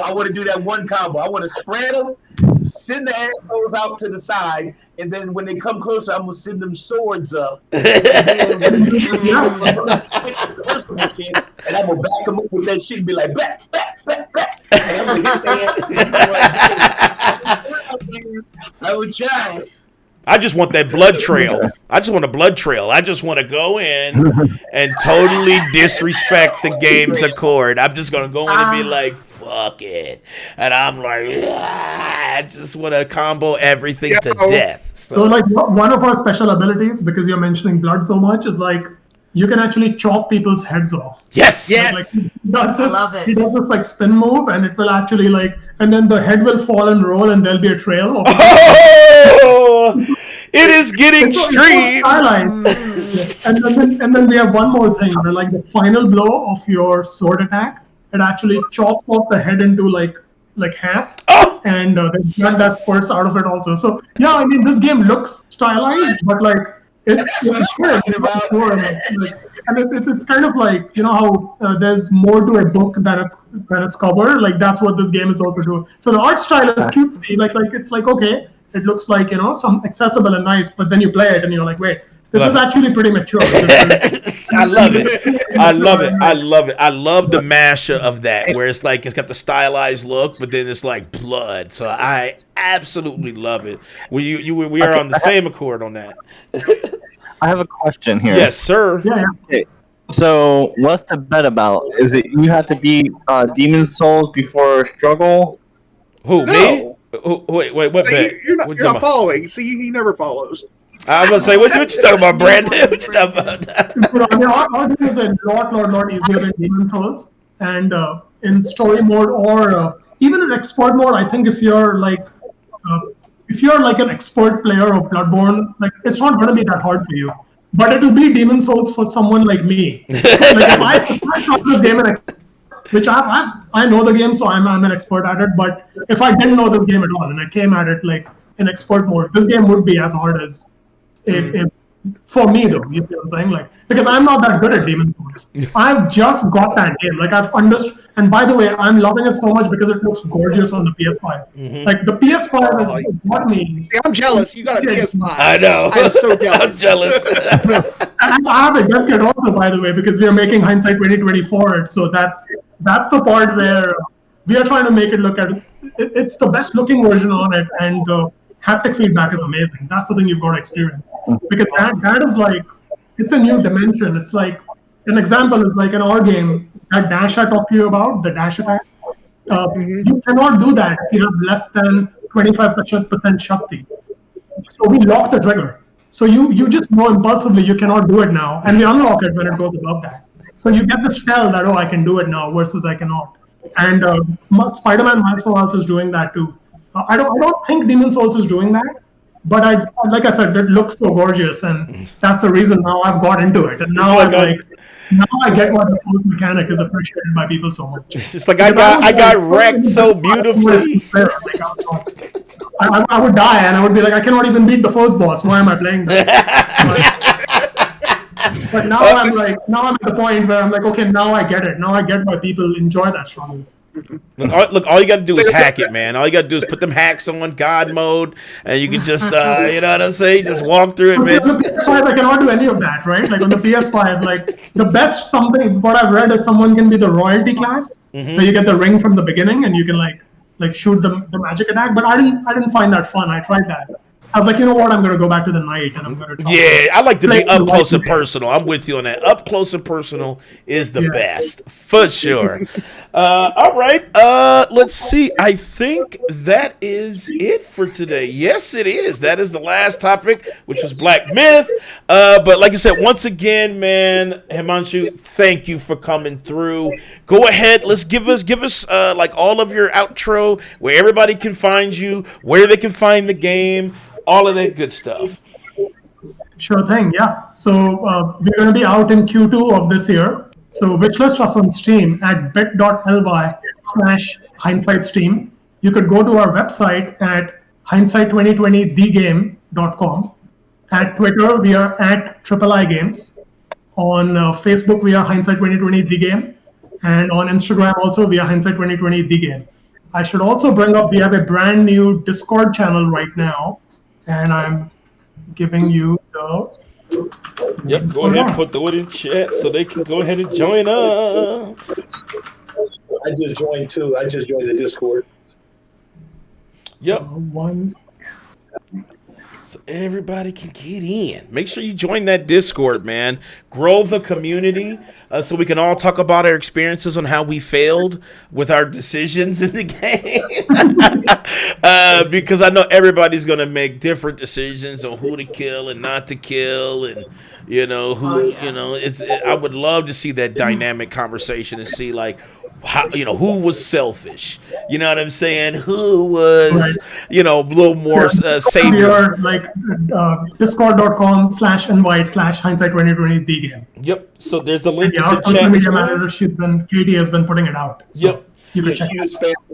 I want to do that one combo. I want to spread them, send the assholes out to the side, and then when they come closer, I'm gonna send them swords up. And I'm gonna back them up with that shit and be like, back. And I'm gonna hit I would try. I just want that blood trail. I just want a blood trail. I just want to go in and totally disrespect the game's accord. I'm just going to go in and be like, fuck it. And I'm like, I just want to combo everything to death. So like one of our special abilities, because you're mentioning blood so much, is like you can actually chop people's heads off. Yes. Like, he does this, I love it. He does this like spin move, and it will actually and then the head will fall and roll, and there'll be a trail. Oh, it is getting extreme. And then we have one more thing. Where, like the final blow of your sword attack, it actually chops off the head into like half, and the blood that spurts out of it also. So yeah, I mean this game looks stylized, but like. It's kind of like how there's more to a book than its cover. Like that's what this game is also doing. So the art style is cutesy. Like it's like okay, it looks like some accessible and nice, but then you play it and you're like, wait, this is actually pretty mature. I love it. I love the mashup of that, where it's like it's got the stylized look, but then it's like blood. So I absolutely love it. We are on the same accord on that. I have a question here. Yes, sir. Yeah. Okay. So, what's the bet about? Is it you have to beat Demon Souls before struggle? Who, No. me? Wait, what So bet? you're What not you following. See, he never follows. I was gonna say, what you talking about, Brandon? What you talking about? I mean, our game is a lot easier than Demon Souls, and in story mode or even in expert mode, I think if you're like an expert player of Bloodborne, like it's not going to be that hard for you. But it will be Demon Souls for someone like me. Like if I shot this game which I know the game, so I'm an expert at it. But if I didn't know this game at all and I came at it like in expert mode, this game would be as hard as for me though. You see what I'm saying? Like because I'm not that good at Demon Souls. I've just got that game. Like I've understood. And by the way, I'm loving it so much because it looks gorgeous on the PS5. Like the PS5 is what me. See, I'm jealous. You got a PS5. I know. I'm so jealous. I'm jealous. And I have a dev kit also, by the way, because we are making Hindsight 2024. So that's the part where we are trying to make it look at. It's the best looking version on it, and the haptic feedback is amazing. That's the thing you've got to experience because that is like it's a new dimension. It's like an example is like in our game that dash I talked to you about, the dash attack. You cannot do that if you have less than 25% Shakti. So we lock the trigger. So you just know impulsively you cannot do it now, and we unlock it when it goes above that. So you get this tell that I can do it now versus I cannot. And Spider-Man Miles Morales is doing that too. I don't think Demon Souls is doing that, but like I said, it looks so gorgeous, and that's the reason now I've got into it. And now now I get why the fourth mechanic is appreciated by people so much. It's just like I got wrecked so beautifully. I would die, and I would be like, I cannot even beat the first boss. Why am I playing this? But now I'm at the point where I'm like, okay, now I get it. Now I get why people enjoy that strongly. Look, all you got to do is hack it, man. All you got to do is put them hacks on God mode, and you can just, you know what I'm saying? Just walk through it, man. On the PS5, I cannot do any of that, right? Like on the PS5, like the best what I've read is someone can be the royalty class, where you get the ring from the beginning, and you can like shoot the magic attack. But I didn't find that fun. I tried that. I was like, you know what? I'm gonna go back to the knight, and I'm gonna. I like to be up close and personal. I'm with you on that. Up close and personal is the best for sure. All right. Let's see. I think that is it for today. Yes, it is. That is the last topic, which was Black Myth. But like I said, once again, man, Hemanshu, thank you for coming through. Go ahead. Let's give us like all of your outro, where everybody can find you, where they can find the game. All of that good stuff. Sure thing, yeah. So we're going to be out in Q2 of this year. So Wishlist us on Steam at bit.ly/Hindsight Steam. You could go to our website at hindsight2020thegame.com. At Twitter, we are at III Games. On Facebook, we are Hindsight2020thegame. And on Instagram also, we are Hindsight2020thegame. I should also bring up, we have a brand new Discord channel right now. And I'm giving you the... Yep, go ahead and put it in chat so they can go ahead and join us. I just joined too. I just joined the Discord. Yep. So everybody can get in. Make sure you join that Discord, man. Grow the community so we can all talk about our experiences on how we failed with our decisions in the game. Because I know everybody's going to make different decisions on who to kill and not to kill, and you know who. You know, I would love to see that dynamic conversation and see like. How, you know, who was selfish? You know what I'm saying? Who was, you know, a little more savior? Like discord.com/invite/hindsight2020thegame. Yep. So there's a link. Our social media manager, Katie has been putting it out. So. Yep. You can check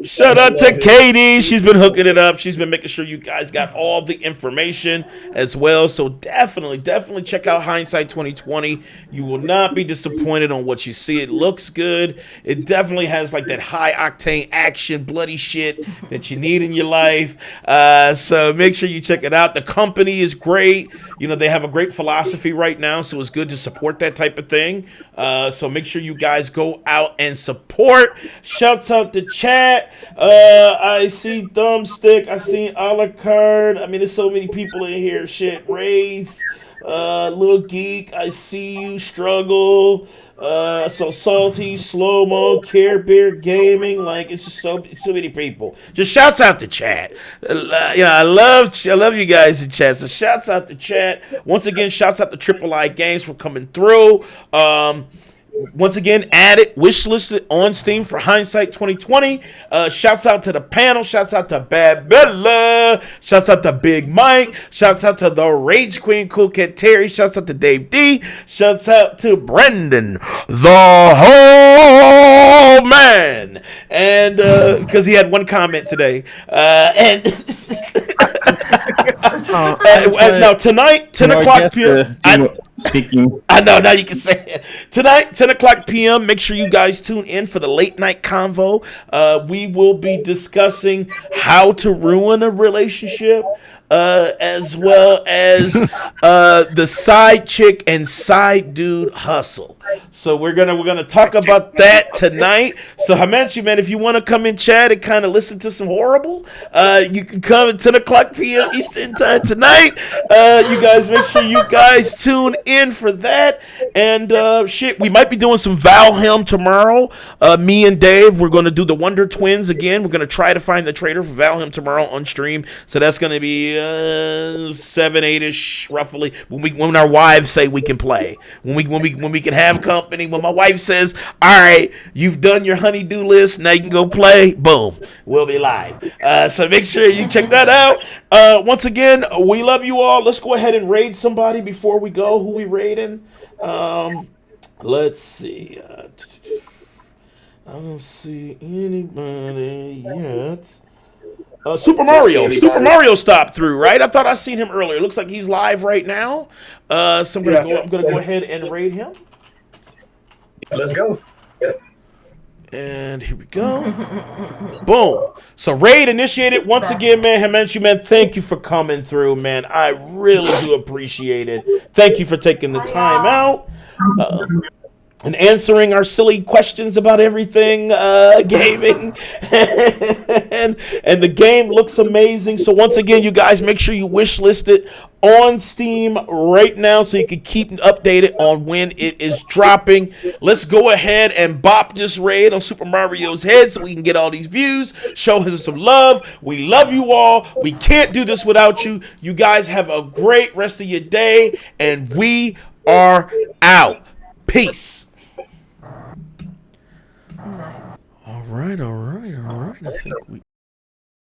Shout out to Katie. She's been hooking it up. She's been making sure you guys got all the information as well. So definitely check out Hindsight 2020. You will not be disappointed on what you see. It looks good. It definitely has like that high octane action, bloody shit that you need in your life. So make sure you check it out. The company is great. You know, they have a great philosophy right now, so it's good to support that type of thing. So make sure you guys go out and support. Shouts out to chat. I see Thumbstick. I see a la carte. I mean, there's so many people in here. Shit, Wraith, Little Geek. I see you struggle. So Salty, Slow Mo, Care Bear Gaming. Like, it's just so many people. Just shouts out to chat. I love you guys in chat. So shouts out to chat. Once again, shouts out to III Games for coming through. Once again, add it, wishlist on Steam for Hindsight 2020. Shouts out to the panel. Shouts out to Bad Bella. Shouts out to Big Mike. Shouts out to the Rage Queen, Cool Cat Terry. Shouts out to Dave D. Shouts out to Brendan, the whole man. And because he had one comment today. Now tonight, 10 o'clock p.m. Speaking. I know, now you can say it. Tonight, 10 o'clock p.m., make sure you guys tune in for the late night convo. We will be discussing how to ruin a relationship, as well as the side chick and side dude hustle. So we're gonna talk about that tonight. So Hemanshu, man, if you want to come in chat and kind of listen to some horrible, you can come at 10 o'clock p.m. Eastern time tonight. You guys make sure you guys tune in for that. And shit, we might be doing some Valheim tomorrow. Me and Dave, we're going to do the Wonder Twins again. We're going to try to find the trailer for Valheim tomorrow on stream. So that's going to be 7, 8-ish roughly when our wives say we can play. When we can have company. When my wife says, "All right, you've done your honey-do list. Now you can go play." Boom, we'll be live. So make sure you check that out. Once again, we love you all. Let's go ahead and raid somebody before we go. Who we raiding? Let's see. I don't see anybody yet. Super Mario. Super Mario stopped through, right? I thought I seen him earlier. Looks like he's live right now. So I'm gonna go ahead and raid him. Let's go. Yep. And here we go. Boom. So raid initiated once again, man. Hemanshu, man, thank you for coming through, man. I really do appreciate it. Thank you for taking the time out and answering our silly questions about everything gaming. and the game looks amazing. So once again, you guys, make sure you wishlist it on Steam right now so you can keep updated on when it is dropping. Let's go ahead and bop this raid on Super Mario's head so we can get all these views. Show us some love. We love you all. We can't do this without you. You guys have a great rest of your day, and we are out. Peace. All right. I think we